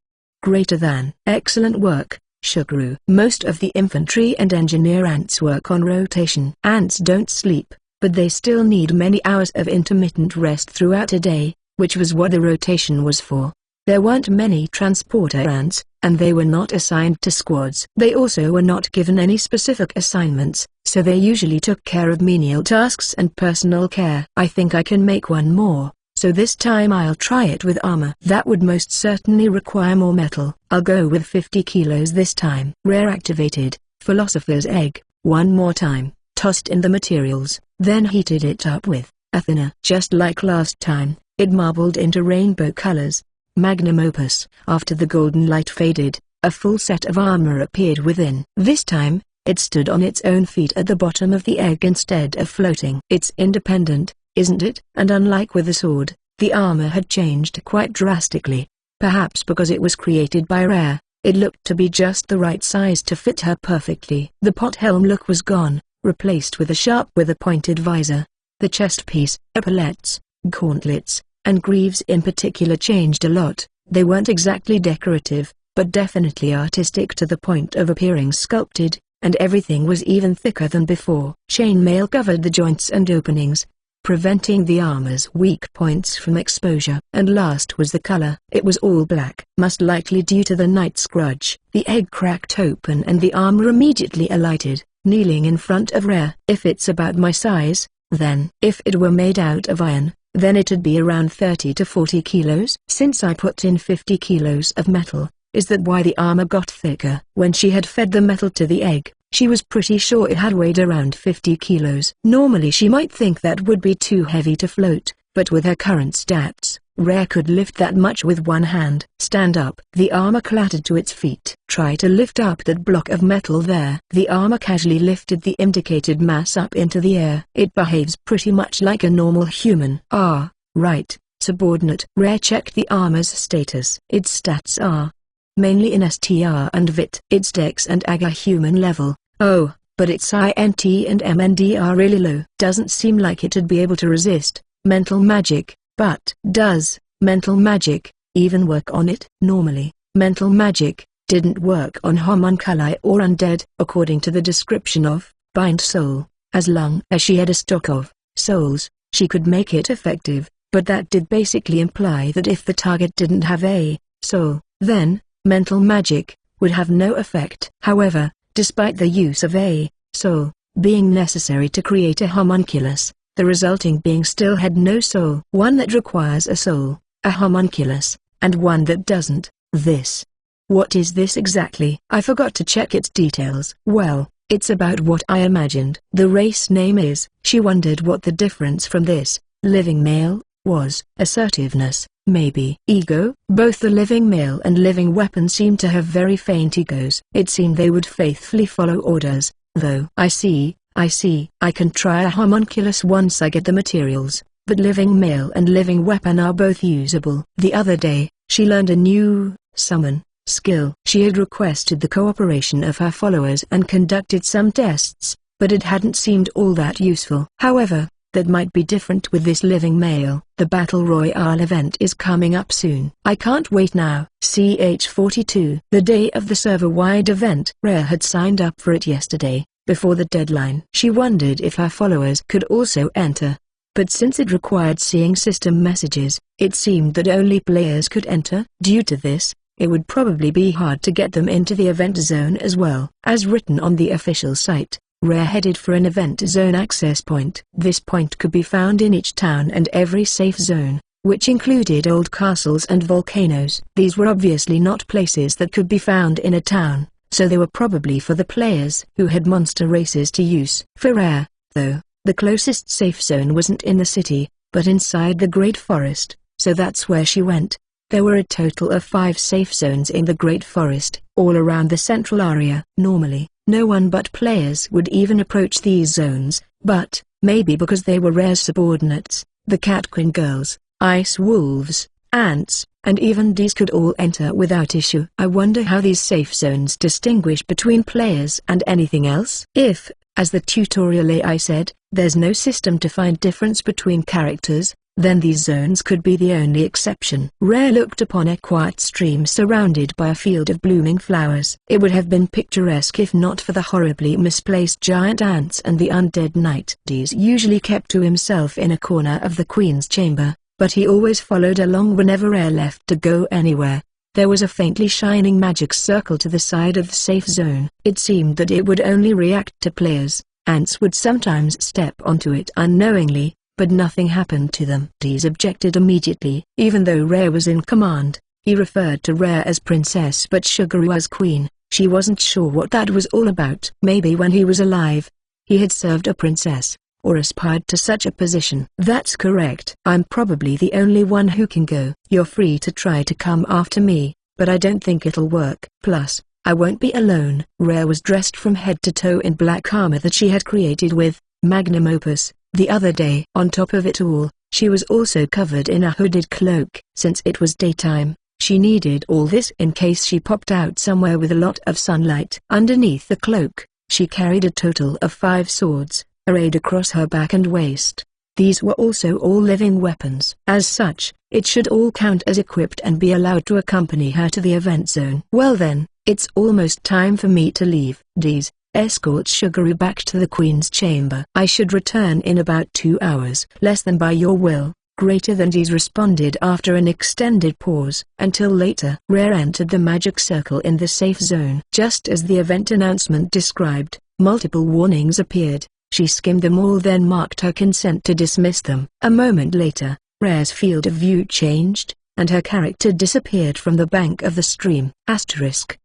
Greater than. Excellent work, Shuguru. Most of the infantry and engineer ants work on rotation. Ants don't sleep, but they still need many hours of intermittent rest throughout a day, which was what the rotation was for. There weren't many transporter ants, and they were not assigned to squads. They also were not given any specific assignments, so they usually took care of menial tasks and personal care. I think I can make one more, So this time I'll try it with armor. That would most certainly require more metal. I'll go with 50 kilos this time. Rare activated Philosopher's Egg one more time, tossed in the materials, then heated it up with a thinner. Just like last time, it marbled into rainbow colors. Magnum opus. After the golden light faded, a full set of armor appeared within. This time, it stood on its own feet at the bottom of the egg instead of floating. It's independent, isn't it? And unlike with the sword, the armor had changed quite drastically. Perhaps because it was created by Rare, it looked to be just the right size to fit her perfectly. The pot helm look was gone, replaced with a sharp with a pointed visor. The chest piece, epaulets, gauntlets, and greaves in particular changed a lot. They weren't exactly decorative, but definitely artistic to the point of appearing sculpted, and everything was even thicker than before. Chainmail covered the joints and openings, preventing the armor's weak points from exposure. And last was the color. It was all black. Most likely due to the night scourge. The egg cracked open and the armor immediately alighted, kneeling in front of Rare. If it's about my size, then if it were made out of iron, then it'd be around 30 to 40 kilos. Since I put in 50 kilos of metal, is that why the armor got thicker? When she had fed the metal to the egg, she was pretty sure it had weighed around 50 kilos. Normally she might think that would be too heavy to float, but with her current stats, Rare could lift that much with one hand. Stand up. The armor clattered to its feet. Try to lift up that block of metal there. The armor casually lifted the indicated mass up into the air. It behaves pretty much like a normal human. Ah, right, subordinate. Rare checked the armor's status. Its stats are mainly in STR and VIT. Its Dex and AG are human level. Oh, but its INT and MND are really low. Doesn't seem like it'd be able to resist mental magic, but does mental magic even work on it? Normally, mental magic didn't work on homunculi or undead. According to the description of Bind Soul, as long as she had a stock of souls, she could make it effective, but that did basically imply that if the target didn't have a soul, then mental magic would have no effect. However, despite the use of a soul being necessary to create a homunculus, the resulting being still had no soul. One that requires a soul, a homunculus, and one that doesn't. This. What is this exactly? I forgot to check its details. Well, it's about what I imagined. The race name is. She wondered what the difference from this living male was. Assertiveness, maybe. Ego. Both the living male and living weapon seemed to have very faint egos. It seemed they would faithfully follow orders, though. I see. I can try a homunculus once I get the materials, but living male and living weapon are both usable. The other day, she learned a new summon skill. She had requested the cooperation of her followers and conducted some tests, but it hadn't seemed all that useful. However, that might be different with this living male. The Battle Royale event is coming up soon. I can't wait now. CH42. The day of the server-wide event. Rare had signed up for it yesterday, before the deadline. She wondered if her followers could also enter. But since it required seeing system messages, it seemed that only players could enter. Due to this, it would probably be hard to get them into the event zone as well. As written on the official site, Rare headed for an event zone access point. This point could be found in each town and every safe zone, which included old castles and volcanoes. These were obviously not places that could be found in a town, so they were probably for the players who had monster races to use. For Rare, though, the closest safe zone wasn't in the city, but inside the Great Forest, so that's where she went. There were a total of 5 safe zones in the Great Forest, all around the central area. Normally, no one but players would even approach these zones, but, maybe because they were Rare's subordinates, the Cat Queen girls, Ice Wolves, Ants, and even Dees could all enter without issue. I wonder how these safe zones distinguish between players and anything else. If, as the tutorial AI said, there's no system to find difference between characters, then these zones could be the only exception. Rare looked upon a quiet stream surrounded by a field of blooming flowers. It would have been picturesque if not for the horribly misplaced giant ants and the undead knight. Dees usually kept to himself in a corner of the Queen's chamber, but he always followed along whenever Rare left to go anywhere. There was a faintly shining magic circle to the side of the safe zone. It seemed that it would only react to players. Ants would sometimes step onto it unknowingly, but nothing happened to them. Dees objected immediately. Even though Rare was in command, he referred to Rare as princess but Shuguru as queen. She wasn't sure what that was all about. Maybe when he was alive, he had served a princess, or aspired to such a position. That's correct. I'm probably the only one who can go. You're free to try to come after me, but I don't think it'll work. Plus, I won't be alone. Rare was dressed from head to toe in black armor that she had created with magnum opus the other day. On top of it all, she was also covered in a hooded cloak. Since it was daytime, she needed all this in case she popped out somewhere with a lot of sunlight. Underneath the cloak, she carried a total of 5 swords, arrayed across her back and waist. These were also all living weapons. As such, it should all count as equipped and be allowed to accompany her to the event zone. Well then, it's almost time for me to leave. Dees, escort Shuguru back to the Queen's chamber. I should return in about 2 hours. Less than by your will. Greater than Dees responded after an extended pause. Until later. Rare entered the magic circle in the safe zone. Just as the event announcement described, multiple warnings appeared. She skimmed them all, then marked her consent to dismiss them. A moment later, Rare's field of view changed, and her character disappeared from the bank of the stream. Asterisk.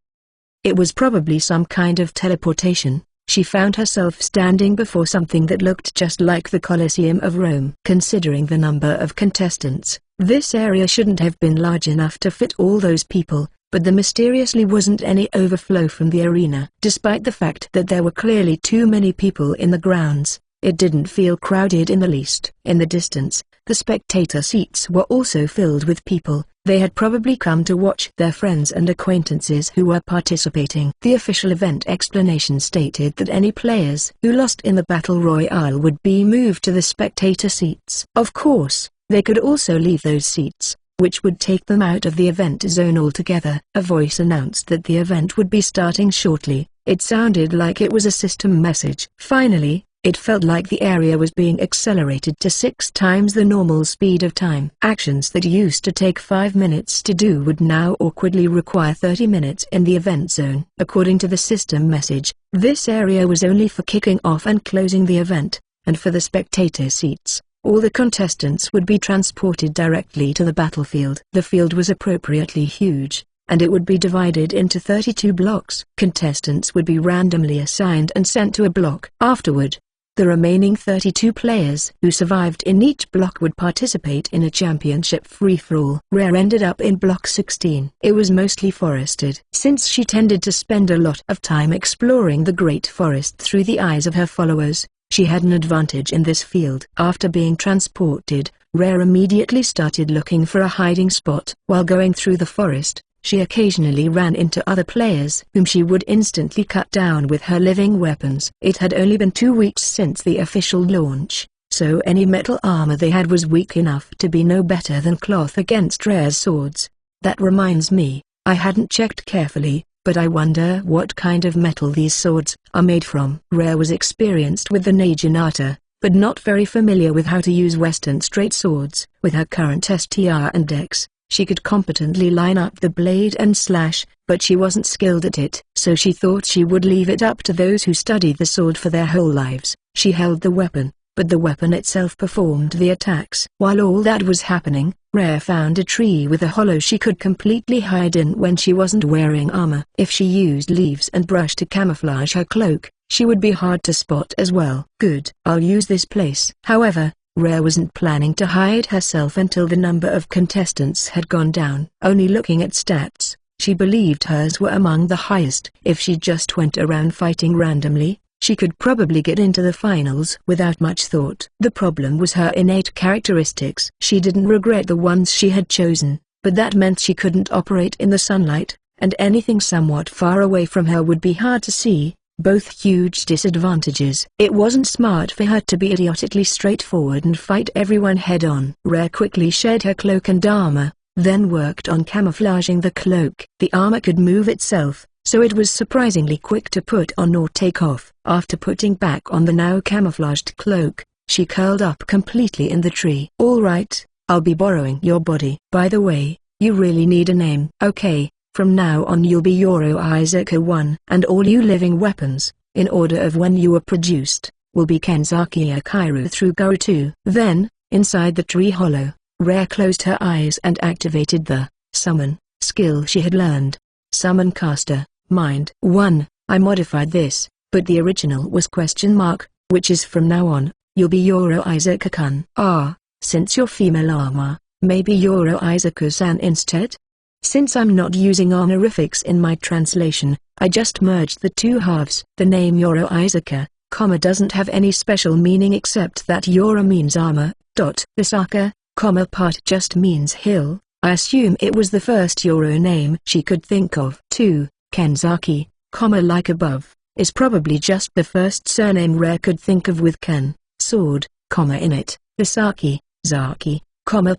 It was probably some kind of teleportation. She found herself standing before something that looked just like the Colosseum of Rome. Considering the number of contestants, this area shouldn't have been large enough to fit all those people, but there mysteriously wasn't any overflow from the arena. Despite the fact that there were clearly too many people in the grounds, it didn't feel crowded in the least. In the distance, the spectator seats were also filled with people. They had probably come to watch their friends and acquaintances who were participating. The official event explanation stated that any players who lost in the Battle Royale would be moved to the spectator seats. Of course, they could also leave those seats, which would take them out of the event zone altogether. A voice announced that the event would be starting shortly. It sounded like it was a system message. Finally, it felt like the area was being accelerated to 6 times the normal speed of time. Actions that used to take 5 minutes to do would now awkwardly require 30 minutes in the event zone. According to the system message, this area was only for kicking off and closing the event, and for the spectator seats, all the contestants would be transported directly to the battlefield. The field was appropriately huge, and it would be divided into 32 blocks. Contestants would be randomly assigned and sent to a block. Afterward, the remaining 32 players who survived in each block would participate in a championship free-for-all. Rare ended up in Block 16. It was mostly forested. Since she tended to spend a lot of time exploring the Great Forest through the eyes of her followers, she had an advantage in this field. After being transported, Rare immediately started looking for a hiding spot. While going through the forest, she occasionally ran into other players whom she would instantly cut down with her living weapons. It had only been 2 weeks since the official launch, so any metal armor they had was weak enough to be no better than cloth against Rare's swords. That reminds me, I hadn't checked carefully, but I wonder what kind of metal these swords are made from. Rare was experienced with the Naginata, but not very familiar with how to use Western straight swords. With her current STR and Dex, she could competently line up the blade and slash, but she wasn't skilled at it. So she thought she would leave it up to those who studied the sword for their whole lives. She held the weapon, but the weapon itself performed the attacks. While all that was happening, Rare found a tree with a hollow she could completely hide in when she wasn't wearing armor. If she used leaves and brush to camouflage her cloak, she would be hard to spot as well. Good. I'll use this place. However, Rare wasn't planning to hide herself until the number of contestants had gone down. Only looking at stats, she believed hers were among the highest. If she just went around fighting randomly, she could probably get into the finals without much thought. The problem was her innate characteristics. She didn't regret the ones she had chosen, but that meant she couldn't operate in the sunlight, and anything somewhat far away from her would be hard to see. Both huge disadvantages. It wasn't smart for her to be idiotically straightforward and fight everyone head-on. Rare quickly shed her cloak and armor, then worked on camouflaging the cloak. The armor could move itself, so it was surprisingly quick to put on or take off. After putting back on the now camouflaged cloak, she curled up completely in the tree. "All right, I'll be borrowing your body. By the way, you really need a name." "Okay. From now on you'll be Yoro Isaac 1, and all you living weapons, in order of when you were produced, will be Kenzaki Akairu through Garu 2. Then, inside the tree hollow, Rare closed her eyes and activated the summon skill she had learned. Summon Caster, Mind 1. I modified this, but the original was ? Which is from now on, you'll be Yoro Izaka-kun. Since you're female armor, maybe Yoro Izaku-san instead? Since I'm not using honorifics in my translation, I just merged the two halves. The name Yoro Izaka, doesn't have any special meaning except that Yoro means armor, Isaka, part just means hill. I assume it was the first Yoro name she could think of. 2. Kenzaki, like above, is probably just the first surname Rare could think of with Ken, sword, in it. Isaki, Zaki,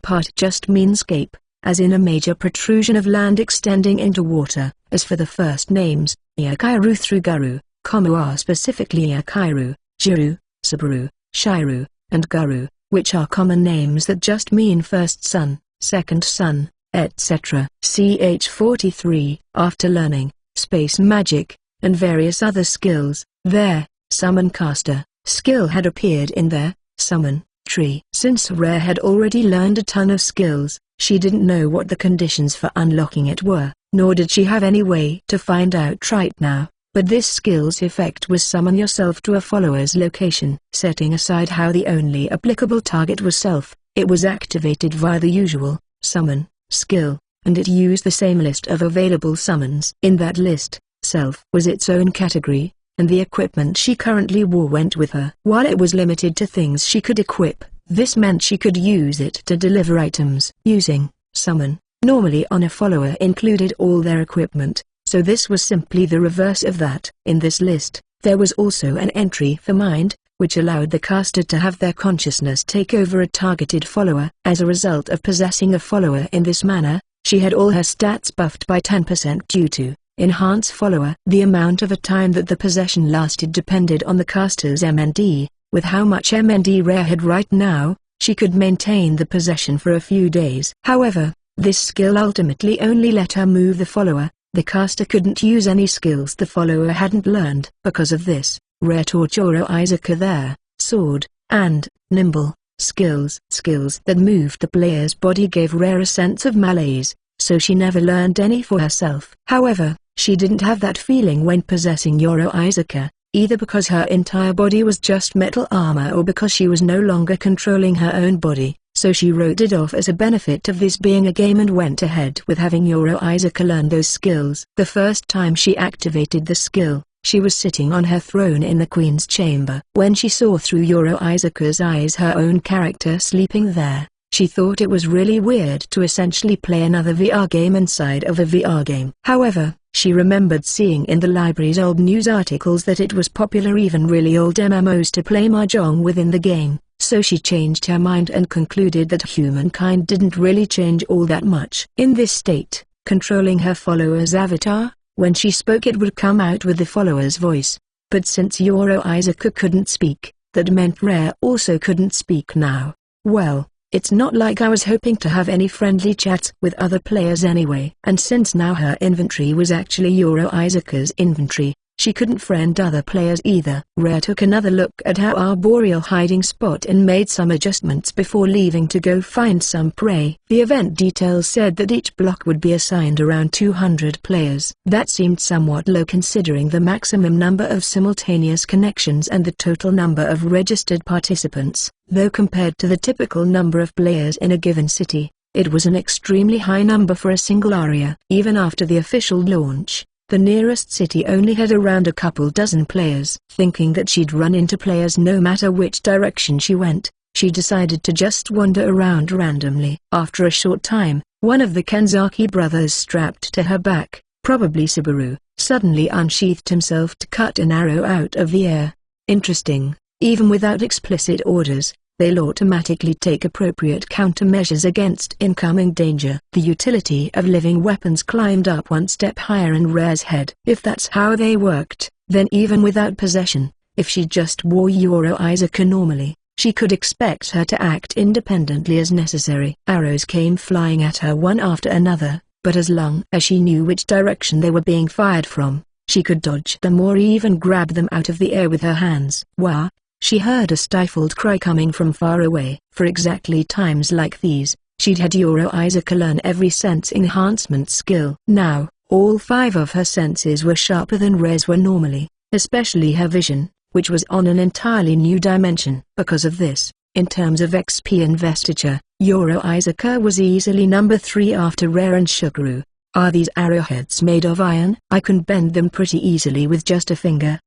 part just means cape, as in a major protrusion of land extending into water. As for the first names, Iakairu through Garu, are specifically Iakairu, Jiru, Saburu, Shiru, and Garu, which are common names that just mean first son, second son, etc. Ch43. After learning space magic and various other skills, their summon caster skill had appeared in their summon tree. Since Rare had already learned a ton of skills, she didn't know what the conditions for unlocking it were, nor did she have any way to find out right now. But this skill's effect was summon yourself to a follower's location. Setting aside how the only applicable target was self, it was activated via the usual summon skill, and it used the same list of available summons. In that list, self was its own category, and the equipment she currently wore went with her. While it was limited to things she could equip, this meant she could use it to deliver items. Using summon normally on a follower included all their equipment, so this was simply the reverse of that. In this list, there was also an entry for mind, which allowed the caster to have their consciousness take over a targeted follower. As a result of possessing a follower in this manner, she had all her stats buffed by 10% due to enhance follower. The amount of a time that the possession lasted depended on the caster's MND. With how much MND Rare had right now, she could maintain the possession for a few days. However, this skill ultimately only let her move the follower. The caster couldn't use any skills the follower hadn't learned. Because of this, Rare taught Yoro Izaka their sword and nimble skills. Skills that moved the player's body gave Rare a sense of malaise, so she never learned any for herself. However, she didn't have that feeling when possessing Yoro Izaka, either because her entire body was just metal armor or because she was no longer controlling her own body. So she wrote it off as a benefit of this being a game and went ahead with having Yoro Izaka learn those skills. The first time she activated the skill, she was sitting on her throne in the Queen's chamber. When she saw through Yoro Izaka's eyes her own character sleeping there, she thought it was really weird to essentially play another VR game inside of a VR game. However, she remembered seeing in the library's old news articles that it was popular, even really old MMOs, to play mahjong within the game. So she changed her mind and concluded that humankind didn't really change all that much. In this state, controlling her follower's avatar, when she spoke it would come out with the follower's voice. But since Yoro Izaka couldn't speak, that meant Rare also couldn't speak now. Well, it's not like I was hoping to have any friendly chats with other players anyway. And since now her inventory was actually Yoro Izaka's inventory, she couldn't friend other players either. Rare took another look at her arboreal hiding spot and made some adjustments before leaving to go find some prey. The event details said that each block would be assigned around 200 players. That seemed somewhat low considering the maximum number of simultaneous connections and the total number of registered participants, though compared to the typical number of players in a given city, it was an extremely high number for a single area. Even after the official launch, the nearest city only had around a couple dozen players. Thinking that she'd run into players no matter which direction she went, she decided to just wander around randomly. After a short time, one of the Kenzaki brothers strapped to her back, probably Saburo, suddenly unsheathed himself to cut an arrow out of the air. Interesting, even without explicit orders, they'll automatically take appropriate countermeasures against incoming danger. The utility of living weapons climbed up one step higher in Rare's head. If that's how they worked, then even without possession, if she just wore Yoro Izaka normally, she could expect her to act independently as necessary. Arrows came flying at her one after another, but as long as she knew which direction they were being fired from, she could dodge them or even grab them out of the air with her hands. Wah! She heard a stifled cry coming from far away. For exactly times like these, she'd had Yoro Isaka learn every sense enhancement skill. Now, all 5 of her senses were sharper than Rare's were normally, especially her vision, which was on an entirely new dimension. Because of this, in terms of XP investiture, Yoro Isaka was easily number 3 after Rare and Shukuru. Are these arrowheads made of iron? I can bend them pretty easily with just a finger.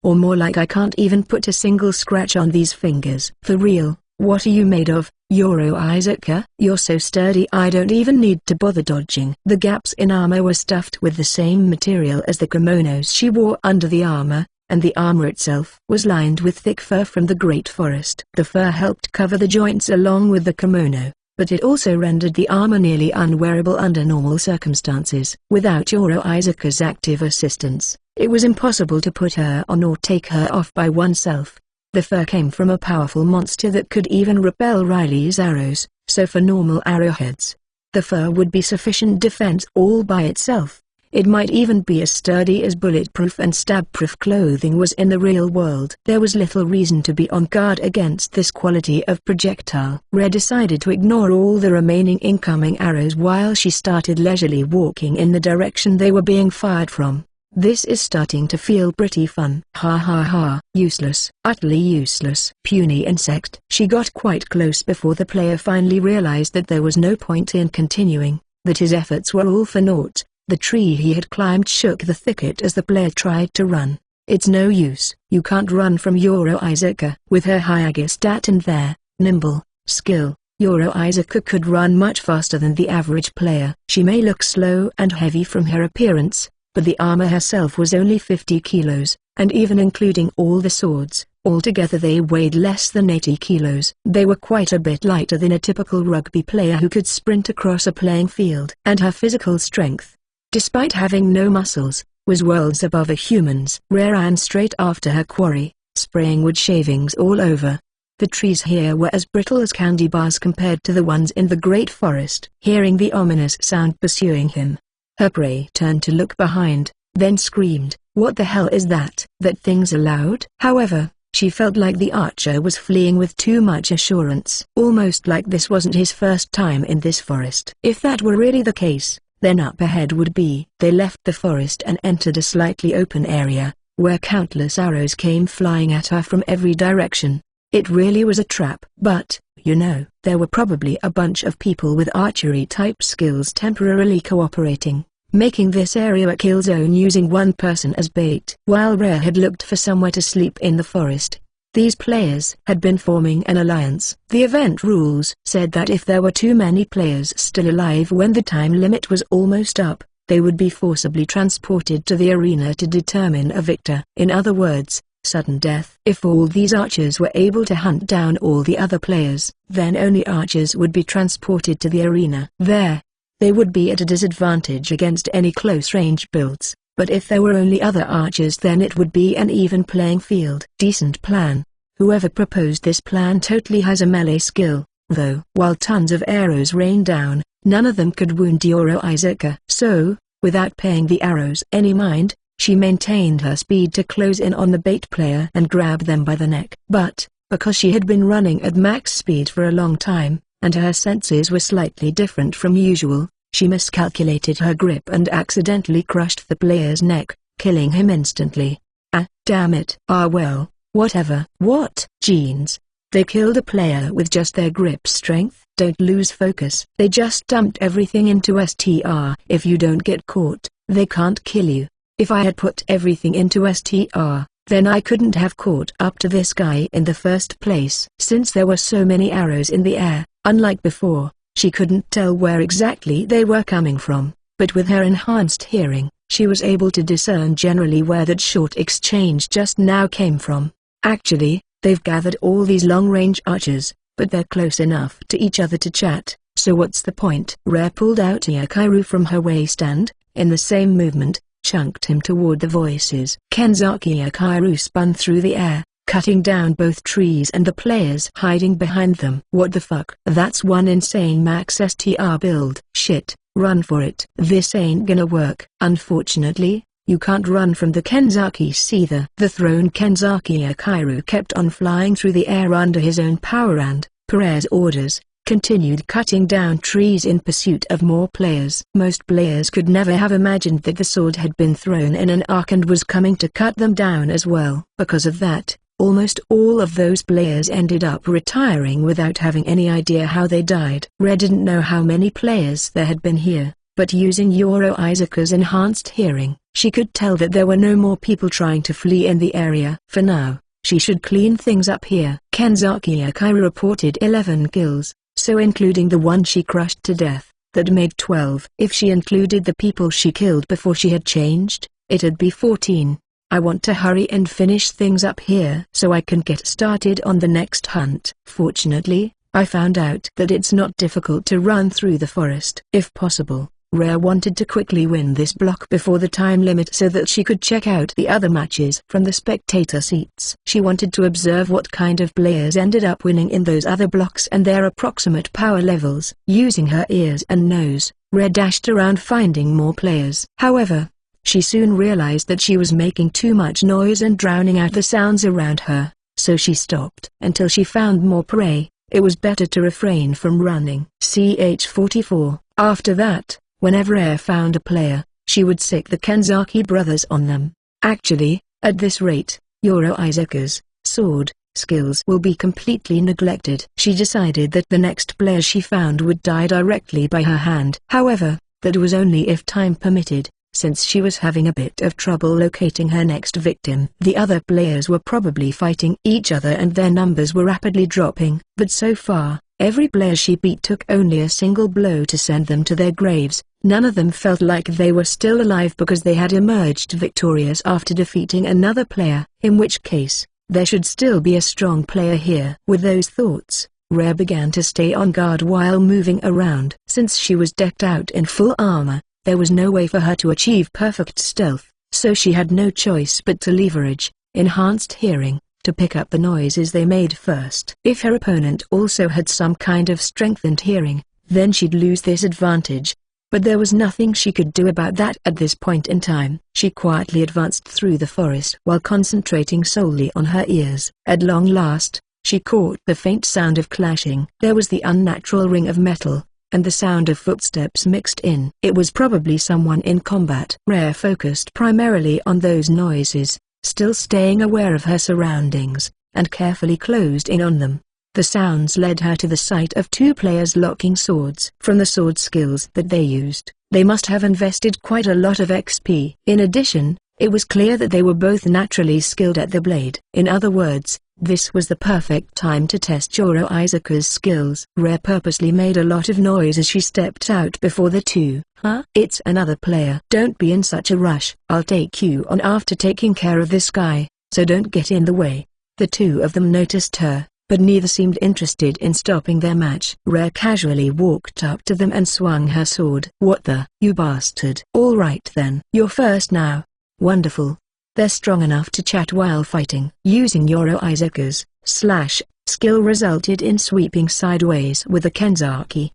Or more like I can't even put a single scratch on these fingers. For real, what are you made of, Yoro Isaka? You're so sturdy I don't even need to bother dodging. The gaps in armor were stuffed with the same material as the kimonos she wore under the armor, and the armor itself was lined with thick fur from the Great Forest. The fur helped cover the joints along with the kimono, but it also rendered the armor nearly unwearable under normal circumstances. Without Yoro Isaka's active assistance, it was impossible to put her on or take her off by oneself. The fur came from a powerful monster that could even repel Riley's arrows, so for normal arrowheads, the fur would be sufficient defense all by itself. It might even be as sturdy as bulletproof and stab-proof clothing was in the real world. There was little reason to be on guard against this quality of projectile. Rare decided to ignore all the remaining incoming arrows while she started leisurely walking in the direction they were being fired from. This is starting to feel pretty fun. Ha ha ha. Useless. Utterly useless. Puny insect. She got quite close before the player finally realized that there was no point in continuing, that his efforts were all for naught. The tree he had climbed shook the thicket as the player tried to run. It's no use. You can't run from Yoro Isaka. With her higher stat and their nimble skill, Yoro Isaka could run much faster than the average player. She may look slow and heavy from her appearance, but the armor herself was only 50 kilos, and even including all the swords, altogether they weighed less than 80 kilos. They were quite a bit lighter than a typical rugby player who could sprint across a playing field. And her physical strength, despite having no muscles, was worlds above a human's. Rare ran straight after her quarry, spraying wood shavings all over. The trees here were as brittle as candy bars compared to the ones in the Great Forest. Hearing the ominous sound pursuing him, her prey turned to look behind, then screamed, "What the hell is that?" That thing's allowed? However, she felt like the archer was fleeing with too much assurance. Almost like this wasn't his first time in this forest. If that were really the case, then up ahead would be. They left the forest and entered a slightly open area, where countless arrows came flying at her from every direction. It really was a trap. But, you know, there were probably a bunch of people with archery-type skills temporarily cooperating, making this area a kill zone using one person as bait. While Rare had looked for somewhere to sleep in the forest, these players had been forming an alliance. The event rules said that if there were too many players still alive when the time limit was almost up, they would be forcibly transported to the arena to determine a victor. In other words, sudden death. If all these archers were able to hunt down all the other players, then only archers would be transported to the arena. There, they would be at a disadvantage against any close-range builds. But if there were only other archers, then it would be an even playing field. Decent plan. Whoever proposed this plan totally has a melee skill, though. While tons of arrows rained down, none of them could wound Yoro Isaka. So, without paying the arrows any mind, she maintained her speed to close in on the bait player and grab them by the neck. But, because she had been running at max speed for a long time, and her senses were slightly different from usual, she miscalculated her grip and accidentally crushed the player's neck, killing him instantly. Ah, damn it. Ah well, whatever. What? Genes. They killed a player with just their grip strength? Don't lose focus. They just dumped everything into STR. If you don't get caught, they can't kill you. If I had put everything into STR, then I couldn't have caught up to this guy in the first place. Since there were so many arrows in the air, unlike before, she couldn't tell where exactly they were coming from, but with her enhanced hearing, she was able to discern generally where that short exchange just now came from. Actually, they've gathered all these long-range archers, but they're close enough to each other to chat, so what's the point? Rare pulled out Yakiru from her waist and, in the same movement, chunked him toward the voices. Kenzaki Yakiru spun through the air, cutting down both trees and the players hiding behind them. What the fuck? That's one insane max STR build. Shit, run for it. This ain't gonna work. Unfortunately, You can't run from the Kenzaki's either. The thrown Kenzaki Akiru kept on flying through the air under his own power and, Pere's orders, continued cutting down trees in pursuit of more players. Most players could never have imagined that the sword had been thrown in an arc and was coming to cut them down as well. Because of that, almost all of those players ended up retiring without having any idea how they died. Rare didn't know how many players there had been here, but using Yoro Izuku's enhanced hearing, she could tell that there were no more people trying to flee in the area. For now, she should clean things up here. Kenzaki Akiru reported 11 kills, so including the one she crushed to death, that made 12. If she included the people she killed before she had changed, it'd be 14. I want to hurry and finish things up here so I can get started on the next hunt. Fortunately, I found out that it's not difficult to run through the forest. If possible, Rare wanted to quickly win this block before the time limit so that she could check out the other matches from the spectator seats. She wanted to observe what kind of players ended up winning in those other blocks and their approximate power levels. Using her ears and nose, Rare dashed around finding more players. However, she soon realized that she was making too much noise and drowning out the sounds around her, so she stopped. Until she found more prey, it was better to refrain from running. Ch-44. After that, whenever Rare found a player, she would sick the Kenzaki brothers on them. Actually, at this rate, Yoro Izuku's sword skills will be completely neglected. She decided that the next player she found would die directly by her hand. However, that was only if time permitted, since she was having a bit of trouble locating her next victim. The other players were probably fighting each other and their numbers were rapidly dropping. But so far, every player she beat took only a single blow to send them to their graves. None of them felt like they were still alive because they had emerged victorious after defeating another player, in which case, there should still be a strong player here. With those thoughts, Rare began to stay on guard while moving around. Since she was decked out in full armor, there was no way for her to achieve perfect stealth, so she had no choice but to leverage enhanced hearing to pick up the noises they made first. If her opponent also had some kind of strengthened hearing, then she'd lose this advantage. But there was nothing she could do about that at this point in time. She quietly advanced through the forest while concentrating solely on her ears. At long last, she caught the faint sound of clashing. There was the unnatural ring of metal, and the sound of footsteps mixed in. It was probably someone in combat. Rare focused primarily on those noises, still staying aware of her surroundings, and carefully closed in on them. The sounds led her to the sight of two players locking swords. From the sword skills that they used, they must have invested quite a lot of XP. In addition, it was clear that they were both naturally skilled at the blade. In other words, this was the perfect time to test Yoro Izuku's skills. Rare purposely made a lot of noise as she stepped out before the two. Huh? It's another player. Don't be in such a rush. I'll take you on after taking care of this guy, so don't get in the way. The two of them noticed her, but neither seemed interested in stopping their match. Rare casually walked up to them and swung her sword. What the? You bastard. All right then. You're first now. Wonderful. They're strong enough to chat while fighting. Using Yoro Izuku's skill resulted in sweeping sideways with the Kenzaki.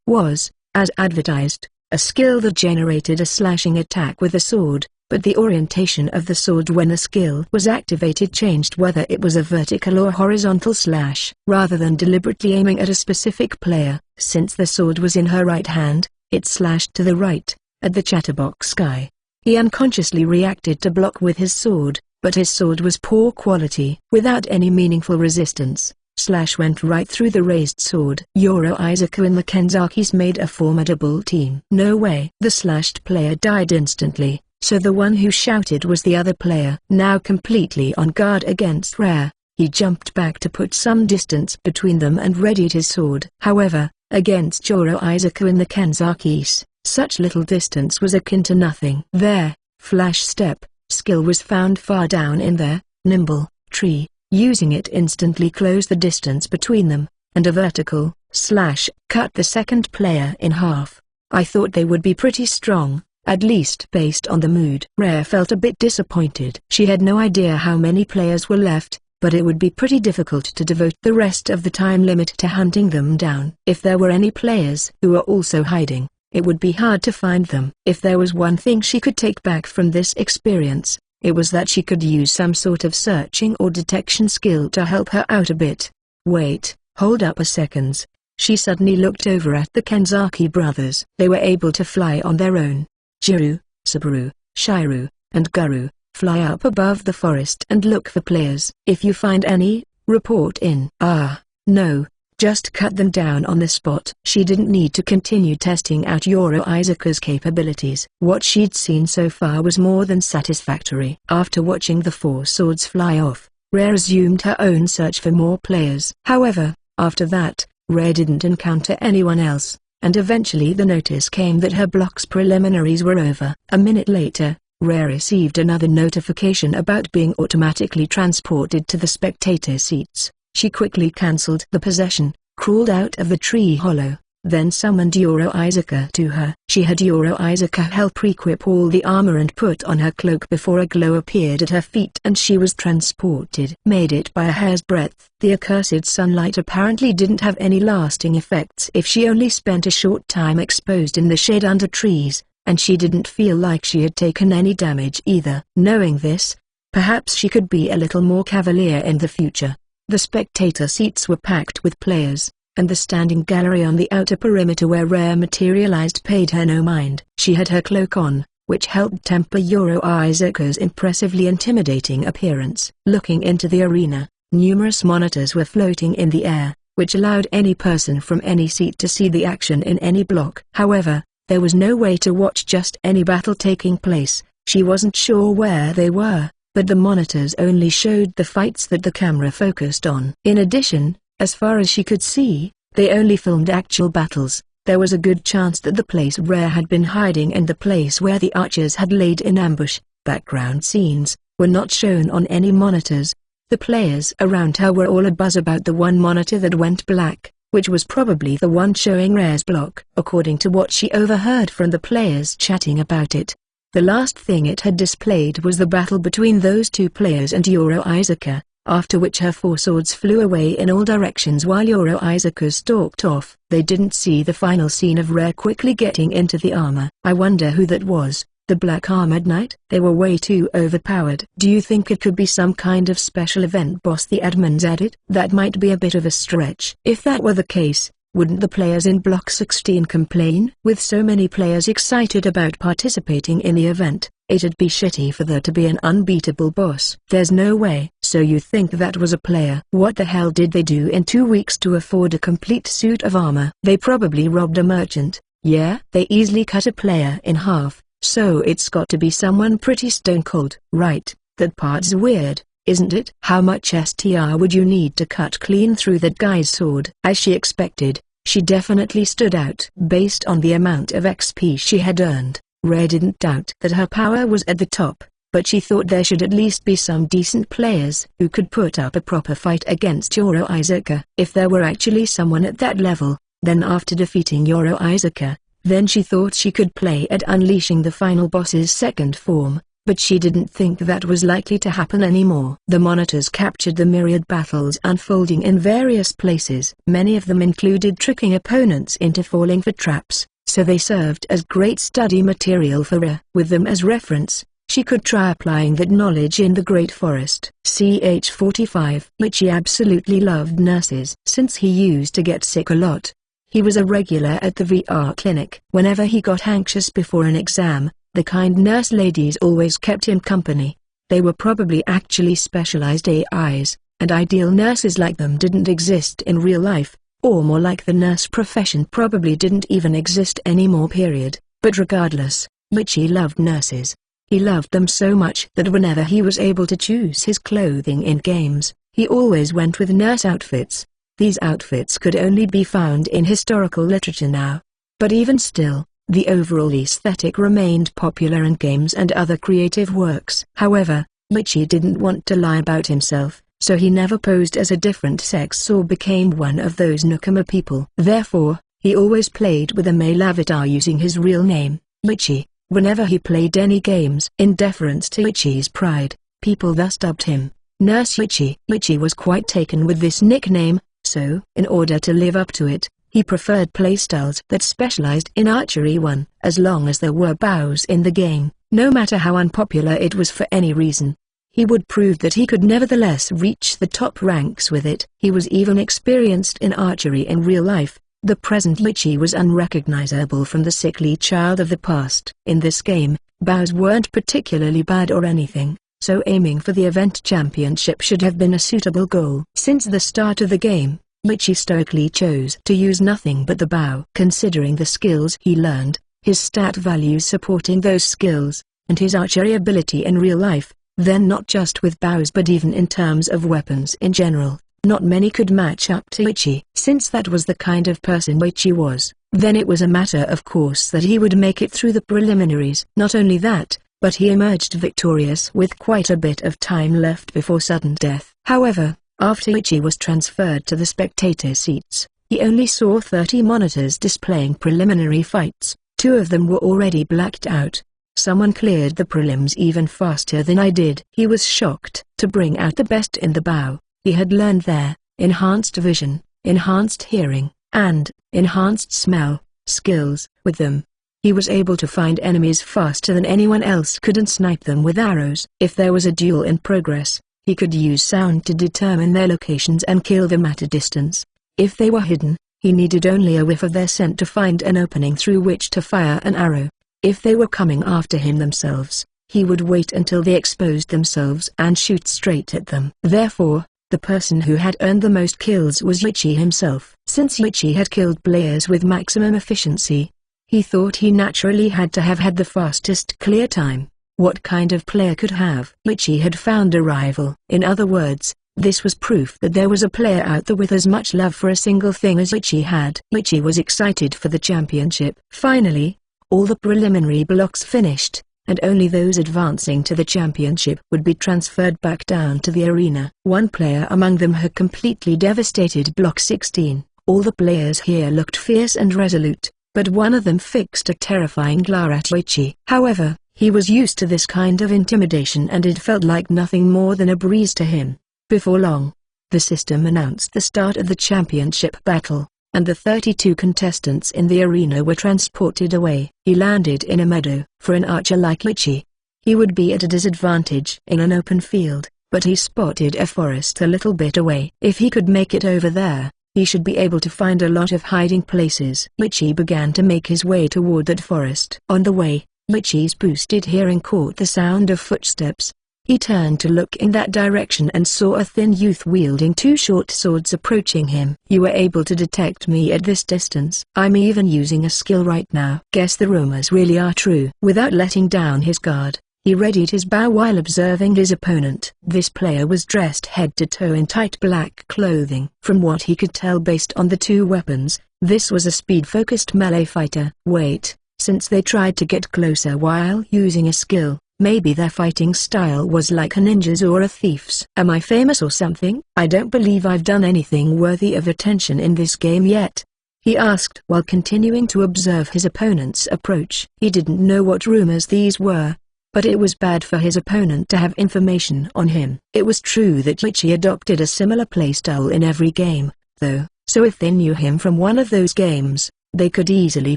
Was, as advertised, a skill that generated a slashing attack with a sword, but the orientation of the sword when the skill was activated changed whether it was a vertical or horizontal slash. Rather than deliberately aiming at a specific player, since the sword was in her right hand, it slashed to the right, at the chatterbox guy. He unconsciously reacted to block with his sword, but his sword was poor quality. Without any meaningful resistance, slash went right through the raised sword. Yoro Izuku and the Kenzakis made a formidable team. No way. The slashed player died instantly, so the one who shouted was the other player. Now completely on guard against Rare, he jumped back to put some distance between them and readied his sword. However, against Yoro Izuku and the Kenzakis, such little distance was akin to nothing. There, flash step, skill was found far down in their nimble tree. Using it instantly closed the distance between them, and a vertical slash cut the second player in half. I thought they would be pretty strong, at least based on the mood. Rare felt a bit disappointed. She had no idea how many players were left, but it would be pretty difficult to devote the rest of the time limit to hunting them down. If there were any players who were also hiding, it would be hard to find them. If there was one thing she could take back from this experience, it was that she could use some sort of searching or detection skill to help her out a bit. Wait, hold up a second. She suddenly looked over at the Kenzaki brothers. They were able to fly on their own. Jiru, Saburo, Shiru, and Guru, fly up above the forest and look for players. If you find any, report in. Ah, no. Just cut them down on the spot. She didn't need to continue testing out Yoro Isaka's capabilities. What she'd seen so far was more than satisfactory. After watching the four swords fly off, Rare resumed her own search for more players. However, after that, Rare didn't encounter anyone else, and eventually the notice came that her block's preliminaries were over. A minute later, Rare received another notification about being automatically transported to the spectator seats. She quickly cancelled the possession, crawled out of the tree hollow, then summoned Yoro Isaka to her. She had Yoro Isaka help equip all the armor and put on her cloak before a glow appeared at her feet and she was transported. Made it by a hair's breadth. The accursed sunlight apparently didn't have any lasting effects if she only spent a short time exposed in the shade under trees, and she didn't feel like she had taken any damage either. Knowing this, perhaps she could be a little more cavalier in the future. The spectator seats were packed with players, and the standing gallery on the outer perimeter where Rare materialized paid her no mind. She had her cloak on, which helped temper Yoro Isaka's impressively intimidating appearance. Looking into the arena, numerous monitors were floating in the air, which allowed any person from any seat to see the action in any block. However, there was no way to watch just any battle taking place. She wasn't sure where they were, but the monitors only showed the fights that the camera focused on. In addition, as far as she could see, they only filmed actual battles. There was a good chance that the place Rare had been hiding and the place where the archers had laid in ambush, background scenes, were not shown on any monitors. The players around her were all abuzz about the one monitor that went black, which was probably the one showing Rare's block. According to what she overheard from the players chatting about it, the last thing it had displayed was the battle between those two players and Yoro Isaka, after which her four swords flew away in all directions while Yoro Isaka stalked off. They didn't see the final scene of Rare quickly getting into the armor. I wonder who that was, the Black Armored Knight? They were way too overpowered. Do you think it could be some kind of special event boss the admins added? That might be a bit of a stretch. If that were the case, wouldn't the players in Block 16 complain? With so many players excited about participating in the event, it'd be shitty for there to be an unbeatable boss. There's no way. So you think that was a player? What the hell did they do in 2 weeks to afford a complete suit of armor? They probably robbed a merchant. Yeah, they easily cut a player in half, so it's got to be someone pretty stone cold. Right, that part's weird, isn't it? How much STR would you need to cut clean through that guy's sword? As she expected, she definitely stood out. Based on the amount of XP she had earned, Rare didn't doubt that her power was at the top, but she thought there should at least be some decent players who could put up a proper fight against Yoro Isaka. If there were actually someone at that level, then after defeating Yoro Isaka, then she thought she could play at unleashing the final boss's second form. But she didn't think that was likely to happen anymore. The monitors captured the myriad battles unfolding in various places. Many of them included tricking opponents into falling for traps, so they served as great study material for Rare. With them as reference, she could try applying that knowledge in the Great Forest. CH-45. Michi absolutely loved nurses. Since he used to get sick a lot, he was a regular at the VR clinic. Whenever he got anxious before an exam, the kind nurse ladies always kept him company. They were probably actually specialized AIs, and ideal nurses like them didn't exist in real life, or more like the nurse profession probably didn't even exist anymore period. But regardless, Michi loved nurses. He loved them so much that whenever he was able to choose his clothing in games, he always went with nurse outfits. These outfits could only be found in historical literature now. But even still, the overall aesthetic remained popular in games and other creative works. However, Michi didn't want to lie about himself, so he never posed as a different sex or became one of those Nakama people. Therefore, he always played with a male avatar using his real name, Michi, whenever he played any games. In deference to Michi's pride, people thus dubbed him Nurse Michi. Michi was quite taken with this nickname, so, in order to live up to it, He preferred playstyles that specialized in archery. As long as there were bows in the game, no matter how unpopular it was for any reason, he would prove that he could nevertheless reach the top ranks with it. He was even experienced in archery in real life. The present Ichi was unrecognizable from the sickly child of the past. In this game, bows weren't particularly bad or anything, so aiming for the event championship should have been a suitable goal. Since the start of the game, Ichi stoically chose to use nothing but the bow. Considering the skills he learned, his stat values supporting those skills, and his archery ability in real life, then not just with bows but even in terms of weapons in general, not many could match up to Ichi. Since that was the kind of person Ichi was, then it was a matter of course that he would make it through the preliminaries. Not only that, but he emerged victorious with quite a bit of time left before sudden death. However, after Ichi was transferred to the spectator seats, he only saw 30 monitors displaying preliminary fights. 2 of them were already blacked out. Someone cleared the prelims even faster than I did. He was shocked. To bring out the best in the bow, he had learned their enhanced vision, enhanced hearing, and enhanced smell skills. With them, he was able to find enemies faster than anyone else could and snipe them with arrows. If there was a duel in progress, he could use sound to determine their locations and kill them at a distance. If they were hidden, he needed only a whiff of their scent to find an opening through which to fire an arrow. If they were coming after him themselves, he would wait until they exposed themselves and shoot straight at them. Therefore, the person who had earned the most kills was Ichi himself. Since Ichi had killed players with maximum efficiency, he thought he naturally had to have had the fastest clear time. What kind of player could have? Ichi had found a rival. In other words, this was proof that there was a player out there with as much love for a single thing as Ichi had. Ichi was excited for the championship. Finally, all the preliminary blocks finished, and only those advancing to the championship would be transferred back down to the arena. One player among them had completely devastated Block 16. All the players here looked fierce and resolute, but one of them fixed a terrifying glare at Ichi. However, he was used to this kind of intimidation and it felt like nothing more than a breeze to him. Before long, the system announced the start of the championship battle, and the 32 contestants in the arena were transported away. He landed in a meadow. For an archer like Ichi, he would be at a disadvantage in an open field, but he spotted a forest a little bit away. If he could make it over there, he should be able to find a lot of hiding places. Ichi began to make his way toward that forest. On the way, Ichi's boosted hearing caught the sound of footsteps. He turned to look in that direction and saw a thin youth wielding 2 short swords approaching him. "You were able to detect me at this distance. I'm even using a skill right now. Guess the rumors really are true." Without letting down his guard, he readied his bow while observing his opponent. This player was dressed head to toe in tight black clothing. From what he could tell based on the 2 weapons, this was a speed-focused melee fighter. Wait, since they tried to get closer while using a skill, maybe their fighting style was like a ninja's or a thief's. Am I famous or something? I don't believe I've done anything worthy of attention in this game yet, he asked while continuing to observe his opponent's approach. He didn't know what rumors these were, but it was bad for his opponent to have information on him. It was true that Ichi adopted a similar playstyle in every game, though, so if they knew him from one of those games, they could easily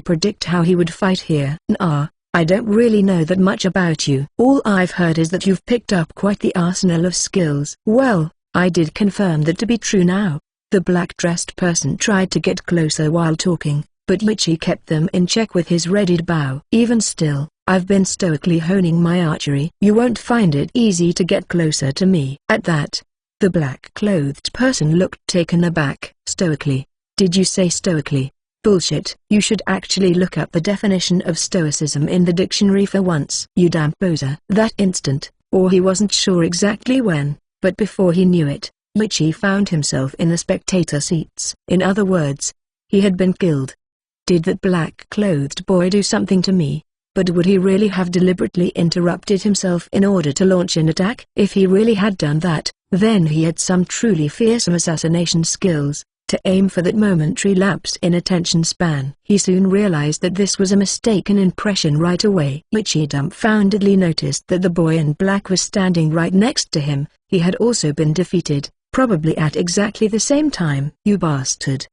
predict how he would fight here. I don't really know that much about you. All I've heard is that you've picked up quite the arsenal of skills. Well, I did confirm that to be true now. The black-dressed person tried to get closer while talking, but Ichi kept them in check with his readied bow. Even still, I've been stoically honing my archery. You won't find it easy to get closer to me. At that, the black-clothed person looked taken aback. Stoically? Did you say stoically? Bullshit. You should actually look up the definition of stoicism in the dictionary for once. You damn poser. That instant, or he wasn't sure exactly when, but before he knew it, Ichi found himself in the spectator seats. In other words, he had been killed. Did that black-clothed boy do something to me? But would he really have deliberately interrupted himself in order to launch an attack? If he really had done that, then he had some truly fearsome assassination skills. To aim for that momentary lapse in attention span. He soon realized that this was a mistaken impression right away. Ichi dumbfoundedly noticed that the boy in black was standing right next to him. He had also been defeated, probably at exactly the same time. You bastard.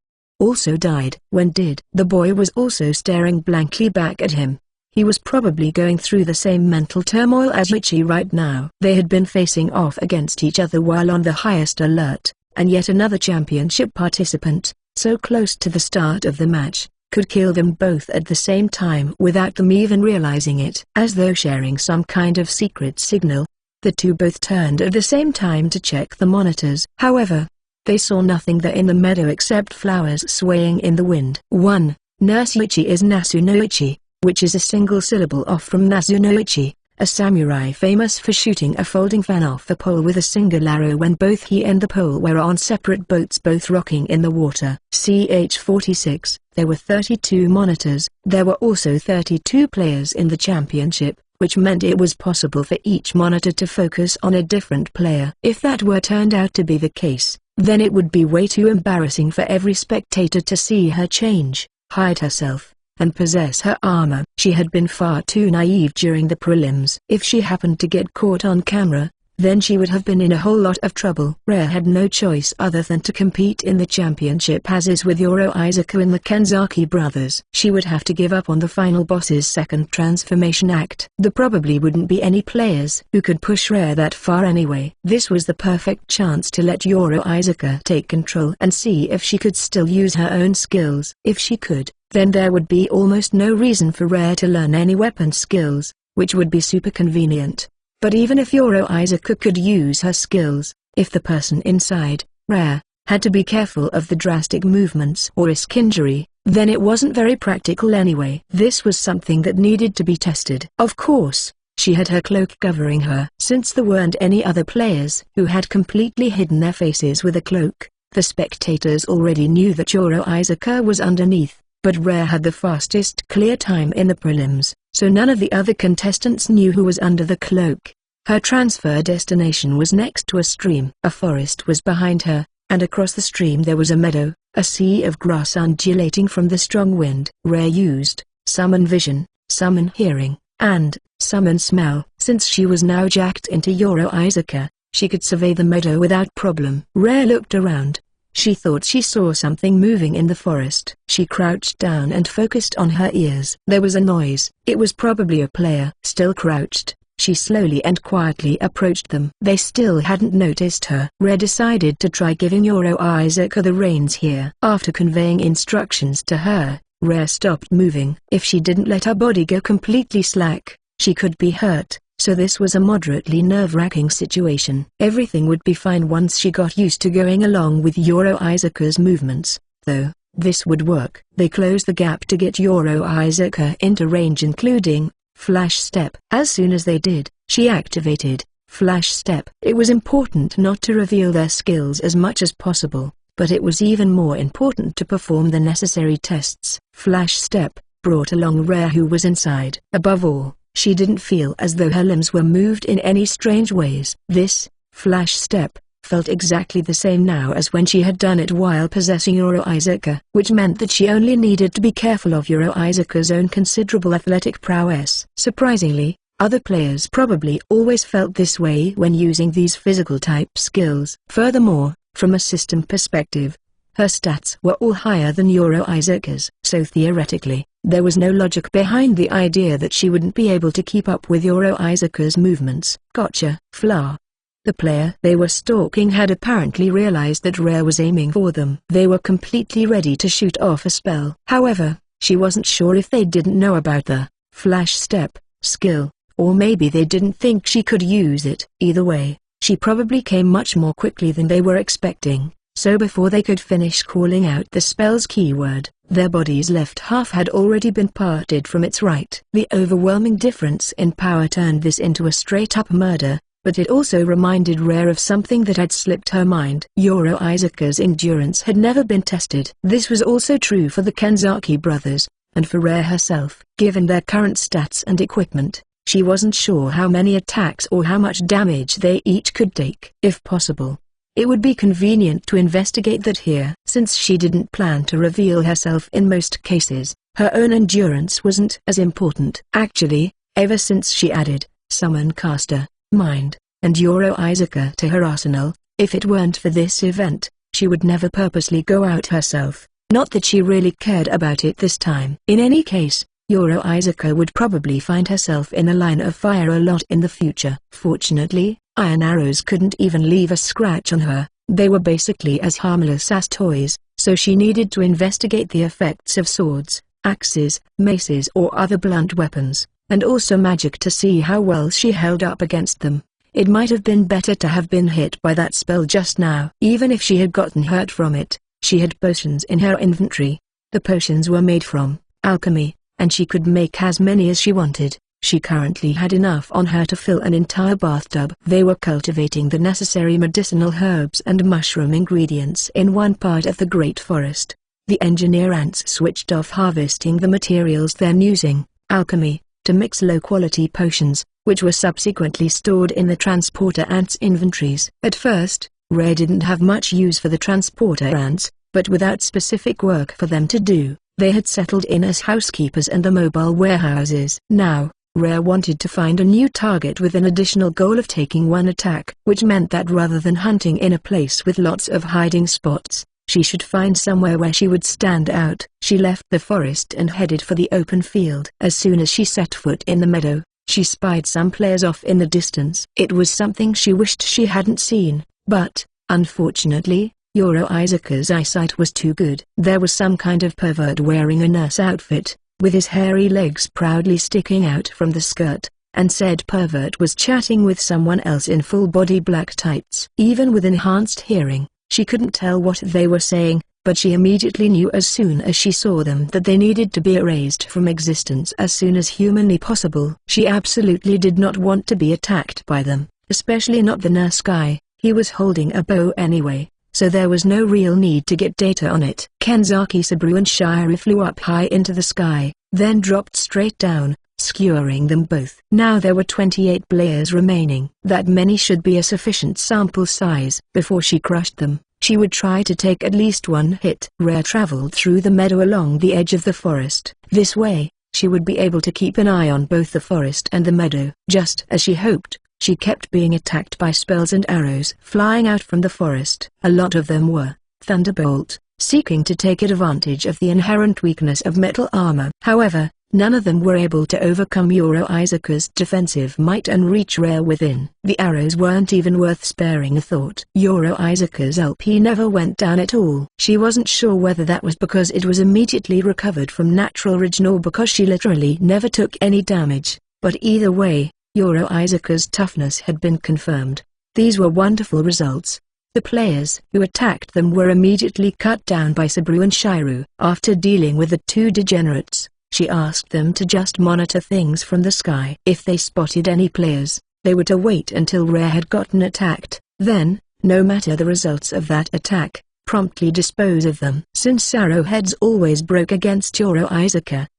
also died. When did? The boy was also staring blankly back at him. He was probably going through the same mental turmoil as Yuichi right now. They had been facing off against each other while on the highest alert, and yet another championship participant, so close to the start of the match, could kill them both at the same time without them even realizing it. As though sharing some kind of secret signal, the two both turned at the same time to check the monitors. However, they saw nothing there in the meadow except flowers swaying in the wind. 1. Nurse Yuichi is Nasunoichi, which is a single syllable off from Nasunoichi, a samurai famous for shooting a folding fan off a pole with a single arrow when both he and the pole were on separate boats both rocking in the water. CH-46, there were 32 monitors. There were also 32 players in the championship, which meant it was possible for each monitor to focus on a different player. If that were turned out to be the case, then it would be way too embarrassing for every spectator to see her change, hide herself, and possess her armor. She had been far too naive during the prelims. If she happened to get caught on camera, then she would have been in a whole lot of trouble. Rare had no choice other than to compete in the championship as is with Yoro Izuku and the Kanzaki brothers. She would have to give up on the final boss's second transformation act. There probably wouldn't be any players who could push Rare that far anyway. This was the perfect chance to let Yoro Izuku take control and see if she could still use her own skills. If she could, then there would be almost no reason for Rare to learn any weapon skills, which would be super convenient. But even if Yoro Izuku could use her skills, if the person inside, Rare, had to be careful of the drastic movements or risk injury, then it wasn't very practical anyway. This was something that needed to be tested. Of course, she had her cloak covering her. Since there weren't any other players who had completely hidden their faces with a cloak, the spectators already knew that Yoro Izuku was underneath. But Rare had the fastest clear time in the prelims, so none of the other contestants knew who was under the cloak. Her transfer destination was next to a stream. A forest was behind her, and across the stream there was a meadow, a sea of grass undulating from the strong wind. Rare used Summon Vision, Summon Hearing, and Summon Smell. Since she was now jacked into Yoro Izuku, she could survey the meadow without problem. Rare looked around. She thought she saw something moving in the forest. She crouched down and focused on her ears. There was a noise. It was probably a player. Still crouched, she slowly and quietly approached them. They still hadn't noticed her. Rare decided to try giving Yoro Izuku the reins here. After conveying instructions to her, Rare stopped moving. If she didn't let her body go completely slack, she could be hurt. So this was a moderately nerve-wracking situation. Everything would be fine once she got used to going along with Yoro Izuku's movements, though. This would work. They closed the gap to get Yoro Izuku into range, including Flash Step. As soon as they did, she activated Flash Step. It was important not to reveal their skills as much as possible, but it was even more important to perform the necessary tests. Flash Step brought along Rare, who was inside. Above all, she didn't feel as though her limbs were moved in any strange ways. This Flash Step felt exactly the same now as when she had done it while possessing Yoro Izuku, which meant that she only needed to be careful of Yoro Izuku's own considerable athletic prowess. Surprisingly, other players probably always felt this way when using these physical type skills. Furthermore, from a system perspective, her stats were all higher than Yoro Izuku's, so theoretically, there was no logic behind the idea that she wouldn't be able to keep up with Yoro Izuku's movements. Gotcha. Fla. The player they were stalking had apparently realized that Rare was aiming for them. They were completely ready to shoot off a spell. However, she wasn't sure if they didn't know about the Flash Step skill, or maybe they didn't think she could use it. Either way, she probably came much more quickly than they were expecting. So before they could finish calling out the spell's keyword, their body's left half had already been parted from its right. The overwhelming difference in power turned this into a straight-up murder, but it also reminded Rare of something that had slipped her mind. Yoro Izuku's endurance had never been tested. This was also true for the Kanzaki brothers, and for Rare herself. Given their current stats and equipment, she wasn't sure how many attacks or how much damage they each could take. If possible, it would be convenient to investigate that here. Since she didn't plan to reveal herself in most cases, her own endurance wasn't as important. Actually, ever since she added Summon Caster, Mind, and Yoro Izuku to her arsenal, if it weren't for this event, she would never purposely go out herself, Not that she really cared about it this time. In any case, Yoro would probably find herself in a line of fire a lot in the future. Fortunately, iron arrows couldn't even leave a scratch on her. They were basically as harmless as toys, so she needed to investigate the effects of swords, axes, maces or other blunt weapons, and also magic to see how well she held up against them. It might have been better to have been hit by that spell just now. Even if she had gotten hurt from it, she had potions in her inventory. The potions were made from alchemy, and she could make as many as she wanted. She currently had enough on her to fill an entire bathtub. They were cultivating the necessary medicinal herbs and mushroom ingredients in one part of the Great Forest. The engineer ants switched off harvesting the materials then using alchemy to mix low-quality potions, which were subsequently stored in the transporter ants' inventories. At first, Rare didn't have much use for the transporter ants, but without specific work for them to do, they had settled in as housekeepers and the mobile warehouses. Now, Rare wanted to find a new target with an additional goal of taking one attack, which meant that rather than hunting in a place with lots of hiding spots, she should find somewhere where she would stand out. She left the forest and headed for the open field. As soon as she set foot in the meadow, she spied some players off in the distance. It was something she wished she hadn't seen, but, unfortunately, Yoro's eyesight was too good. There was some kind of pervert wearing a nurse outfit, with his hairy legs proudly sticking out from the skirt, and said pervert was chatting with someone else in full-body black tights. Even with enhanced hearing, she couldn't tell what they were saying, but she immediately knew as soon as she saw them that they needed to be erased from existence as soon as humanly possible. She absolutely did not want to be attacked by them, especially not the nurse guy. He was holding a bow anyway, so there was no real need to get data on it. Kenzaki Saburo and Shiro flew up high into the sky, then dropped straight down, skewering them both. Now there were 28 players remaining. That many should be a sufficient sample size. Before she crushed them, she would try to take at least one hit. Rare traveled through the meadow along the edge of the forest. This way, she would be able to keep an eye on both the forest and the meadow. Just as she hoped, she kept being attacked by spells and arrows flying out from the forest. A lot of them were Thunderbolt, seeking to take advantage of the inherent weakness of metal armor. However, none of them were able to overcome Yoro's defensive might and reach Rare within. The arrows weren't even worth sparing a thought. Yoro's LP never went down at all. She wasn't sure whether that was because it was immediately recovered from natural origin or because she literally never took any damage, but either way, Yoro's toughness had been confirmed. These were wonderful results. The players who attacked them were immediately cut down by Saburo and Shiro. After dealing with the two degenerates, she asked them to just monitor things from the sky. If they spotted any players, they were to wait until Rare had gotten attacked, then, no matter the results of that attack, promptly dispose of them. Since arrowheads always broke against Yoro's,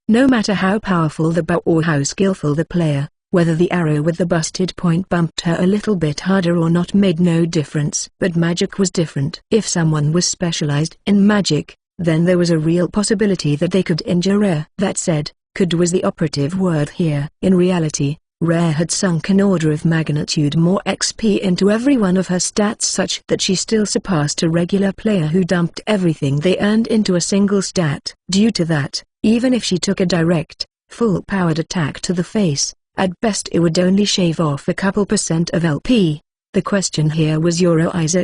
no matter how powerful the bow or how skillful the player, whether the arrow with the busted point bumped her a little bit harder or not made no difference. But magic was different. If someone was specialized in magic, then there was a real possibility that they could injure Rare. That said, could was the operative word here. In reality, Rare had sunk an order of magnitude more XP into every one of her stats such that she still surpassed a regular player who dumped everything they earned into a single stat. Due to that, even if she took a direct, full-powered attack to the face, at best it would only shave off a couple % of LP. The question here was Yoro's.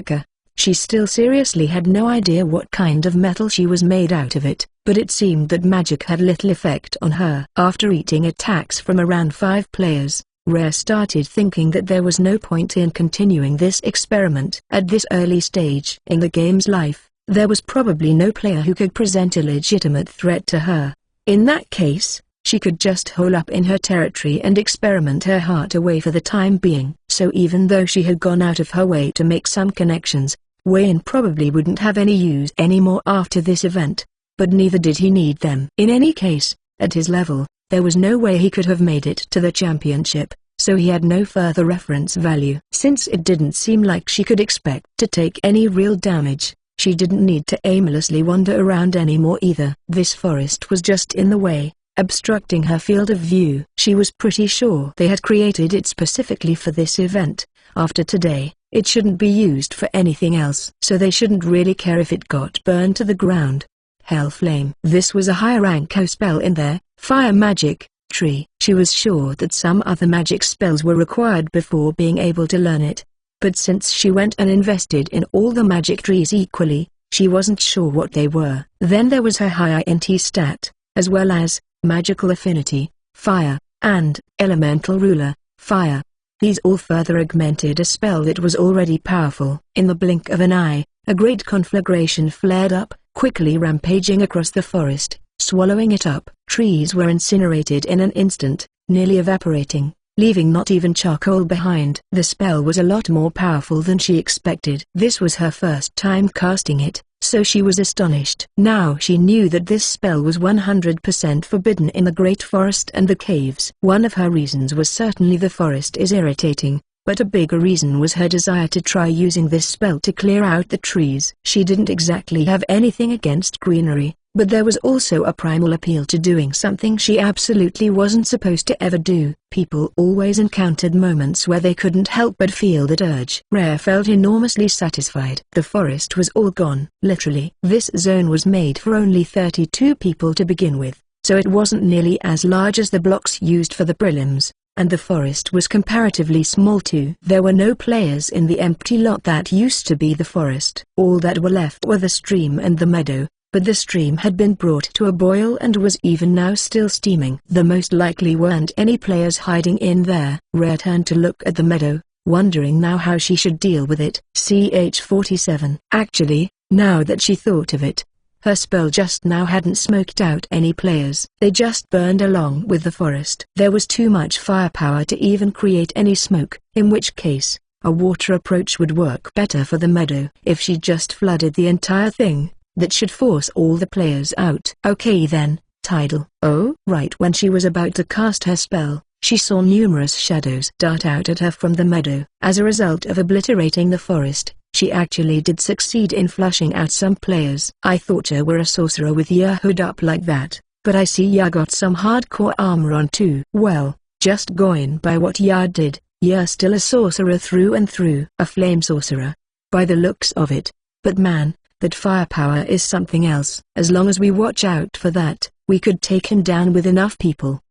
She still seriously had no idea what kind of metal she was made out of it, but it seemed that magic had little effect on her. After eating attacks from around 5 players, Rare started thinking that there was no point in continuing this experiment. At this early stage in the game's life, there was probably no player who could present a legitimate threat to her. In that case, she could just hole up in her territory and experiment her heart away for the time being. So even though she had gone out of her way to make some connections, Wayne probably wouldn't have any use anymore after this event, but neither did he need them. In any case, at his level, there was no way he could have made it to the championship, so he had no further reference value. Since it didn't seem like she could expect to take any real damage, she didn't need to aimlessly wander around anymore either. This forest was just in the way, obstructing her field of view. She was pretty sure they had created it specifically for this event. After today, it shouldn't be used for anything else. So they shouldn't really care if it got burned to the ground. Hell Flame. This was a higher rank spell in their fire magic tree. She was sure that some other magic spells were required before being able to learn it. But since she went and invested in all the magic trees equally, she wasn't sure what they were. Then there was her high INT stat, as well as magical affinity, fire, and elemental ruler, fire. These all further augmented a spell that was already powerful. In the blink of an eye, a great conflagration flared up, quickly rampaging across the forest, swallowing it up. Trees were incinerated in an instant, nearly evaporating, leaving not even charcoal behind. The spell was a lot more powerful than she expected. This was her first time casting it, so she was astonished. Now she knew that this spell was 100% forbidden in the Great Forest and the caves. One of her reasons was certainly the forest is irritating, but a bigger reason was her desire to try using this spell to clear out the trees. She didn't exactly have anything against greenery, but there was also a primal appeal to doing something she absolutely wasn't supposed to ever do. People always encountered moments where they couldn't help but feel that urge. Rare felt enormously satisfied. The forest was all gone. Literally. This zone was made for only 32 people to begin with, so it wasn't nearly as large as the blocks used for the prelims, and the forest was comparatively small too. There were no players in the empty lot that used to be the forest. All that were left were the stream and the meadow. But the stream had been brought to a boil and was even now still steaming. There most likely weren't any players hiding in there. Rare turned to look at the meadow, wondering now how she should deal with it. CH-47. Actually, now that she thought of it, her spell just now hadn't smoked out any players. They just burned along with the forest. There was too much firepower to even create any smoke, in which case, a water approach would work better for the meadow. If she just flooded the entire thing, that should force all the players out. Okay then, tidal. Oh? Right when she was about to cast her spell, she saw numerous shadows dart out at her from the meadow. As a result of obliterating the forest, she actually did succeed in flushing out some players. I thought you were a sorcerer with your hood up like that, but I see ya got some hardcore armor on too. Well, just going by what ya did, you're still a sorcerer through and through. A flame sorcerer. By the looks of it. But man, that firepower is something else. As long as we watch out for that, we could take him down with enough people.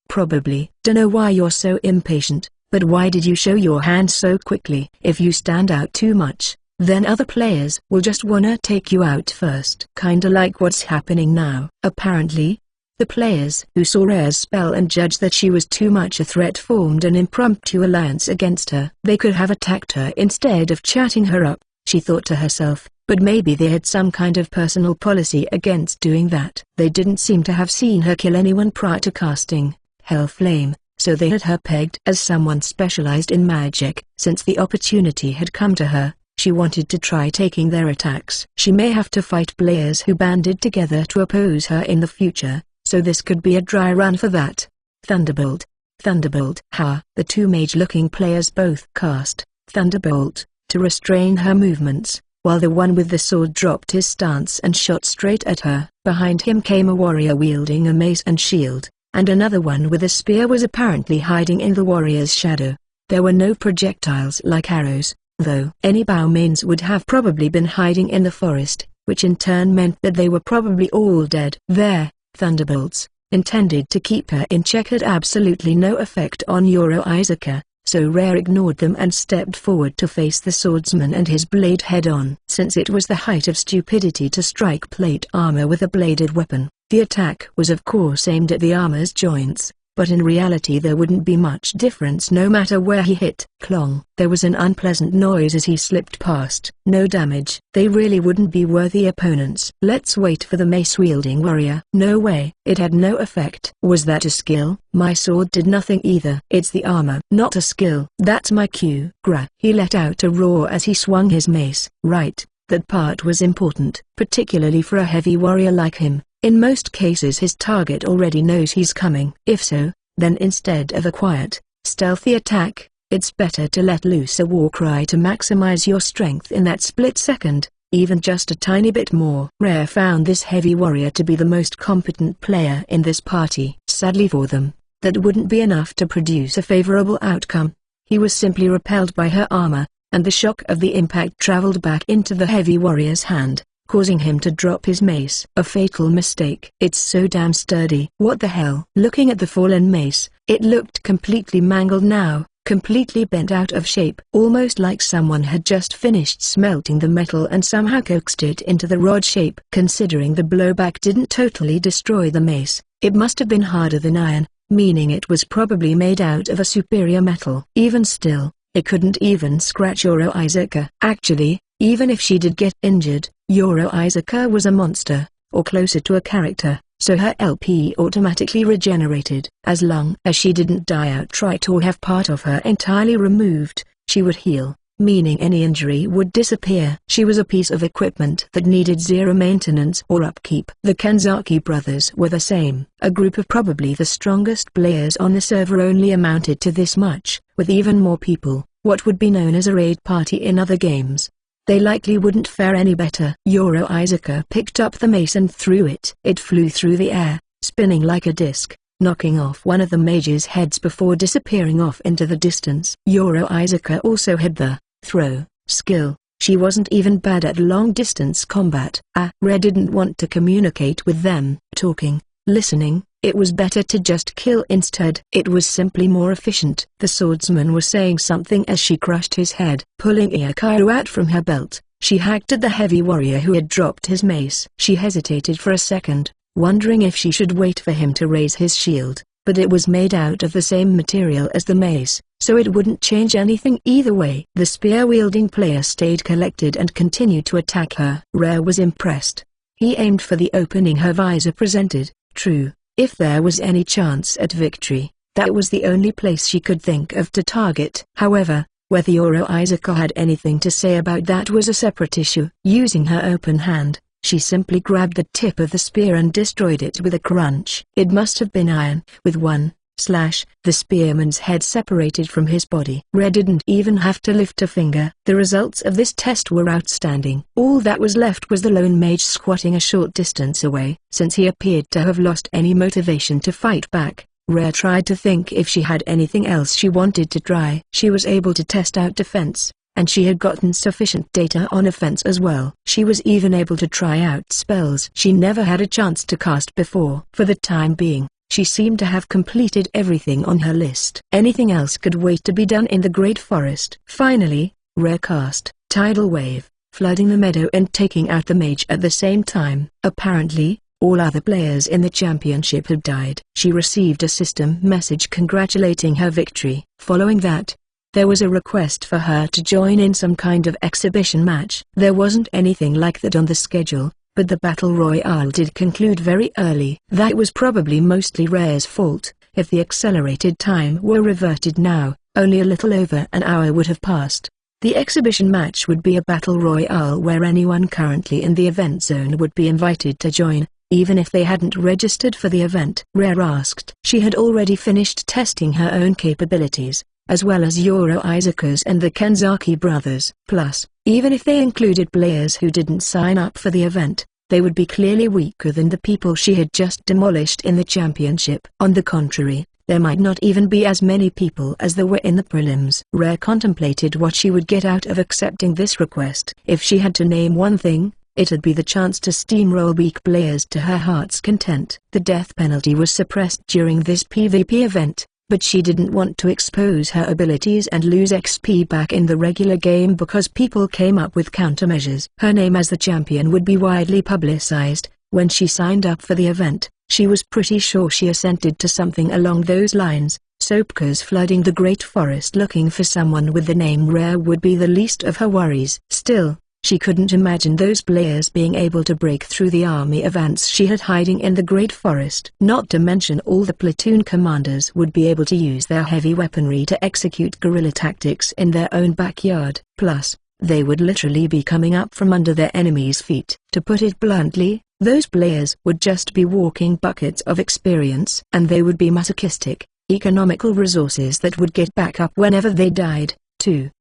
Probably. Dunno why you're so impatient, but why did you show your hand so quickly? If you stand out too much, then other players will just wanna take you out first. Kinda like what's happening now. Apparently, the players who saw Rare's spell and judged that she was too much a threat formed an impromptu alliance against her. They could have attacked her instead of chatting her up, she thought to herself. But maybe they had some kind of personal policy against doing that. They didn't seem to have seen her kill anyone prior to casting Hell Flame, so they had her pegged as someone specialized in magic. Since the opportunity had come to her, she wanted to try taking their attacks. She may have to fight players who banded together to oppose her in the future, so this could be a dry run for that. Thunderbolt. Thunderbolt. Ha! The two mage-looking players both cast Thunderbolt to restrain her movements, while the one with the sword dropped his stance and shot straight at her. Behind him came a warrior wielding a mace and shield, and another one with a spear was apparently hiding in the warrior's shadow. There were no projectiles like arrows, though. Any bowmanes would have probably been hiding in the forest, which in turn meant that they were probably all dead. Their thunderbolts, intended to keep her in check, had absolutely no effect on Yoro Isaka. So Rare ignored them and stepped forward to face the swordsman and his blade head-on. Since it was the height of stupidity to strike plate armor with a bladed weapon, the attack was of course aimed at the armor's joints, but in reality there wouldn't be much difference no matter where he hit. Clong. There was an unpleasant noise as he slipped past. No damage. They really wouldn't be worthy opponents. Let's wait for the mace-wielding warrior. No way. It had no effect. Was that a skill? My sword did nothing either. It's the armor. Not a skill. That's my cue. Gra. He let out a roar as he swung his mace. Right. That part was important. Particularly for a heavy warrior like him. In most cases his target already knows he's coming. If so, then instead of a quiet, stealthy attack, it's better to let loose a war cry to maximize your strength in that split second, even just a tiny bit more. Rare found this heavy warrior to be the most competent player in this party. Sadly for them, that wouldn't be enough to produce a favorable outcome. He was simply repelled by her armor, and the shock of the impact traveled back into the heavy warrior's hand, causing him to drop his mace. A fatal mistake. It's so damn sturdy. What the hell? Looking at the fallen mace, it looked completely mangled now, completely bent out of shape. Almost like someone had just finished smelting the metal and somehow coaxed it into the rod shape. Considering the blowback didn't totally destroy the mace, it must have been harder than iron, meaning it was probably made out of a superior metal. Even still, it couldn't even scratch Yoro Izaka. Actually, even if she did get injured, Yoro Izaka was a monster, or closer to a character, so her LP automatically regenerated. As long as she didn't die outright or have part of her entirely removed, she would heal, meaning any injury would disappear. She was a piece of equipment that needed zero maintenance or upkeep. The Kanzaki brothers were the same. A group of probably the strongest players on the server only amounted to this much, with even more people, what would be known as a raid party in other games. They likely wouldn't fare any better. Yoro Izaka picked up the mace and threw it. It flew through the air, spinning like a disc, knocking off one of the mage's heads before disappearing off into the distance. Yoro Izaka also had the throw skill. She wasn't even bad at long-distance combat. Rare didn't want to communicate with them. Talking, listening, it was better to just kill instead. It was simply more efficient. The swordsman was saying something as she crushed his head. Pulling Iyakaru out from her belt, she hacked at the heavy warrior who had dropped his mace. She hesitated for a second, wondering if she should wait for him to raise his shield, but it was made out of the same material as the mace, so it wouldn't change anything either way. The spear-wielding player stayed collected and continued to attack her. Rare was impressed. He aimed for the opening her visor presented. True, if there was any chance at victory, that was the only place she could think of to target. However, whether Yoro Izaka had anything to say about that was a separate issue. Using her open hand, she simply grabbed the tip of the spear and destroyed it with a crunch. It must have been iron. With one slash, the spearman's head separated from his body. Rare didn't even have to lift a finger. The results of this test were outstanding. All that was left was the lone mage squatting a short distance away. Since he appeared to have lost any motivation to fight back, Rare tried to think if she had anything else she wanted to try. She was able to test out defense, and she had gotten sufficient data on offense as well. She was even able to try out spells she never had a chance to cast before. For the time being, she seemed to have completed everything on her list. Anything else could wait to be done in the Great Forest. Finally, Rare cast Tidal Wave, flooding the meadow and taking out the mage at the same time. Apparently, all other players in the championship had died. She received a system message congratulating her victory. Following that, there was a request for her to join in some kind of exhibition match. There wasn't anything like that on the schedule, but the Battle Royale did conclude very early. That was probably mostly Rare's fault. If the accelerated time were reverted now, only a little over an hour would have passed. The exhibition match would be a Battle Royale where anyone currently in the event zone would be invited to join, even if they hadn't registered for the event. Rare asked. She had already finished testing her own capabilities, as well as Yoro Izaka's and the Kanzaki brothers. Plus, even if they included players who didn't sign up for the event, they would be clearly weaker than the people she had just demolished in the championship. On the contrary, there might not even be as many people as there were in the prelims. Rare contemplated what she would get out of accepting this request. If she had to name one thing, it'd be the chance to steamroll weak players to her heart's content. The death penalty was suppressed during this PvP event, but she didn't want to expose her abilities and lose XP back in the regular game because people came up with countermeasures. Her name as the champion would be widely publicized. When she signed up for the event, she was pretty sure she assented to something along those lines. Sopka's flooding the Great Forest looking for someone with the name Rare would be the least of her worries. Still, she couldn't imagine those players being able to break through the army of ants she had hiding in the Great Forest. Not to mention all the platoon commanders would be able to use their heavy weaponry to execute guerrilla tactics in their own backyard. Plus, they would literally be coming up from under their enemies' feet. To put it bluntly, those players would just be walking buckets of experience, and they would be masochistic, economical resources that would get back up whenever they died.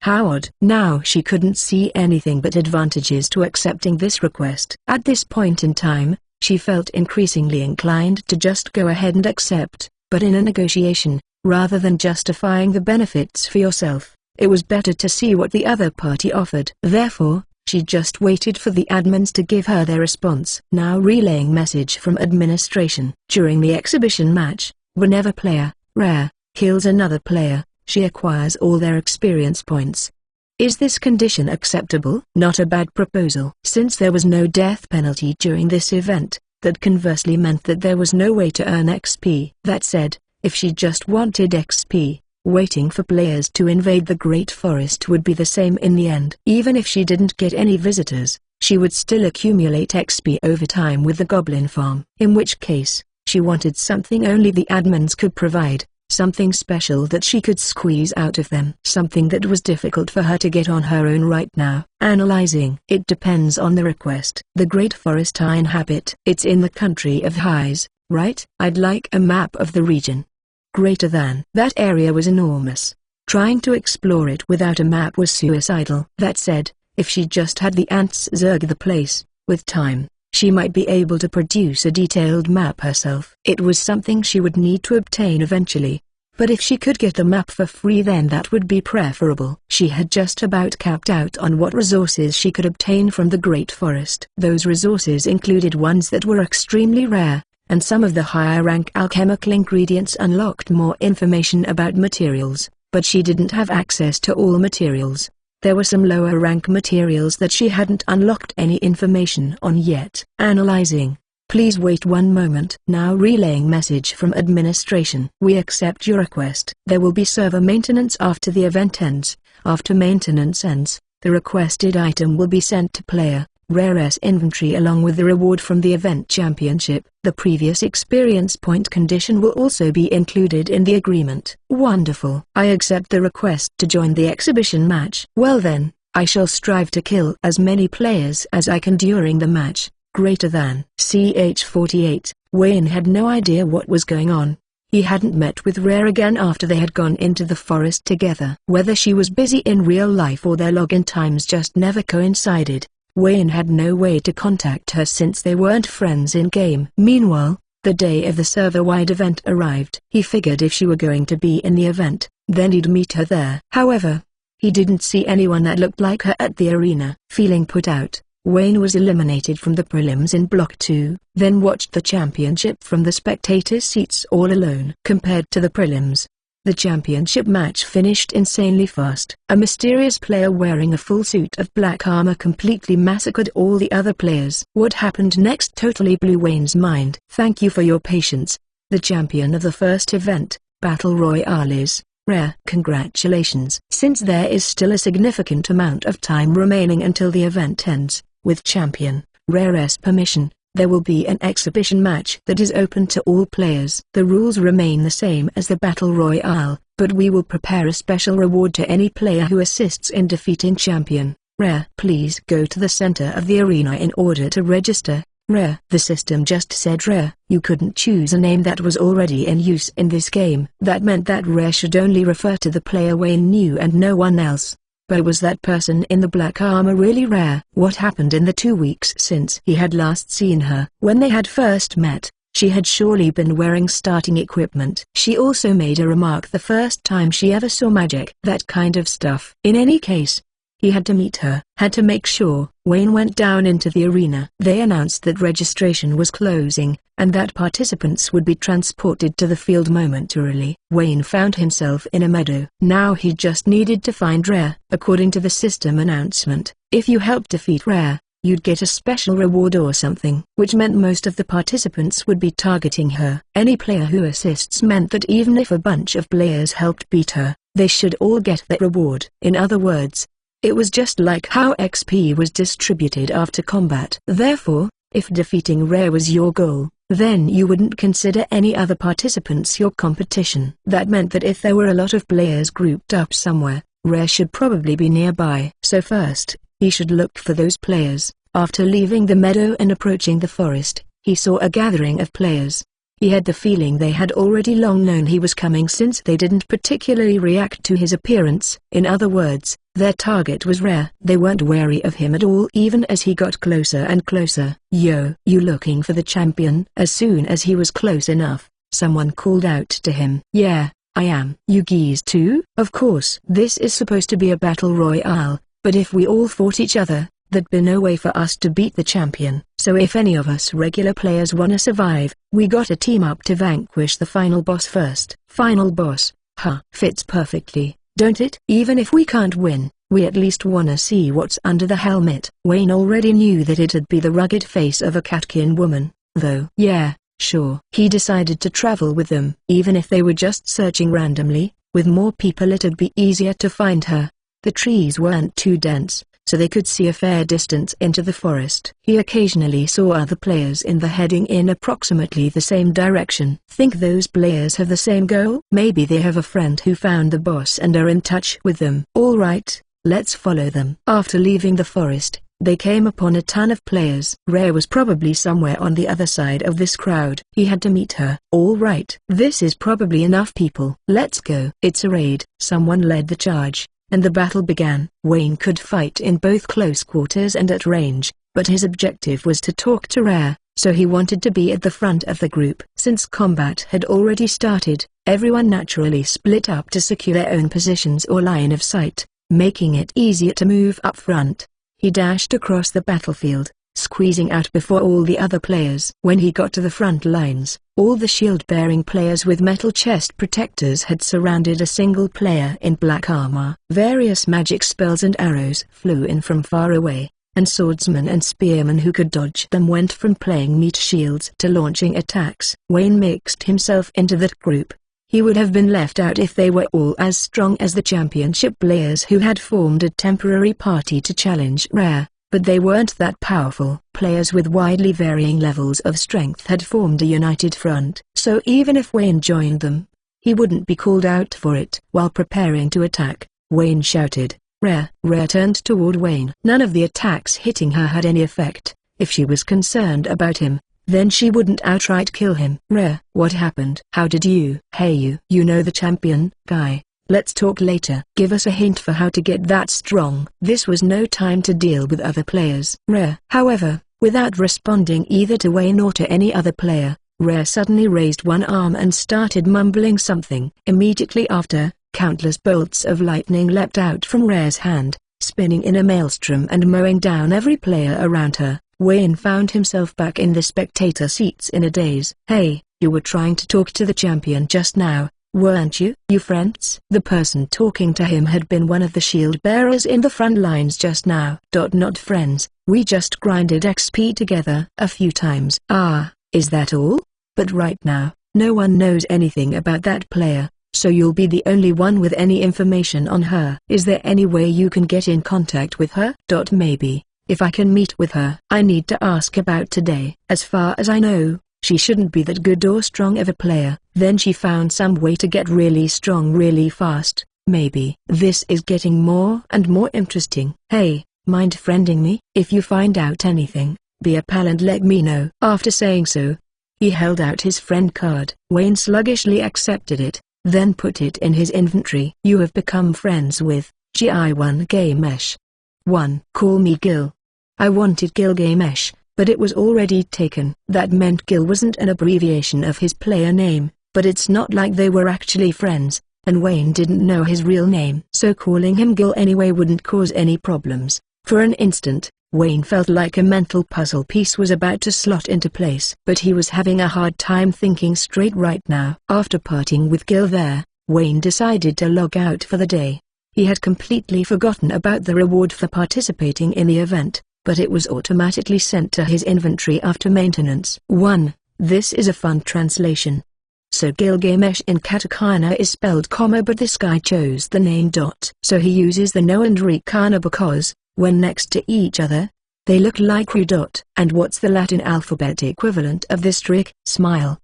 How odd. Now she couldn't see anything but advantages to accepting this request. At this point in time, she felt increasingly inclined to just go ahead and accept, but in a negotiation, rather than justifying the benefits for yourself, it was better to see what the other party offered. Therefore, She just waited for the admins to give her their response. Now relaying message from administration. During the exhibition match, whenever player, Rare, kills another player, she acquires all their experience points. Is this condition acceptable? Not a bad proposal. Since there was no death penalty during this event, that conversely meant that there was no way to earn XP. That said, if she just wanted XP, waiting for players to invade the Great Forest would be the same in the end. Even if she didn't get any visitors, she would still accumulate XP over time with the Goblin Farm. In which case, she wanted something only the admins could provide, something special that she could squeeze out of them. Something that was difficult for her to get on her own right now. Analyzing. It depends on the request. The Great Forest I inhabit. It's in the country of highs, right? I'd like a map of the region. Greater than. That area was enormous. Trying to explore it without a map was suicidal. That said, if she just had the ants zerg the place, with time, she might be able to produce a detailed map herself. It was something she would need to obtain eventually. But if she could get the map for free, then that would be preferable. She had just about capped out on what resources she could obtain from the Great Forest. Those resources included ones that were extremely rare, and some of the higher rank alchemical ingredients unlocked more information about materials, but she didn't have access to all materials. There were some lower rank materials that she hadn't unlocked any information on yet. Analyzing. Please wait one moment. Now relaying message from administration. We accept your request. There will be server maintenance after the event ends. After maintenance ends, the requested item will be sent to player Rare's inventory along with the reward from the event championship. The previous experience point condition will also be included in the agreement. Wonderful. I accept the request to join the exhibition match. Well then, I shall strive to kill as many players as I can during the match. Greater than. CH-48. Wayne had no idea what was going on. He hadn't met with Rare again after they had gone into the forest together. Whether she was busy in real life or their login times just never coincided, Wayne had no way to contact her since they weren't friends in-game. Meanwhile, the day of the server-wide event arrived. He figured if she were going to be in the event, then he'd meet her there. However, he didn't see anyone that looked like her at the arena. Feeling put out, Wayne was eliminated from the prelims in Block 2, then watched the championship from the spectator seats all alone. Compared to the prelims, the championship match finished insanely fast. A mysterious player wearing a full suit of black armor completely massacred all the other players. What happened next totally blew Wayne's mind. Thank you for your patience. The champion of the first event, Battle Royale is Rare. Congratulations. Since there is still a significant amount of time remaining until the event ends, with champion Rare's permission, there will be an exhibition match that is open to all players. The rules remain the same as the Battle Royale, but we will prepare a special reward to any player who assists in defeating champion Rare. Please go to the center of the arena in order to register. Rare. The system just said Rare. You couldn't choose a name that was already in use in this game. That meant that Rare should only refer to the player Wayne knew and no one else. But was that person in the black armor really Rare? What happened in the 2 weeks since he had last seen her? When they had first met, she had surely been wearing starting equipment. She also made a remark the first time she ever saw magic. That kind of stuff. In any case, he had to meet her. Had to make sure. Wayne went down into the arena. They announced that registration was closing, and that participants would be transported to the field momentarily. Wayne found himself in a meadow. Now he just needed to find Rare. According to the system announcement, if you helped defeat Rare, you'd get a special reward or something, which meant most of the participants would be targeting her. Any player who assists meant that even if a bunch of players helped beat her, they should all get that reward. In other words, it was just like how XP was distributed after combat. Therefore, if defeating Rare was your goal, then you wouldn't consider any other participants your competition. That meant that if there were a lot of players grouped up somewhere, Rare should probably be nearby. So first, he should look for those players. After leaving the meadow and approaching the forest, he saw a gathering of players. He had the feeling they had already long known he was coming since they didn't particularly react to his appearance. In other words, their target was Rare. They weren't wary of him at all even as he got closer and closer. Yo, you looking for the champion? As soon as he was close enough, someone called out to him. Yeah, I am. You geese too? Of course. This is supposed to be a battle royale, but if we all fought each other, There'd be no way for us to beat the champion. So if any of us regular players wanna survive, we gotta team up to vanquish the final boss first. Final boss? Huh. Fits perfectly, don't it? Even if we can't win, we at least wanna see what's under the helmet. Wayne already knew that it'd be the rugged face of a Catkin woman, though. Yeah, sure. He decided to travel with them. Even if they were just searching randomly, with more people it'd be easier to find her. The trees weren't too dense, so they could see a fair distance into the forest. He occasionally saw other players heading in approximately the same direction. Think those players have the same goal? Maybe they have a friend who found the boss and are in touch with them. Alright, let's follow them. After leaving the forest, they came upon a ton of players. Rare was probably somewhere on the other side of this crowd. He had to meet her. Alright, this is probably enough people. Let's go. It's a raid. Someone led the charge, and the battle began. Wayne could fight in both close quarters and at range, but his objective was to talk to Rare, so he wanted to be at the front of the group. Since combat had already started, everyone naturally split up to secure their own positions or line of sight, making it easier to move up front. He dashed across the battlefield, squeezing out before all the other players. When he got to the front lines, all the shield-bearing players with metal chest protectors had surrounded a single player in black armor. Various magic spells and arrows flew in from far away, and swordsmen and spearmen who could dodge them went from playing meat shields to launching attacks. Wayne mixed himself into that group. He would have been left out if they were all as strong as the championship players who had formed a temporary party to challenge Rare, but they weren't that powerful. Players with widely varying levels of strength had formed a united front, so even if Wayne joined them, he wouldn't be called out for it. While preparing to attack, Wayne shouted, "Rare!" Rare turned toward Wayne. None of the attacks hitting her had any effect. If she was concerned about him, then she wouldn't outright kill him. "Rare, what happened? How did you?" "Hey you know the champion guy? Let's talk later. Give us a hint for how to get that strong." This was no time to deal with other players. Rare, however, without responding either to Wayne or to any other player, Rare suddenly raised one arm and started mumbling something. Immediately after, countless bolts of lightning leapt out from Rare's hand, spinning in a maelstrom and mowing down every player around her. Wayne found himself back in the spectator seats in a daze. "Hey, you were trying to talk to the champion just now, weren't you? You friends?" The person talking to him had been one of the shield bearers in the front lines just now. "Not friends, we just grinded XP together a few times." "Ah, is that all? But right now, no one knows anything about that player, so you'll be the only one with any information on her. Is there any way you can get in contact with her?" "Maybe. If I can meet with her. I need to ask about today. As far as I know, she shouldn't be that good or strong of a player. Then she found some way to get really strong really fast, maybe." This is getting more and more interesting. "Hey, mind friending me? If you find out anything, be a pal and let me know." After saying so, he held out his friend card. Wayne sluggishly accepted it, then put it in his inventory. "You have become friends with Gi1 Gamesh. 1. Call me Gil." I wanted Gil Gamesh, but it was already taken. That meant Gil wasn't an abbreviation of his player name, but it's not like they were actually friends, and Wayne didn't know his real name. So calling him Gil anyway wouldn't cause any problems. For an instant, Wayne felt like a mental puzzle piece was about to slot into place. But he was having a hard time thinking straight right now. After parting with Gil there, Wayne decided to log out for the day. He had completely forgotten about the reward for participating in the event, but it was automatically sent to his inventory after maintenance. 1. This is a fun translation. So Gilgamesh in katakana is spelled comma, but this guy chose the name dot. So he uses the no and re kana because, when next to each other, they look like Ru dot. And what's the Latin alphabet equivalent of this trick? Smile.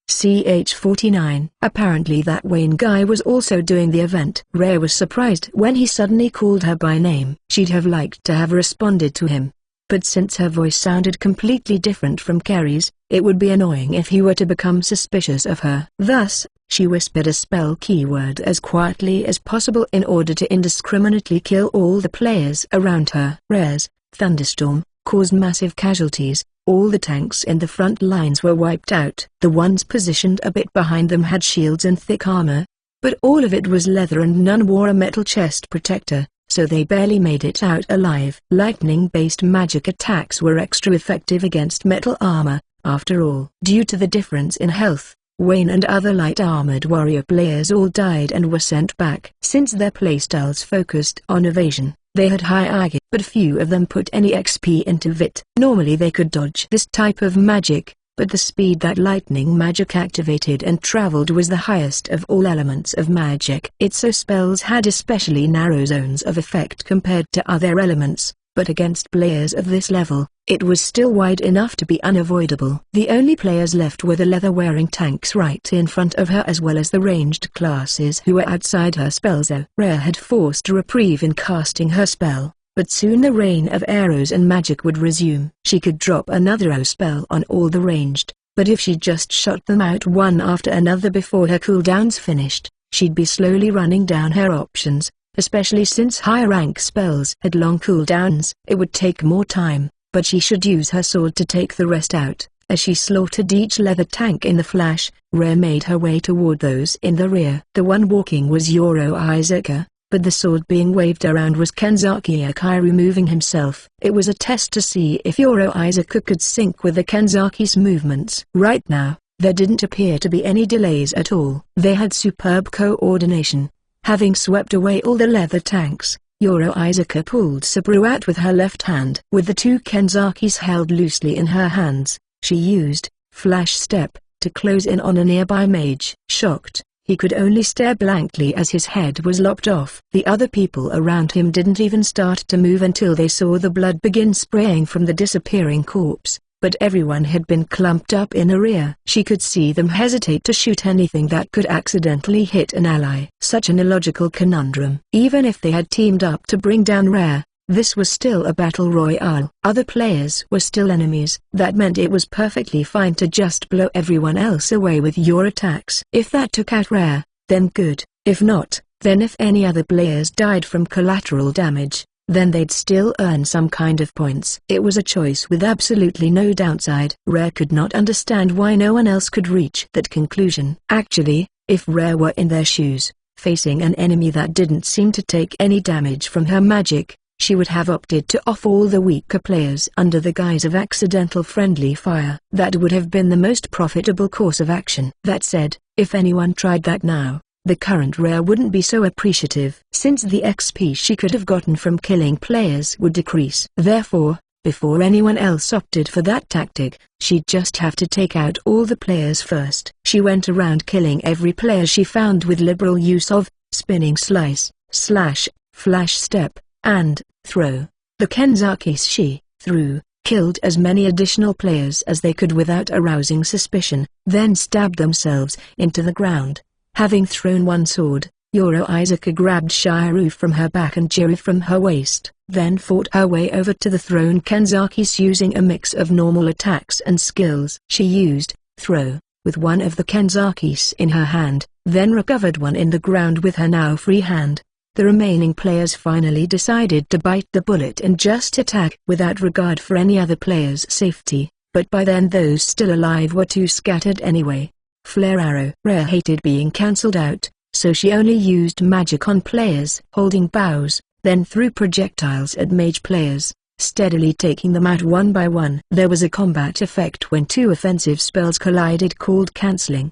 CH49. Apparently that Wayne guy was also doing the event. Rare was surprised when he suddenly called her by name. She'd have liked to have responded to him, but since her voice sounded completely different from Carrie's, it would be annoying if he were to become suspicious of her. Thus, she whispered a spell keyword as quietly as possible in order to indiscriminately kill all the players around her. Rare's thunderstorm caused massive casualties. All the tanks in the front lines were wiped out. The ones positioned a bit behind them had shields and thick armor, but all of it was leather and none wore a metal chest protector, so they barely made it out alive. Lightning-based magic attacks were extra effective against metal armor, after all. Due to the difference in health, Wayne and other light-armored warrior players all died and were sent back. Since their playstyles focused on evasion, they had high IQ, but few of them put any XP into it. Normally they could dodge this type of magic, but the speed that lightning magic activated and traveled was the highest of all elements of magic. Its spells had especially narrow zones of effect compared to other elements, but against players of this level, it was still wide enough to be unavoidable. The only players left were the leather-wearing tanks right in front of her, as well as the ranged classes who were outside her spell zone. Rhea had forced a reprieve in casting her spell, but soon the rain of arrows and magic would resume. She could drop another arrow spell on all the ranged, but if she just shot them out one after another before her cooldowns finished, she'd be slowly running down her options, especially since higher rank spells had long cooldowns. It would take more time, but she should use her sword to take the rest out. As she slaughtered each leather tank in the flash, Rhea made her way toward those in the rear. The one walking was Yoro Isaka, but the sword being waved around was Kenzaki Akai removing himself. It was a test to see if Yoro Isaka could sync with the Kenzaki's movements. Right now, there didn't appear to be any delays at all. They had superb coordination. Having swept away all the leather tanks, Yoro Isaka pulled Saburo out with her left hand. With the two Kenzakis held loosely in her hands, she used Flash Step to close in on a nearby mage. Shocked, he could only stare blankly as his head was lopped off. The other people around him didn't even start to move until they saw the blood begin spraying from the disappearing corpse, but everyone had been clumped up in a rear. She could see them hesitate to shoot anything that could accidentally hit an ally. Such an illogical conundrum. Even if they had teamed up to bring down Rhea, this was still a battle royale. Other players were still enemies. That meant it was perfectly fine to just blow everyone else away with your attacks. If that took out Rhea, then good. If not, then if any other players died from collateral damage, then they'd still earn some kind of points. It was a choice with absolutely no downside. Rhea could not understand why no one else could reach that conclusion. Actually, if Rhea were in their shoes, facing an enemy that didn't seem to take any damage from her magic, she would have opted to off all the weaker players under the guise of accidental friendly fire. That would have been the most profitable course of action. That said, if anyone tried that now, the current Rhea wouldn't be so appreciative, since the XP she could have gotten from killing players would decrease. Therefore, before anyone else opted for that tactic, she'd just have to take out all the players first. She went around killing every player she found with liberal use of spinning slice, slash, flash step, and throw. The Kenzakis she threw killed as many additional players as they could without arousing suspicion, then stabbed themselves into the ground. Having thrown one sword, Yoro Isaka grabbed Shiru from her back and Jiri from her waist, then fought her way over to the thrown Kenzakis using a mix of normal attacks and skills. She used throw with one of the Kenzakis in her hand, then recovered one in the ground with her now free hand. The remaining players finally decided to bite the bullet and just attack without regard for any other player's safety, but by then those still alive were too scattered anyway. Flare arrow. Rhea hated being cancelled out, so she only used magic on players holding bows, then threw projectiles at mage players, steadily taking them out one by one. There was a combat effect when two offensive spells collided called cancelling.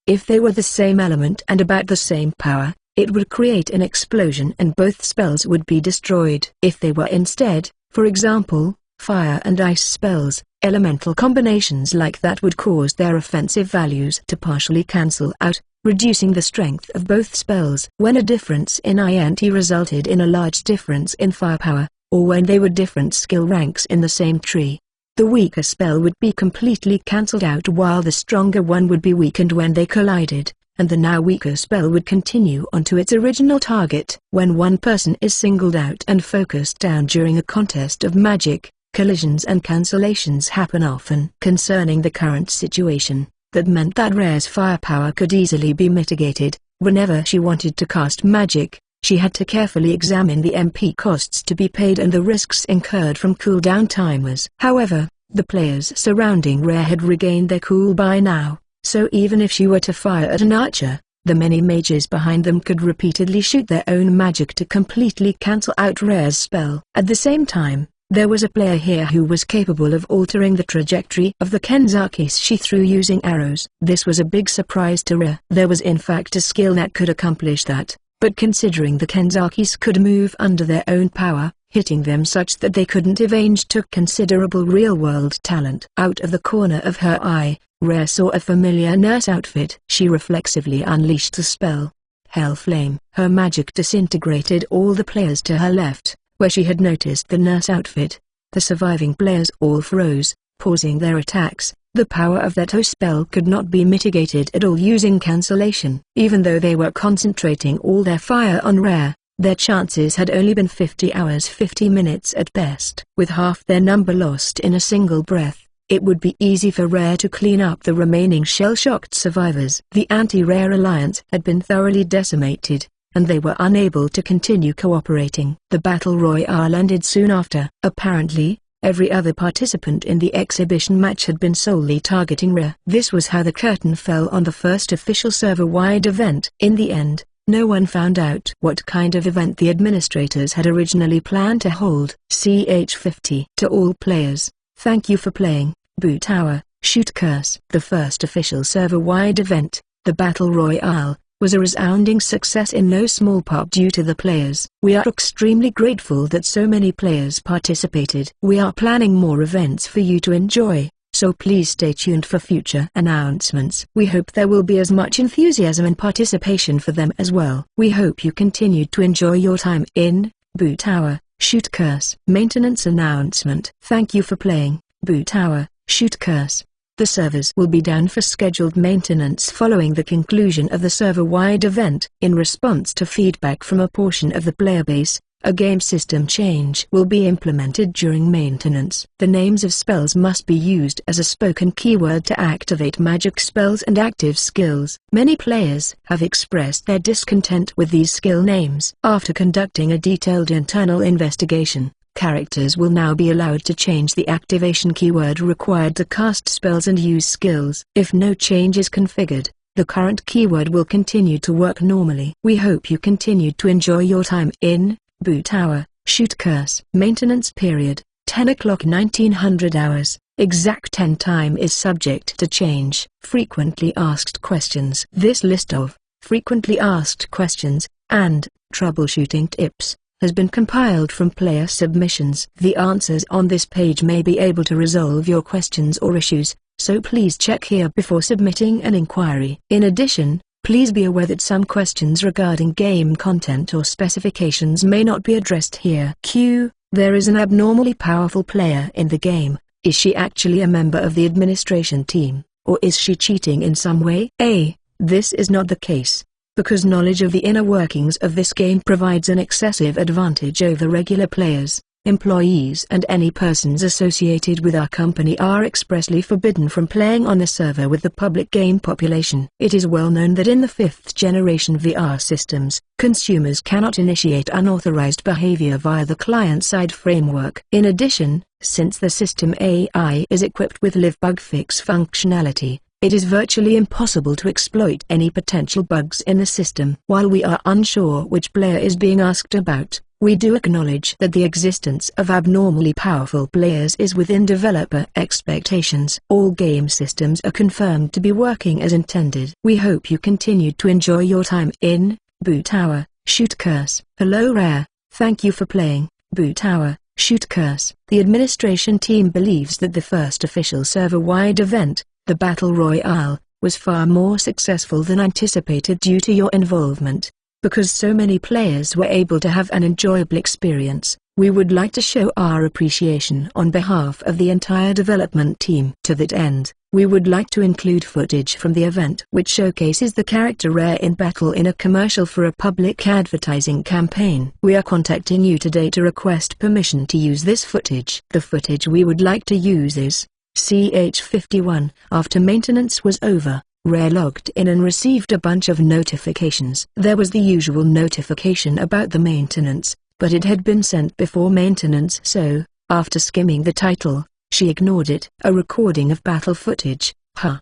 If they were the same element and about the same power, it would create an explosion and both spells would be destroyed. If they were instead, for example, fire and ice spells, elemental combinations like that would cause their offensive values to partially cancel out, reducing the strength of both spells. When a difference in INT resulted in a large difference in firepower, or when they were different skill ranks in the same tree, the weaker spell would be completely cancelled out while the stronger one would be weakened when they collided, and the now weaker spell would continue onto its original target. When one person is singled out and focused down during a contest of magic, collisions and cancellations happen often. Concerning the current situation, that meant that Rhea's firepower could easily be mitigated. Whenever she wanted to cast magic, she had to carefully examine the MP costs to be paid and the risks incurred from cooldown timers. However, the players surrounding Rhea had regained their cool by now, so even if she were to fire at an archer, The many mages behind them could repeatedly shoot their own magic to completely cancel out Rare's spell. At the same time, there was a player here who was capable of altering the trajectory of the Kenzakis she threw using arrows. This was a big surprise to Rare. There was in fact a skill that could accomplish that, but considering the Kenzakis could move under their own power, hitting them such that they couldn't evade took considerable real-world talent. Out of the corner of her eye, Rare saw a familiar nurse outfit. She reflexively unleashed the spell, Hell Flame. Her magic disintegrated all the players to her left, where she had noticed the nurse outfit. The surviving players all froze, pausing their attacks. The power of that spell could not be mitigated at all using cancellation. Even though they were concentrating all their fire on Rare, their chances had only been 50 hours 50 minutes at best. With half their number lost in a single breath, it would be easy for Rare to clean up the remaining shell-shocked survivors. The anti-Rare alliance had been thoroughly decimated, and they were unable to continue cooperating. The battle royale ended soon after. Apparently, every other participant in the exhibition match had been solely targeting Rare. This was how the curtain fell on the first official server-wide event. In the end, no one found out what kind of event the administrators had originally planned to hold. CH50. To all players, thank you for playing Boo Tower, Shoot Curse. The first official server-wide event, the Battle Royale, was a resounding success in no small part due to the players. We are extremely grateful that so many players participated. We are planning more events for you to enjoy, so please stay tuned for future announcements. We hope there will be as much enthusiasm and participation for them as well. We hope you continued to enjoy your time in Boo Tower, Shoot Curse. Maintenance announcement. Thank you for playing Boo Tower, Shoot Curse. The servers will be down for scheduled maintenance following the conclusion of the server-wide event. In response to feedback from a portion of the player base, a game system change will be implemented during maintenance. The names of spells must be used as a spoken keyword to activate magic spells and active skills. Many players have expressed their discontent with these skill names. After conducting a detailed internal investigation, characters will now be allowed to change the activation keyword required to cast spells and use skills. If no change is configured, the current keyword will continue to work normally. We hope you continued to enjoy your time in Boo Tower, Shoot Curse. Maintenance period, 10 o'clock 1900 hours. Exact end time is subject to change. Frequently asked questions. This list of frequently asked questions and troubleshooting tips has been compiled from player submissions. The answers on this page may be able to resolve your questions or issues, so please check here before submitting an inquiry. In addition, please be aware that some questions regarding game content or specifications may not be addressed here. Q. There is an abnormally powerful player in the game. Is she actually a member of the administration team, or is she cheating in some way? A. This is not the case, because knowledge of the inner workings of this game provides an excessive advantage over regular players. Employees and any persons associated with our company are expressly forbidden from playing on the server with the public game population. It is well known that in the 5th generation VR systems, consumers cannot initiate unauthorized behavior via the client-side framework. In addition, since the system AI is equipped with live bug fix functionality, it is virtually impossible to exploit any potential bugs in the system. While we are unsure which player is being asked about, we do acknowledge that the existence of abnormally powerful players is within developer expectations. All game systems are confirmed to be working as intended. We hope you continued to enjoy your time in Boo Tower, Shoot Curse. Hello Rare, thank you for playing Boo Tower, Shoot Curse. The administration team believes that the first official server-wide event, the Battle Royale, was far more successful than anticipated due to your involvement. Because so many players were able to have an enjoyable experience, we would like to show our appreciation on behalf of the entire development team. To that end, we would like to include footage from the event which showcases the character Rare in battle in a commercial for a public advertising campaign. We are contacting you today to request permission to use this footage. The footage we would like to use is CH51. After maintenance was over, Rare logged in and received a bunch of notifications. There was the usual notification about the maintenance, but it had been sent before maintenance, so, after skimming the title, she ignored it. A recording of battle footage.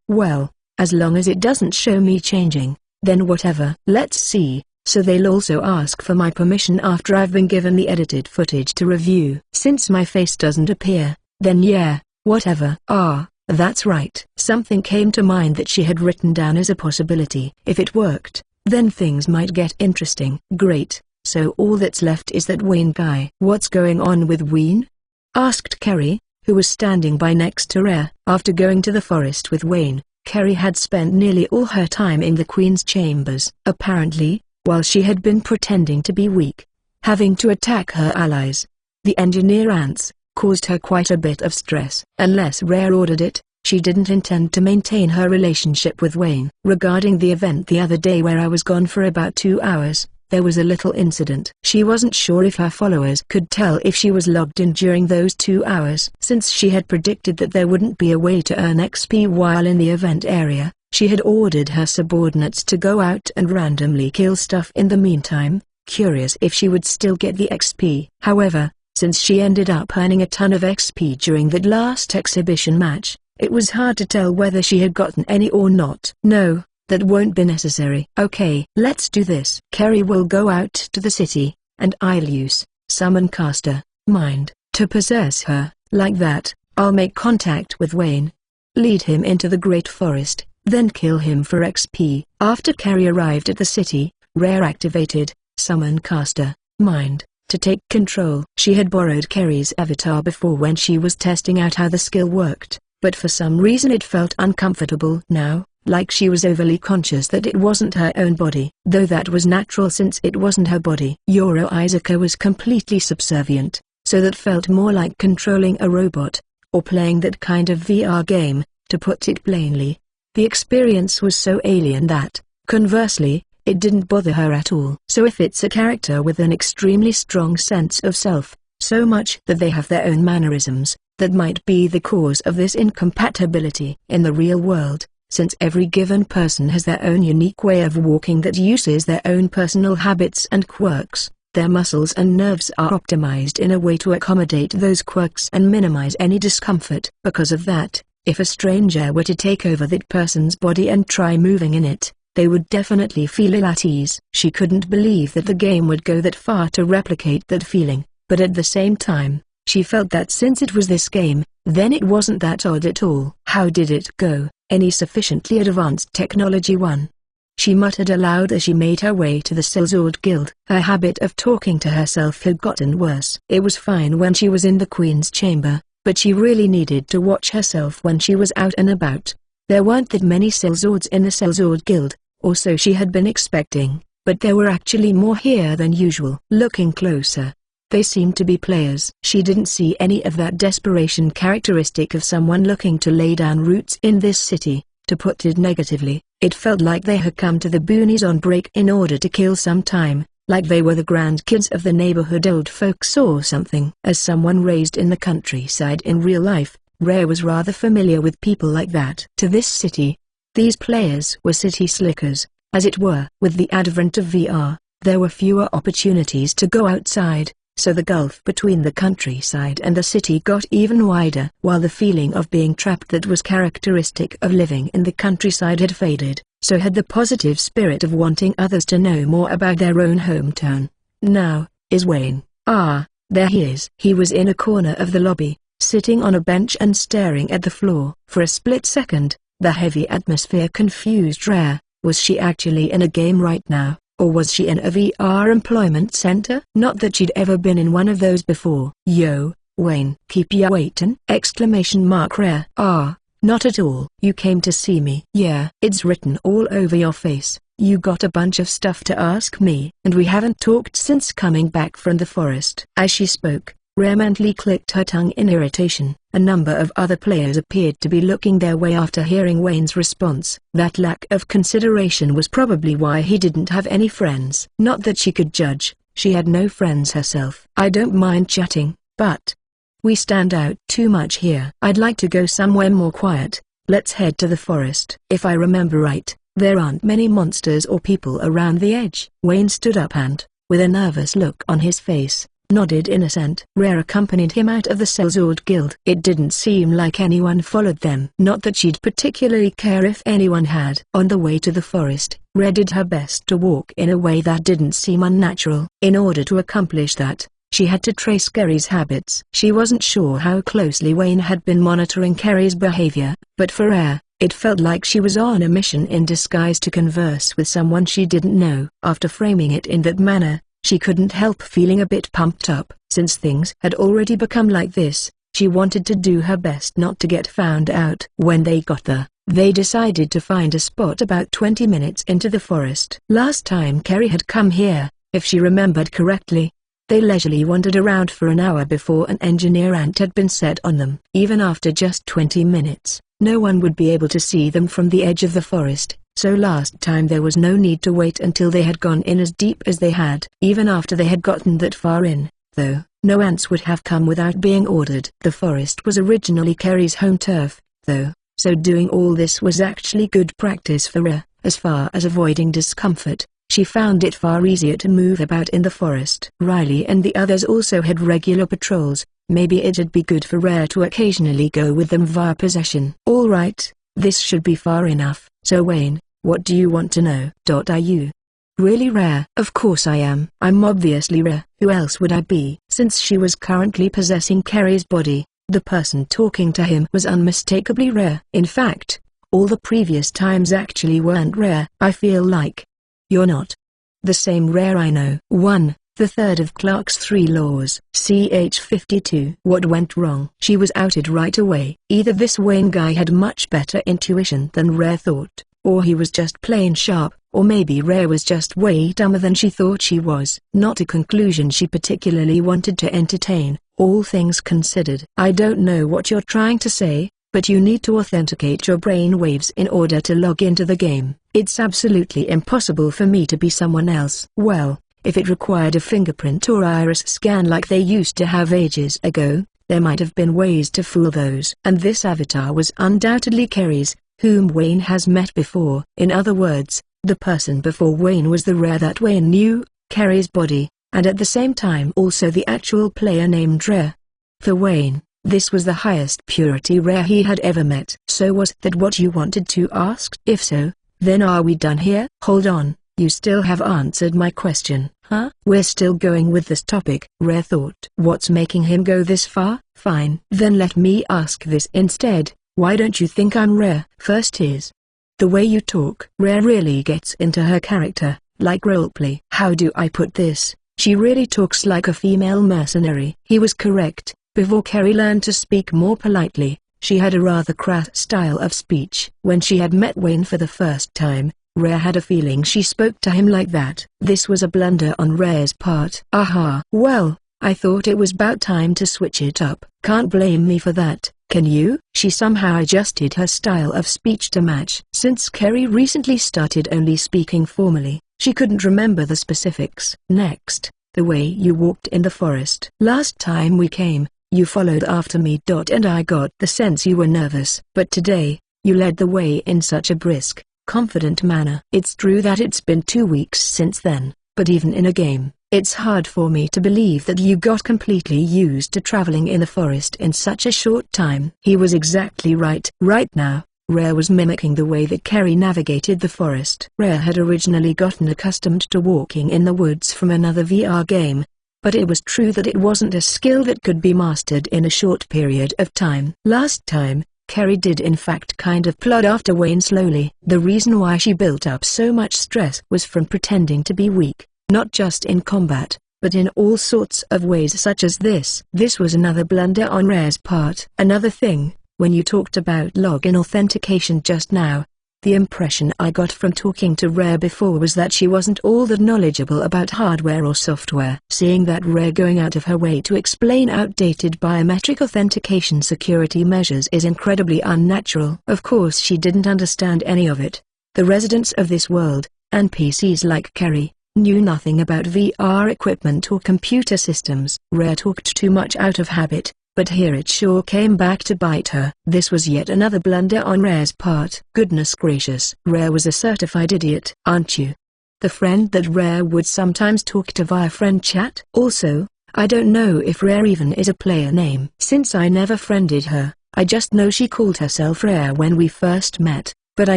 Well, as long as it doesn't show me changing, Then whatever. Let's see. So they'll also ask for my permission after I've been given the edited footage to review. Since my face doesn't appear, then yeah, whatever. Ah, that's right. Something came to mind that she had written down as a possibility. If it worked, then things might get interesting. Great, so all that's left is that Wayne guy. What's going on with Wayne? Asked Kerry, who was standing by next to Rhea. After going to the forest with Wayne, Kerry had spent nearly all her time in the Queen's chambers. Apparently, while she had been pretending to be weak, having to attack her allies, the engineer ants, caused her quite a bit of stress. Unless Rhea ordered it, she didn't intend to maintain her relationship with Wayne. Regarding the event the other day where I was gone for about 2 hours, there was a little incident. She wasn't sure if her followers could tell if she was logged in during those 2 hours. Since she had predicted that there wouldn't be a way to earn XP while in the event area, she had ordered her subordinates to go out and randomly kill stuff in the meantime, curious if she would still get the XP. However, since she ended up earning a ton of XP during that last exhibition match, it was hard to tell whether she had gotten any or not. No, that won't be necessary. Okay, let's do this. Kerry will go out to the city, and I'll use Summon Caster Mind to possess her. Like that, I'll make contact with Wayne, lead him into the Great Forest, then kill him for XP. After Kerry arrived at the city, Rhea activated Summon Caster Mind to take control. She had borrowed Kerry's avatar before when she was testing out how the skill worked, but for some reason it felt uncomfortable now, like she was overly conscious that it wasn't her own body. Though that was natural since it wasn't her body. Yoro Isaka was completely subservient, so that felt more like controlling a robot, or playing that kind of VR game, to put it plainly. The experience was so alien that, conversely, it didn't bother her at all. So if it's a character with an extremely strong sense of self, so much that they have their own mannerisms, that might be the cause of this incompatibility. In the real world, since every given person has their own unique way of walking that uses their own personal habits and quirks, their muscles and nerves are optimized in a way to accommodate those quirks and minimize any discomfort. Because of that, if a stranger were to take over that person's body and try moving in it, they would definitely feel ill at ease. She couldn't believe that the game would go that far to replicate that feeling, but at the same time, she felt that since it was this game, then it wasn't that odd at all. How did it go? Any sufficiently advanced technology one? She muttered aloud as she made her way to the Sellsword Guild. Her habit of talking to herself had gotten worse. It was fine when she was in the Queen's chamber, but she really needed to watch herself when she was out and about. There weren't that many Sellswords in the Sellsword Guild, or so she had been expecting, but there were actually more here than usual. Looking closer, they seemed to be players. She didn't see any of that desperation characteristic of someone looking to lay down roots in this city. To put it negatively, it felt like they had come to the boonies on break in order to kill some time, like they were the grandkids of the neighborhood old folks or something. As someone raised in the countryside in real life, Rhea was rather familiar with people like that. To this city, these players were city slickers, as it were. With the advent of VR, there were fewer opportunities to go outside, so the gulf between the countryside and the city got even wider. While the feeling of being trapped that was characteristic of living in the countryside had faded, so had the positive spirit of wanting others to know more about their own hometown. Now, is Wayne? Ah, there he is. He was in a corner of the lobby, sitting on a bench and staring at the floor. For a split second, the heavy atmosphere confused Rhea. Was she actually in a game right now? Or was she in a VR employment center? Not that she'd ever been in one of those before. Yo, Wayne. Keep ya waitin'? Rhea. Ah, not at all. You came to see me. Yeah. It's written all over your face. You got a bunch of stuff to ask me. And we haven't talked since coming back from the forest. As she spoke, Rhea mentally clicked her tongue in irritation. A number of other players appeared to be looking their way after hearing Wayne's response. That lack of consideration was probably why he didn't have any friends. Not that she could judge, she had no friends herself. I don't mind chatting, but we stand out too much here. I'd like to go somewhere more quiet. Let's head to the forest. If I remember right, there aren't many monsters or people around the edge. Wayne stood up and, with a nervous look on his face, nodded in assent. Rare accompanied him out of the Sellsword Guild. It didn't seem like anyone followed them. Not that she'd particularly care if anyone had. On the way to the forest, Rare did her best to walk in a way that didn't seem unnatural. In order to accomplish that, she had to trace Kerry's habits. She wasn't sure how closely Wayne had been monitoring Kerry's behavior, but for Rare, it felt like she was on a mission in disguise to converse with someone she didn't know. After framing it in that manner, she couldn't help feeling a bit pumped up. Since things had already become like this, she wanted to do her best not to get found out. When they got there, they decided to find a spot about 20 minutes into the forest. Last time Kerry had come here, if she remembered correctly, they leisurely wandered around for an hour before an engineer ant had been set on them. Even after just 20 minutes, no one would be able to see them from the edge of the forest, so last time there was no need to wait until they had gone in as deep as they had. Even after they had gotten that far in, though, no ants would have come without being ordered. The forest was originally Kerry's home turf, though, so doing all this was actually good practice for Rare. As far as avoiding discomfort, she found it far easier to move about in the forest. Riley and the others also had regular patrols. Maybe it'd be good for Rare to occasionally go with them via possession. All right, this should be far enough. So Wayne, what do you want to know? Are you really Rare? Of course I am. I'm obviously Rare. Who else would I be? Since she was currently possessing Kerry's body, the person talking to him was unmistakably Rare. In fact, all the previous times actually weren't Rare. I feel like you're not the same Rare I know. 1. The third of Clark's 3 laws. Ch 52. What went wrong? She was outed right away. Either this Wayne guy had much better intuition than Rare thought, or he was just plain sharp, or maybe Rare was just way dumber than she thought she was. Not a conclusion she particularly wanted to entertain, all things considered. I don't know what you're trying to say, but you need to authenticate your brain waves in order to log into the game. It's absolutely impossible for me to be someone else. Well, if it required a fingerprint or iris scan like they used to have ages ago, there might have been ways to fool those. And this avatar was undoubtedly Kerry's, whom Wayne has met before. In other words, the person before Wayne was the Rare that Wayne knew, Kerry's body, and at the same time also the actual player named Rare. For Wayne, this was the highest purity Rare he had ever met. So was that what you wanted to ask? If so, then are we done here? Hold on, you still have answered my question, huh? We're still going with this topic. Rare thought. What's making him go this far? Fine. Then let me ask this instead, why don't you think I'm Rare? First is the way you talk. Rare really gets into her character, like roleplay. How do I put this? She really talks like a female mercenary. He was correct. Before Kerry learned to speak more politely, she had a rather crass style of speech. When she had met Wayne for the first time, Rare had a feeling she spoke to him like that. This was a blunder on Rare's part. Aha. Well, I thought it was about time to switch it up. Can't blame me for that, can you? She somehow adjusted her style of speech to match. Since Kerry recently started only speaking formally, she couldn't remember the specifics. Next, the way you walked in the forest. Last time we came, you followed after me. And I got the sense you were nervous. But today, you led the way in such a brisk, confident manner. It's true that it's been 2 weeks since then, but even in a game, it's hard for me to believe that you got completely used to traveling in the forest in such a short time. He was exactly right. Right now, Rare was mimicking the way that Kerry navigated the forest. Rare had originally gotten accustomed to walking in the woods from another VR game, but it was true that it wasn't a skill that could be mastered in a short period of time. Last time, Kerry did in fact kind of plod after Wayne slowly. The reason why she built up so much stress was from pretending to be weak, not just in combat, but in all sorts of ways such as this. This was another blunder on Rare's part. Another thing, when you talked about login authentication just now, the impression I got from talking to Rare before was that she wasn't all that knowledgeable about hardware or software. Seeing that Rare going out of her way to explain outdated biometric authentication security measures is incredibly unnatural. Of course she didn't understand any of it. The residents of this world, and PCs like Kerry, knew nothing about VR equipment or computer systems. Rare talked too much out of habit, but here it sure came back to bite her. This was yet another blunder on Rare's part. Goodness gracious. Rare was a certified idiot. Aren't you the friend that Rare would sometimes talk to via friend chat? Also, I don't know if Rare even is a player name. Since I never friended her, I just know she called herself Rare when we first met, but I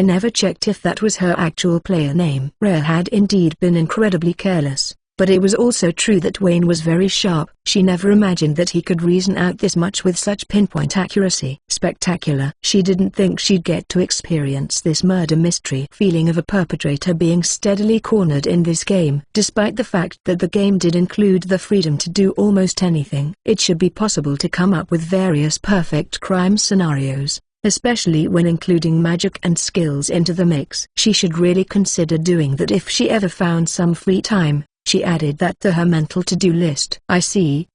never checked if that was her actual player name. Rare had indeed been incredibly careless, but it was also true that Wayne was very sharp. She never imagined that he could reason out this much with such pinpoint accuracy. Spectacular. She didn't think she'd get to experience this murder mystery feeling of a perpetrator being steadily cornered in this game. Despite the fact that the game did include the freedom to do almost anything, it should be possible to come up with various perfect crime scenarios, especially when including magic and skills into the mix. She should really consider doing that if she ever found some free time. She added that to her mental to-do list. I see.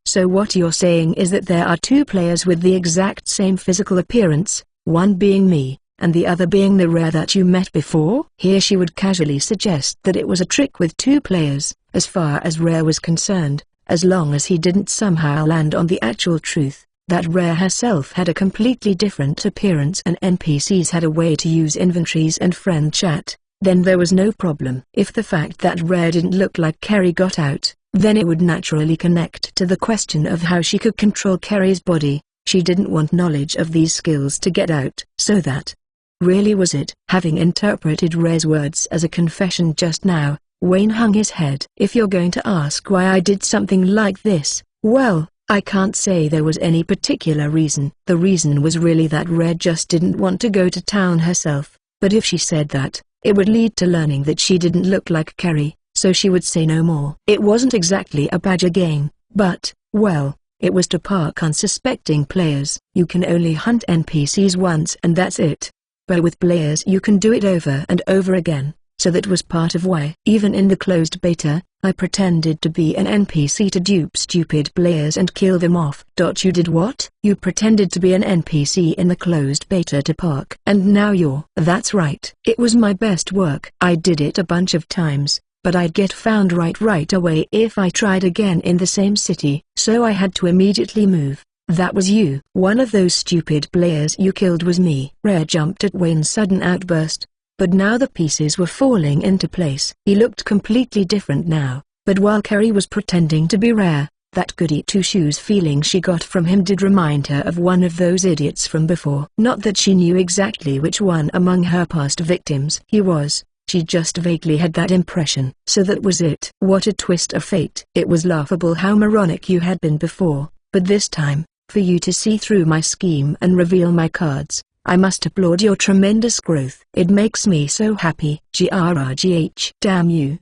So what you're saying is that there are two players with the exact same physical appearance, one being me, and the other being the Rare that you met before? Here she would casually suggest that it was a trick with two players, as far as Rare was concerned, as long as he didn't somehow land on the actual truth, that Rare herself had a completely different appearance and NPCs had a way to use inventories and friend chat. Then there was no problem. If the fact that Rare didn't look like Kerry got out, then it would naturally connect to the question of how she could control Kerry's body. She didn't want knowledge of these skills to get out. So that really was it. Having interpreted Rare's words as a confession just now, Wayne hung his head. If you're going to ask why I did something like this, well, I can't say there was any particular reason. The reason was really that Rare just didn't want to go to town herself, but if she said that, it would lead to learning that she didn't look like Kerry, so she would say no more. It wasn't exactly a badger game, but, well, it was to park unsuspecting players. You can only hunt NPCs once and that's it. But with players you can do it over and over again, so that was part of why. Even in the closed beta, I pretended to be an NPC to dupe stupid players and kill them off. You did what? You pretended to be an NPC in the closed beta to park. And now you're... That's right. It was my best work. I did it a bunch of times, but I'd get found right away if I tried again in the same city, so I had to immediately move. That was you. One of those stupid players you killed was me. Rare jumped at Wayne's sudden outburst. But now the pieces were falling into place. He looked completely different now, but while Kerry was pretending to be Rare, that goody two-shoes feeling she got from him did remind her of one of those idiots from before. Not that she knew exactly which one among her past victims he was, she just vaguely had that impression. So that was it. What a twist of fate. It was laughable how moronic you had been before, but this time, for you to see through my scheme and reveal my cards, I must applaud your tremendous growth. It makes me so happy. GRGH. Damn you.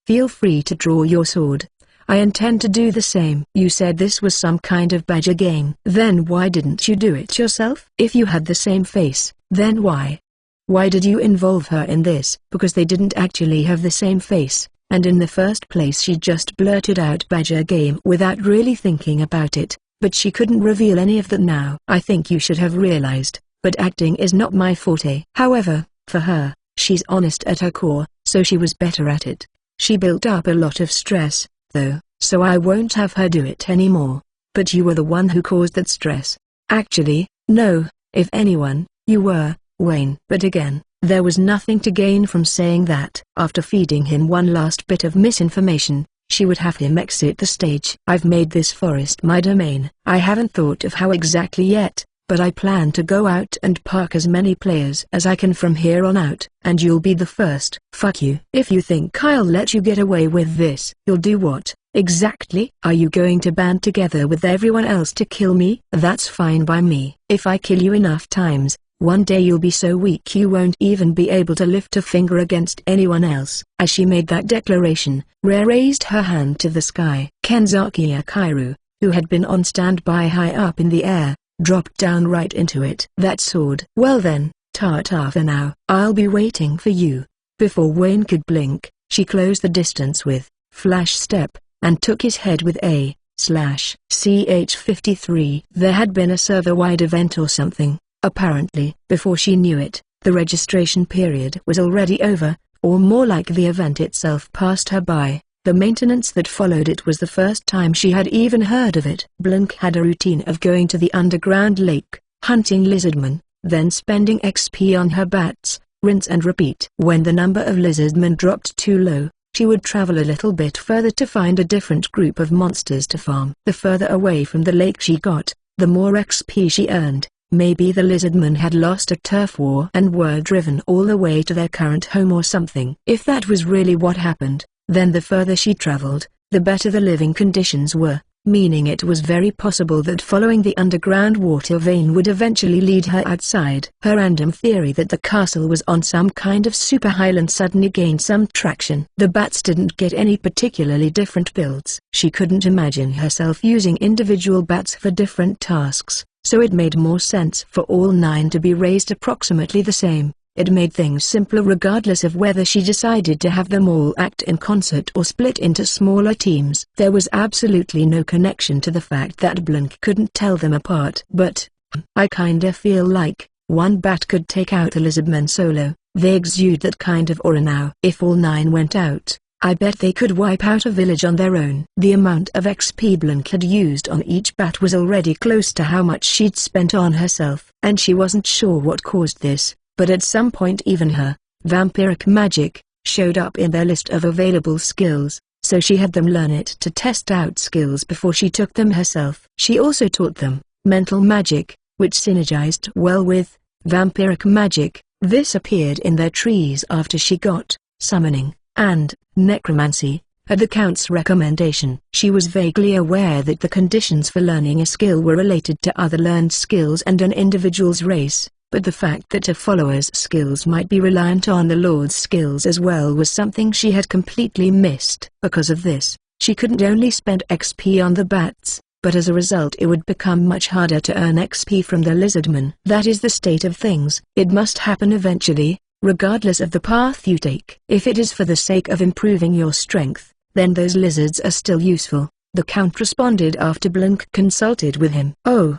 Feel free to draw your sword. I intend to do the same. You said this was some kind of badger game. Then why didn't you do it yourself? If you had the same face, then why? Why did you involve her in this? Because they didn't actually have the same face, and in the first place she just blurted out badger game without really thinking about it, but she couldn't reveal any of that now. I think you should have realized. But acting is not my forte. However, for her, she's honest at her core, so she was better at it. She built up a lot of stress, though, so I won't have her do it anymore. But you were the one who caused that stress. Actually, no, if anyone, you were, Wayne. But again, there was nothing to gain from saying that. After feeding him one last bit of misinformation, she would have him exit the stage. I've made this forest my domain. I haven't thought of how exactly yet, but I plan to go out and park as many players as I can from here on out, and you'll be the first. Fuck you. If you think I'll let you get away with this, you'll do what, exactly? Are you going to band together with everyone else to kill me? That's fine by me. If I kill you enough times, one day you'll be so weak you won't even be able to lift a finger against anyone else. As she made that declaration, Rare raised her hand to the sky. Kenzaki Kairu, who had been on standby high up in the air, dropped down right into it. That sword. Well then, ta-ta for now. I'll be waiting for you. Before Wayne could blink, she closed the distance with flash step, and took his head with /CH53. There had been a server-wide event or something, apparently. Before she knew it, the registration period was already over, or more like the event itself passed her by. The maintenance that followed it was the first time she had even heard of it. Blink had a routine of going to the underground lake, hunting lizardmen, then spending XP on her bats, rinse and repeat. When the number of lizardmen dropped too low, she would travel a little bit further to find a different group of monsters to farm. The further away from the lake she got, the more XP she earned. Maybe the lizardmen had lost a turf war and were driven all the way to their current home or something. If that was really what happened, then the further she traveled, the better the living conditions were, meaning it was very possible that following the underground water vein would eventually lead her outside. Her random theory that the castle was on some kind of super highland suddenly gained some traction. The bats didn't get any particularly different builds. She couldn't imagine herself using individual bats for different tasks, so it made more sense for all 9 to be raised approximately the same. It made things simpler regardless of whether she decided to have them all act in concert or split into smaller teams. There was absolutely no connection to the fact that Blink couldn't tell them apart. But, I kinda feel like, one bat could take out a lizardman solo. They exude that kind of aura now. If all 9 went out, I bet they could wipe out a village on their own. The amount of XP Blink had used on each bat was already close to how much she'd spent on herself. And she wasn't sure what caused this. But at some point even her, vampiric magic, showed up in their list of available skills, so she had them learn it to test out skills before she took them herself. She also taught them mental magic, which synergized well with vampiric magic. This appeared in their trees after she got summoning and necromancy. At the Count's recommendation, she was vaguely aware that the conditions for learning a skill were related to other learned skills and an individual's race. But the fact that a follower's skills might be reliant on the Lord's skills as well was something she had completely missed. Because of this, she couldn't only spend XP on the bats, but as a result it would become much harder to earn XP from the lizardmen. That is the state of things. It must happen eventually, regardless of the path you take. If it is for the sake of improving your strength, then those lizards are still useful, the Count responded after Blink consulted with him. Oh,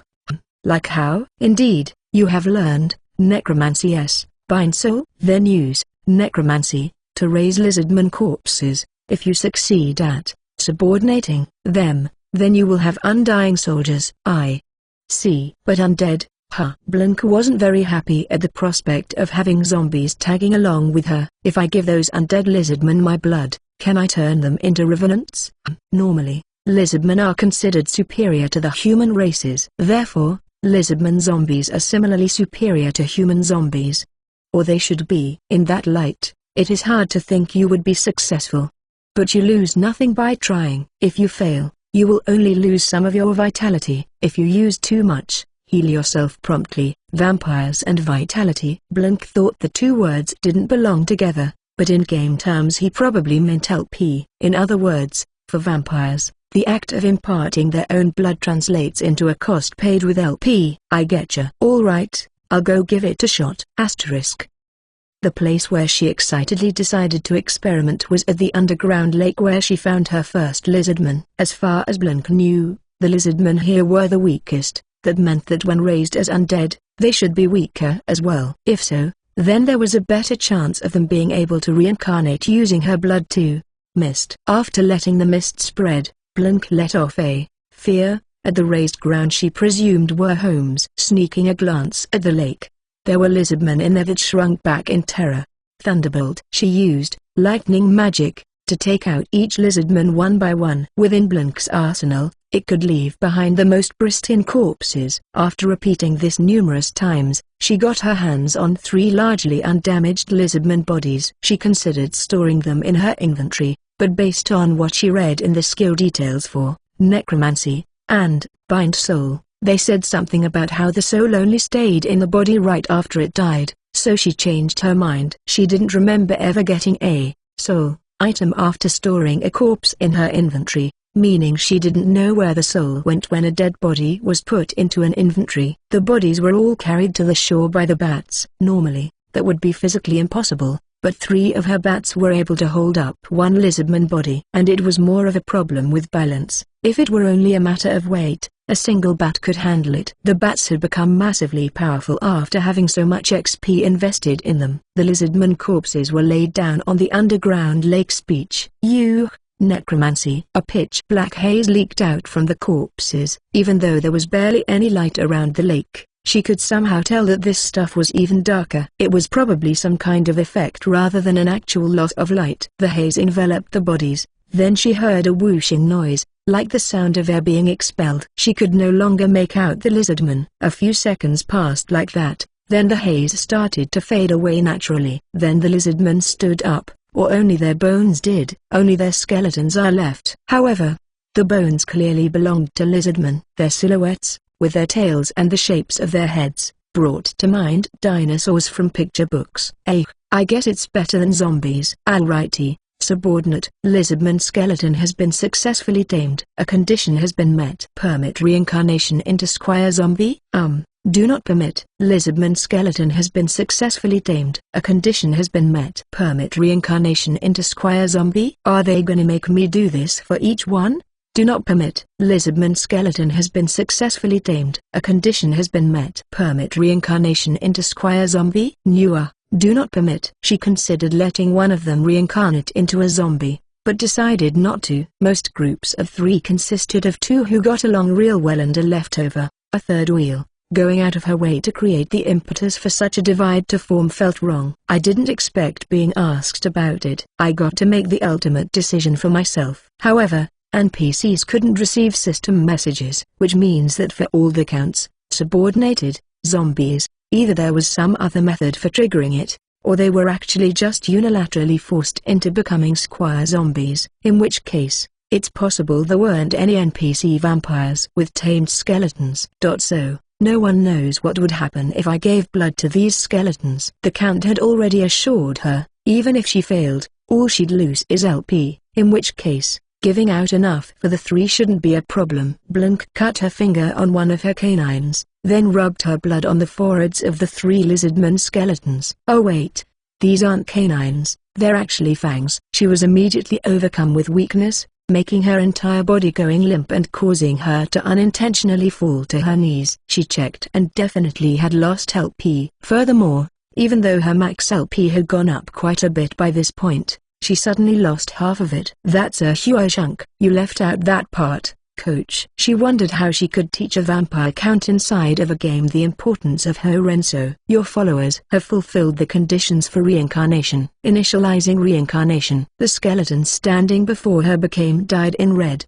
like how? Indeed. You have learned necromancy. Yes, bind soul. Then use necromancy to raise lizardman corpses. If you succeed at subordinating them, then you will have undying soldiers. I see. But undead? Huh. Blink wasn't very happy at the prospect of having zombies tagging along with her. If I give those undead lizardmen my blood, can I turn them into revenants? Normally, lizardmen are considered superior to the human races. Therefore, lizardman zombies are similarly superior to human zombies. Or they should be. In that light, it is hard to think you would be successful. But you lose nothing by trying. If you fail, you will only lose some of your vitality. If you use too much, heal yourself promptly. Vampires and vitality. Blink thought the two words didn't belong together, but in game terms he probably meant LP. In other words, for vampires, the act of imparting their own blood translates into a cost paid with LP. I getcha. Alright, I'll go give it a shot. Asterisk. The place where she excitedly decided to experiment was at the underground lake where she found her first lizardman. As far as Blink knew, the lizardmen here were the weakest. That meant that when raised as undead, they should be weaker as well. If so, then there was a better chance of them being able to reincarnate using her blood too. Mist. After letting the mist spread, Blink let off a fear at the raised ground she presumed were homes. Sneaking a glance at the lake, there were lizardmen in there that shrunk back in terror. Thunderbolt. She used lightning magic to take out each lizardman one by one. Within Blink's arsenal, it could leave behind the most pristine corpses. After repeating this numerous times, she got her hands on 3 largely undamaged lizardman bodies. She considered storing them in her inventory, but based on what she read in the skill details for necromancy and bind soul, they said something about how the soul only stayed in the body right after it died, so she changed her mind. She didn't remember ever getting a soul item after storing a corpse in her inventory, meaning she didn't know where the soul went when a dead body was put into an inventory. The bodies were all carried to the shore by the bats. Normally, that would be physically impossible, but 3 of her bats were able to hold up one lizardman body. And it was more of a problem with balance. If it were only a matter of weight, a single bat could handle it. The bats had become massively powerful after having so much XP invested in them. The lizardman corpses were laid down on the underground lake's beach. Necromancy. A pitch-black haze leaked out from the corpses. Even though there was barely any light around the lake, She could somehow tell that this stuff was even darker. It was probably some kind of effect rather than an actual loss of light. The haze enveloped the bodies. Then she heard a whooshing noise, like the sound of air being expelled. She could no longer make out the lizardman. A few seconds passed like that, then the haze started to fade away naturally. Then the lizardmen stood up, or only their bones did. Only their skeletons are left. However, the bones clearly belonged to lizardmen. Their silhouettes, with their tails and the shapes of their heads, brought to mind dinosaurs from picture books. I guess it's better than zombies. Alrighty. Subordinate. Lizardman skeleton has been successfully tamed. A condition has been met. Permit reincarnation into Squire Zombie? Do not permit. Lizardman skeleton has been successfully tamed. A condition has been met. Permit reincarnation into Squire Zombie? Are they gonna make me do this for each one? Do not permit. Lizardman skeleton has been successfully tamed. A condition has been met. Permit reincarnation into Squire Zombie? Newer. Do not permit. She considered letting one of them reincarnate into a zombie, but decided not to. Most groups of 3 consisted of 2 who got along real well and a leftover, a third wheel. Going out of her way to create the impetus for such a divide to form felt wrong. I didn't expect being asked about it. I got to make the ultimate decision for myself. However, NPCs couldn't receive system messages, which means that for all the counts, subordinated, zombies, either there was some other method for triggering it, or they were actually just unilaterally forced into becoming Squire Zombies, in which case, it's possible there weren't any NPC vampires with tamed skeletons. So, no one knows what would happen if I gave blood to these skeletons. The Count had already assured her, even if she failed, all she'd lose is LP, in which case, giving out enough for the 3 shouldn't be a problem. Blunk cut her finger on one of her canines, then rubbed her blood on the foreheads of the 3 lizardman skeletons. Oh wait, these aren't canines, they're actually fangs. She was immediately overcome with weakness, making her entire body going limp and causing her to unintentionally fall to her knees. She checked and definitely had lost LP. Furthermore, even though her max LP had gone up quite a bit by this point, she suddenly lost half of it. That's a huge chunk. You left out that part, coach. She wondered how she could teach a vampire count inside of a game the importance of Horenso. Your followers have fulfilled the conditions for reincarnation. Initializing reincarnation. The skeleton standing before her became dyed in red.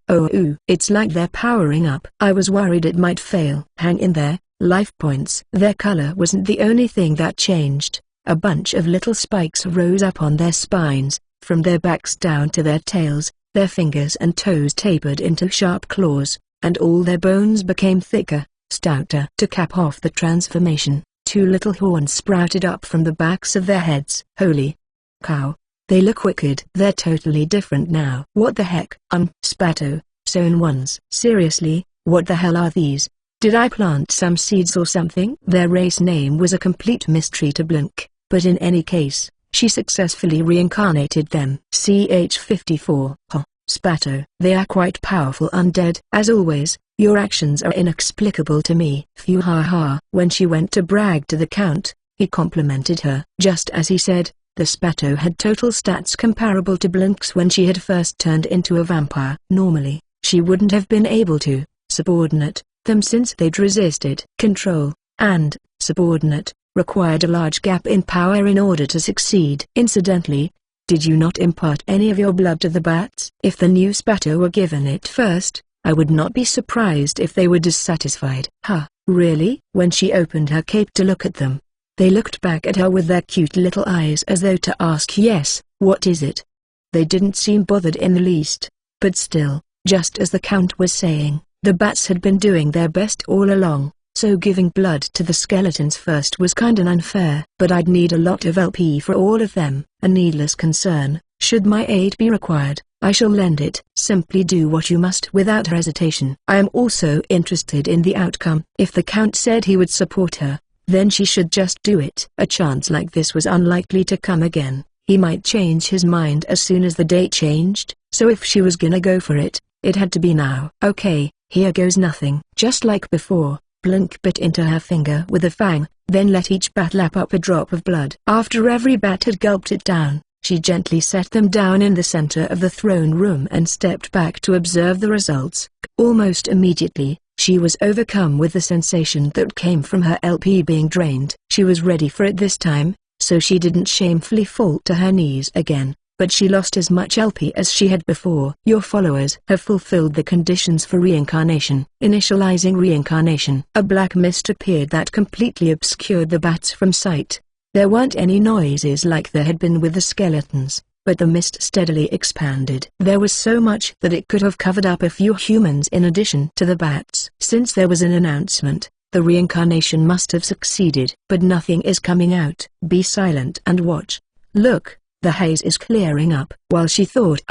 It's like they're powering up. I was worried it might fail. Hang in there, life points. Their color wasn't the only thing that changed. A bunch of little spikes rose up on their spines, from their backs down to their tails. Their fingers and toes tapered into sharp claws, and all their bones became thicker, stouter. To cap off the transformation, 2 little horns sprouted up from the backs of their heads. Holy cow, they look wicked. They're totally different now. What the heck? Spato, sewn ones. Seriously, what the hell are these? Did I plant some seeds or something? Their race name was a complete mystery to Blink, but in any case, she successfully reincarnated them. CH-54. Spato. They are quite powerful undead. As always, your actions are inexplicable to me. Phew ha ha. When she went to brag to the Count, he complimented her. Just as he said, the Spato had total stats comparable to Blink's when she had first turned into a vampire. Normally, she wouldn't have been able to subordinate them since they'd resisted control, and subordinate required a large gap in power in order to succeed. Incidentally, did you not impart any of your blood to the bats? If the new Spato were given it first, I would not be surprised if they were dissatisfied. Really? When she opened her cape to look at them, they looked back at her with their cute little eyes as though to ask, yes, what is it? They didn't seem bothered in the least, but still, just as the Count was saying, the bats had been doing their best all along. So giving blood to the skeletons first was kinda unfair. But I'd need a lot of LP for all of them. A needless concern. Should my aid be required, I shall lend it. Simply do what you must without hesitation. I am also interested in the outcome. If the Count said he would support her, then she should just do it. A chance like this was unlikely to come again. He might change his mind as soon as the date changed, so if she was gonna go for it, it had to be now. Okay, here goes nothing. Just like before, Blink bit into her finger with a fang, then let each bat lap up a drop of blood. After every bat had gulped it down, she gently set them down in the center of the throne room and stepped back to observe the results. Almost immediately, She was overcome with the sensation that came from her LP being drained. She was ready for it this time, so she didn't shamefully fall to her knees again, but she lost as much LP as she had before. Your followers have fulfilled the conditions for reincarnation. Initializing reincarnation. A black mist appeared that completely obscured the bats from sight. There weren't any noises like there had been with the skeletons, but the mist steadily expanded. There was so much that it could have covered up a few humans in addition to the bats. Since there was an announcement, the reincarnation must have succeeded. But nothing is coming out. Be silent and watch. Look, the haze is clearing up. While she thought,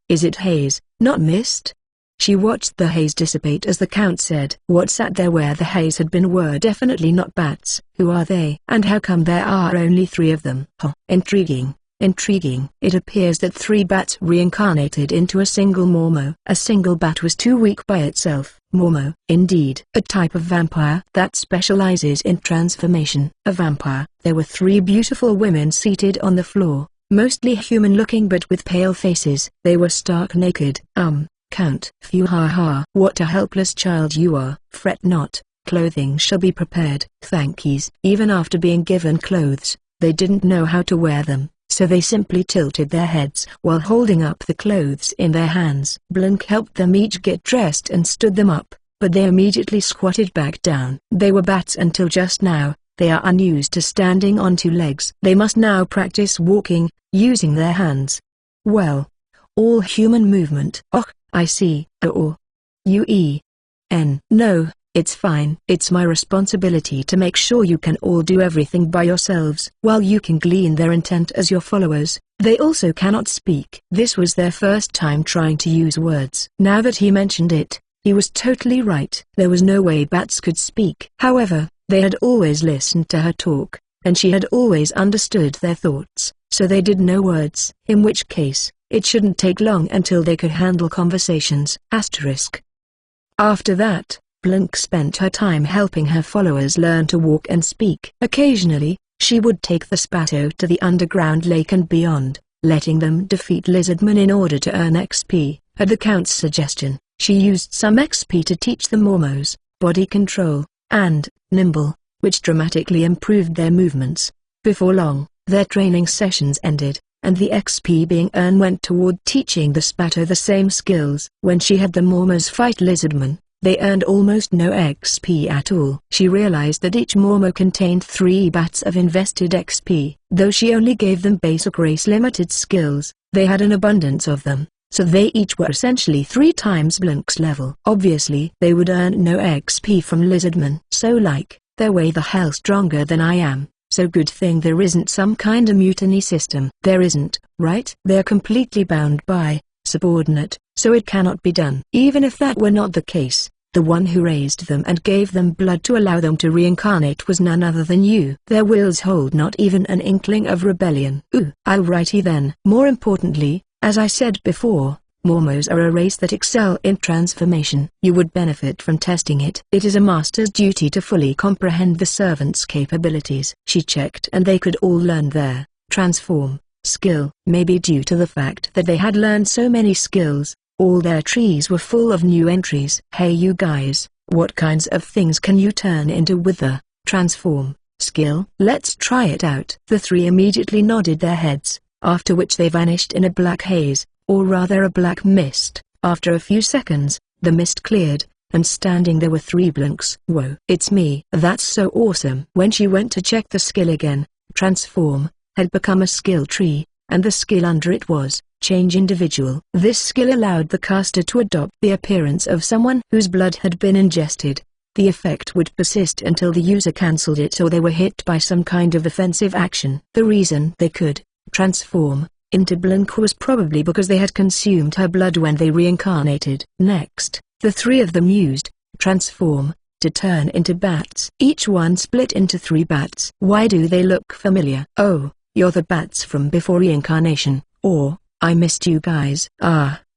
is it haze, not mist? She watched the haze dissipate as the Count said. What sat there where the haze had been were definitely not bats. Who are they? And how come there are only 3 of them? Intriguing. Intriguing. It appears that 3 bats reincarnated into a single Momo. A single bat was too weak by itself. Momo, indeed, a type of vampire that specializes in transformation. A vampire. There were 3 beautiful women seated on the floor, mostly human-looking but with pale faces. They were stark naked. Count. Phew, ha ha. What a helpless child you are. Fret not. Clothing shall be prepared. Thankies. Even after being given clothes, they didn't know how to wear them, so they simply tilted their heads while holding up the clothes in their hands. Blink helped them each get dressed and stood them up, but they immediately squatted back down. They were bats until just now. They are unused to standing on 2 legs. They must now practice walking, using their hands. Well, all human movement. Oh, I see. No, it's fine. It's my responsibility to make sure you can all do everything by yourselves. While you can glean their intent as your followers, they also cannot speak. This was their first time trying to use words. Now that he mentioned it, he was totally right. There was no way bats could speak. However, they had always listened to her talk, and she had always understood their thoughts, so they did no words. In which case, it shouldn't take long until they could handle conversations. After that, Blink spent her time helping her followers learn to walk and speak. Occasionally, she would take the Spato to the underground lake and beyond, letting them defeat Lizardmen in order to earn XP. At the Count's suggestion, she used some XP to teach the Mormos body control and nimble, which dramatically improved their movements. Before long, their training sessions ended, and the XP being earned went toward teaching the Spato the same skills. When she had the Mormos fight Lizardmen, they earned almost no XP at all. She realized that each Mormo contained 3 bats of invested XP. Though she only gave them basic race-limited skills, they had an abundance of them, so they each were essentially 3 times Blink's level. Obviously, they would earn no XP from Lizardmen. So they're way the hell stronger than I am. So good thing there isn't some kind of mutiny system. There isn't, right? They're completely bound by subordinate, so it cannot be done. Even if that were not the case, the one who raised them and gave them blood to allow them to reincarnate was none other than you. Their wills hold not even an inkling of rebellion. Alrighty then. More importantly, as I said before, Mormos are a race that excel in transformation. You would benefit from testing it. It is a master's duty to fully comprehend the servant's capabilities. She checked and they could all learn their transform skill. Maybe due to the fact that they had learned so many skills, all their trees were full of new entries. Hey you guys, what kinds of things can you turn into with the transform skill? Let's try it out. The 3 immediately nodded their heads, after which they vanished in a black haze, or rather a black mist. After a few seconds, the mist cleared, and standing there were 3 Blinks. Whoa, it's me. That's so awesome. When she went to check the skill again, transform had become a skill tree, and the skill under it was change individual. This skill allowed the caster to adopt the appearance of someone whose blood had been ingested. The effect would persist until the user cancelled it or they were hit by some kind of offensive action. The reason they could transform into Blink was probably because they had consumed her blood when they reincarnated. Next, the 3 of them used transform to turn into bats. Each one split into 3 bats. Why do they look familiar? Oh, you're the bats from before reincarnation, or I missed you guys.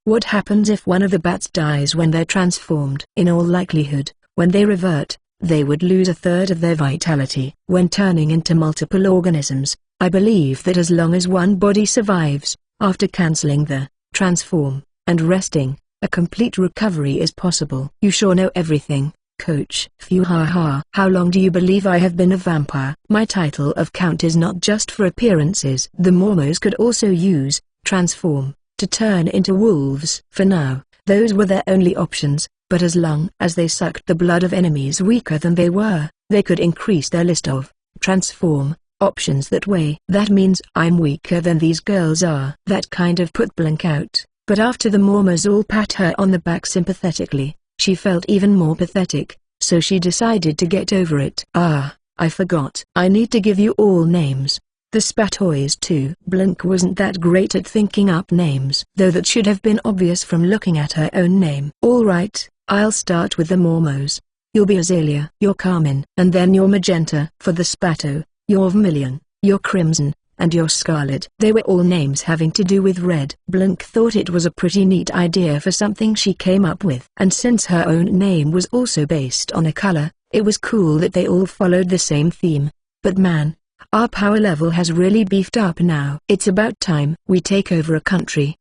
What happens if one of the bats dies when they're transformed? In all likelihood, when they revert, they would lose a third of their vitality. When turning into multiple organisms, I believe that as long as one body survives, after cancelling the transform and resting, a complete recovery is possible. You sure know everything, coach. Phew, ha ha. How long do you believe I have been a vampire? My title of count is not just for appearances. The Mormos could also use transform to turn into wolves. For now, those were their only options, but as long as they sucked the blood of enemies weaker than they were, they could increase their list of transform options that way. That means I'm weaker than these girls are. That kind of put Blink out, but after the Mormos all pat her on the back sympathetically, she felt even more pathetic, so she decided to get over it. Ah, I forgot. I need to give you all names. The Spatoys too. Blink wasn't that great at thinking up names, though that should have been obvious from looking at her own name. Alright, I'll start with the Mormos. You'll be Azalea. You're Carmine. And then you're Magenta. For the Spato, you're Vermilion, you're Crimson, and you're Scarlet. They were all names having to do with red. Blink thought it was a pretty neat idea for something she came up with. And since her own name was also based on a color, it was cool that they all followed the same theme. But man, our power level has really beefed up now. It's about time we take over a country.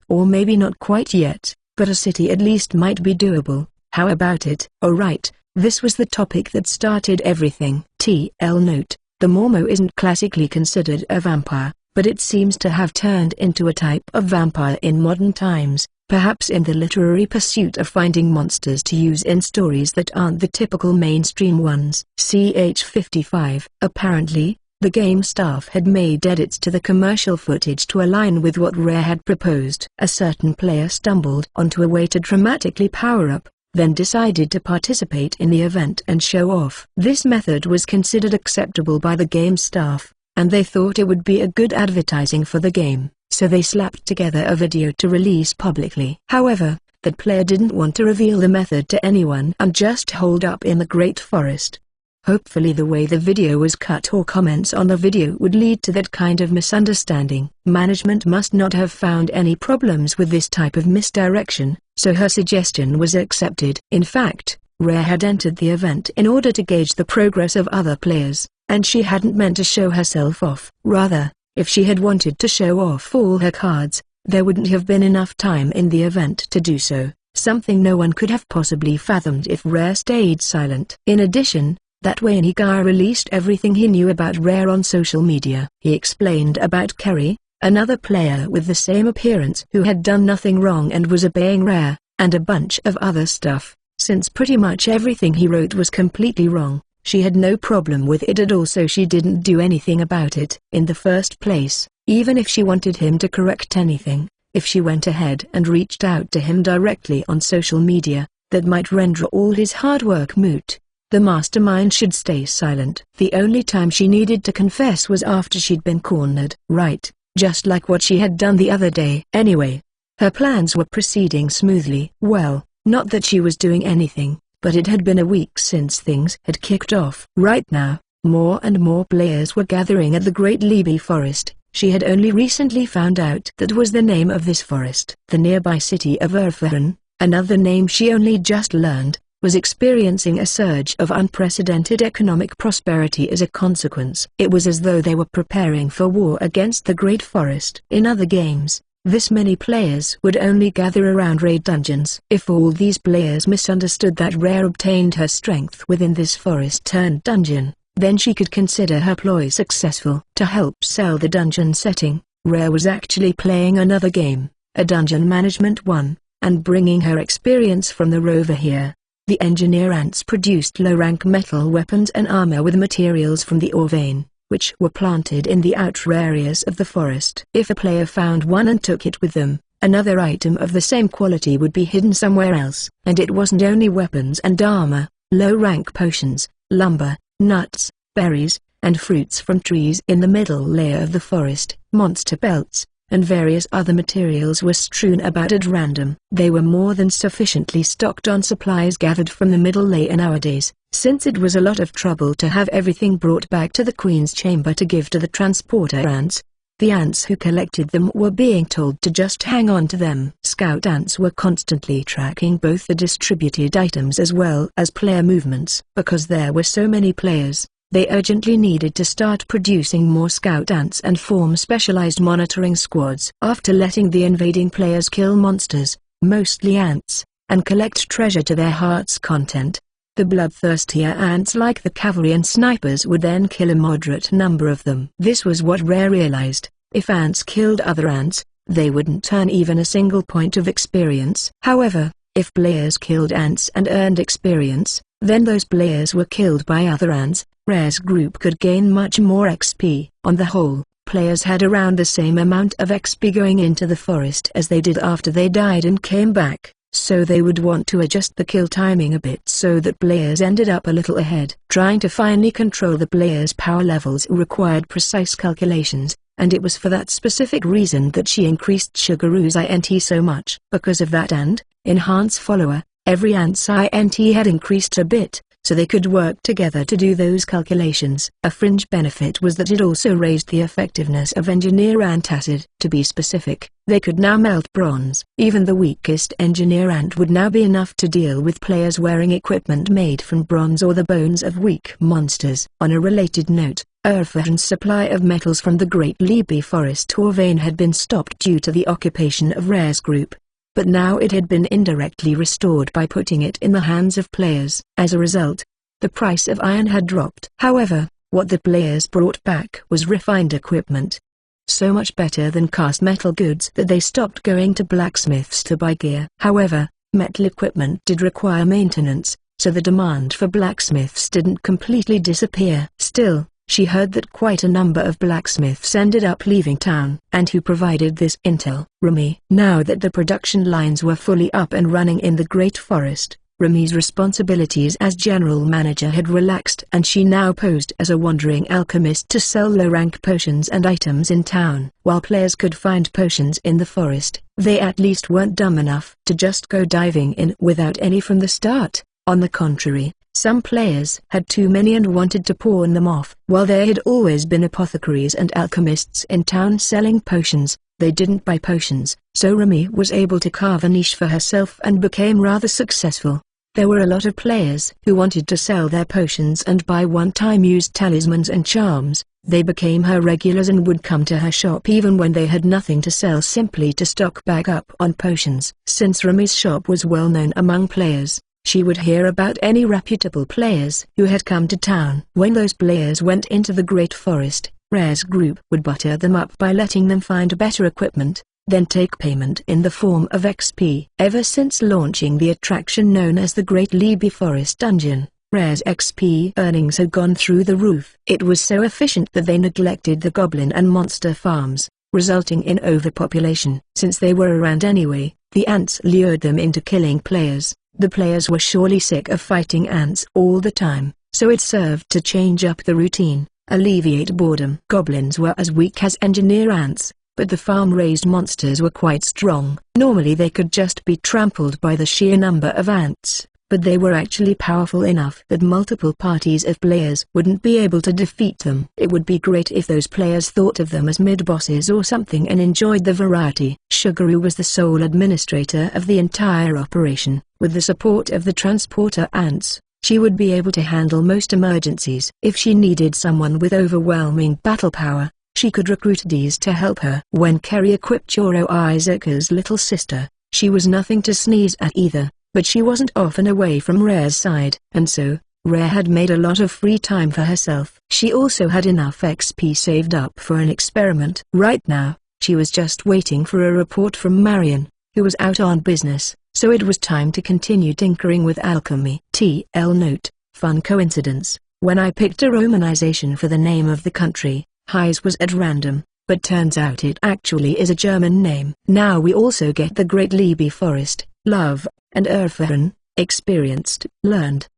Or maybe not quite yet, but a city at least might be doable. How about it? Alright, this was the topic that started everything. TL note. The Mormo isn't classically considered a vampire, but it seems to have turned into a type of vampire in modern times, perhaps in the literary pursuit of finding monsters to use in stories that aren't the typical mainstream ones. CH55. Apparently, the game staff had made edits to the commercial footage to align with what Rare had proposed. A certain player stumbled onto a way to dramatically power up, then decided to participate in the event and show off. This method was considered acceptable by the game staff, and they thought it would be a good advertising for the game, so they slapped together a video to release publicly. However, that player didn't want to reveal the method to anyone and just holed up in the Great Forest. Hopefully the way the video was cut or comments on the video would lead to that kind of misunderstanding. Management must not have found any problems with this type of misdirection, so her suggestion was accepted. In fact, Rare had entered the event in order to gauge the progress of other players, and she hadn't meant to show herself off. Rather, if she had wanted to show off all her cards, there wouldn't have been enough time in the event to do so, something no one could have possibly fathomed if Rare stayed silent. In addition, that Wayne Higa released everything he knew about Rare on social media. He explained about Kerry, another player with the same appearance who had done nothing wrong and was obeying Rare, and a bunch of other stuff. Since pretty much everything he wrote was completely wrong, she had no problem with it at all, so she didn't do anything about it. In the first place, even if she wanted him to correct anything, if she went ahead and reached out to him directly on social media, that might render all his hard work moot. The mastermind should stay silent. The only time she needed to confess was after she'd been cornered. Right, just like what she had done the other day. Anyway, her plans were proceeding smoothly. Well, not that she was doing anything, but it had been a week since things had kicked off. Right now, more and more players were gathering at the Great Libby Forest. She had only recently found out that was the name of this forest. The nearby city of Urfahan, another name she only just learned, was experiencing a surge of unprecedented economic prosperity as a consequence. It was as though they were preparing for war against the Great Forest. In other games, this many players would only gather around raid dungeons. If all these players misunderstood that Rare obtained her strength within this forest-turned dungeon, then she could consider her ploy successful. To help sell the dungeon setting, Rare was actually playing another game, a dungeon management one, and bringing her experience from the rover here. The engineer ants produced low-rank metal weapons and armor with materials from the ore vein, which were planted in the outer areas of the forest. If a player found one and took it with them, another item of the same quality would be hidden somewhere else. And it wasn't only weapons and armor, low-rank potions, lumber, nuts, berries, and fruits from trees in the middle layer of the forest, monster pelts, and various other materials were strewn about at random. They were more than sufficiently stocked on supplies gathered from the middle layer nowadays, since it was a lot of trouble to have everything brought back to the Queen's chamber to give to the transporter ants. The ants who collected them were being told to just hang on to them. Scout ants were constantly tracking both the distributed items as well as player movements. Because there were so many players, they urgently needed to start producing more scout ants and form specialized monitoring squads. After letting the invading players kill monsters, mostly ants, and collect treasure to their heart's content. The bloodthirstier ants like the cavalry and snipers would then kill a moderate number of them. This was what Rare realized: if ants killed other ants, they wouldn't earn even a single point of experience. However, if players killed ants and earned experience, then those players were killed by other ants. Rare's group could gain much more XP. On the whole, players had around the same amount of XP going into the forest as they did after they died and came back, so they would want to adjust the kill timing a bit so that players ended up a little ahead. Trying to finely control the players' power levels required precise calculations, and it was for that specific reason that she increased Sugaaru's INT so much. Because of that and enhance follower, every ant's INT had increased a bit, so they could work together to do those calculations. A fringe benefit was that it also raised the effectiveness of engineer antacid. To be specific, they could now melt bronze. Even the weakest engineer ant would now be enough to deal with players wearing equipment made from bronze or the bones of weak monsters. On a related note, Urfahan's supply of metals from the Great Libi Forest ore vein had been stopped due to the occupation of Rare's group, but now it had been indirectly restored by putting it in the hands of players. As a result, the price of iron had dropped. However, what the players brought back was refined equipment, so much better than cast metal goods that they stopped going to blacksmiths to buy gear. However, metal equipment did require maintenance, so the demand for blacksmiths didn't completely disappear. Still, she heard that quite a number of blacksmiths ended up leaving town. And who provided this intel? Remy. Now that the production lines were fully up and running in the Great Forest, Remy's responsibilities as general manager had relaxed, and she now posed as a wandering alchemist to sell low-rank potions and items in town. While players could find potions in the forest, they at least weren't dumb enough to just go diving in without any from the start. On the contrary, some players had too many and wanted to pawn them off. While there had always been apothecaries and alchemists in town selling potions, they didn't buy potions, so Remy was able to carve a niche for herself and became rather successful. There were a lot of players who wanted to sell their potions and buy one-time used talismans and charms. They became her regulars and would come to her shop even when they had nothing to sell, simply to stock back up on potions. Since Remy's shop was well known among players, she would hear about any reputable players who had come to town. When those players went into the Great Forest, Rare's group would butter them up by letting them find better equipment, then take payment in the form of XP. Ever since launching the attraction known as the Great Libi Forest Dungeon, Rare's XP earnings had gone through the roof. It was so efficient that they neglected the goblin and monster farms, resulting in overpopulation. Since they were around anyway, the ants lured them into killing players. The players were surely sick of fighting ants all the time, so it served to change up the routine, alleviate boredom. Goblins were as weak as engineer ants, but the farm-raised monsters were quite strong. Normally they could just be trampled by the sheer number of ants, but they were actually powerful enough that multiple parties of players wouldn't be able to defeat them. It would be great if those players thought of them as mid-bosses or something and enjoyed the variety. Sugaaru was the sole administrator of the entire operation. With the support of the transporter ants, she would be able to handle most emergencies. If she needed someone with overwhelming battle power, she could recruit Dees to help her. When Kerry equipped Choro Isaka's little sister, she was nothing to sneeze at either, but she wasn't often away from Rare's side, and so, Rare had made a lot of free time for herself. She also had enough XP saved up for an experiment. Right now, she was just waiting for a report from Marion, who was out on business, so it was time to continue tinkering with alchemy. TL note, fun coincidence, when I picked a romanization for the name of the country, Heis was at random, but turns out it actually is a German name. Now we also get the Great Libi Forest, love, and Urfahan, experienced, learned.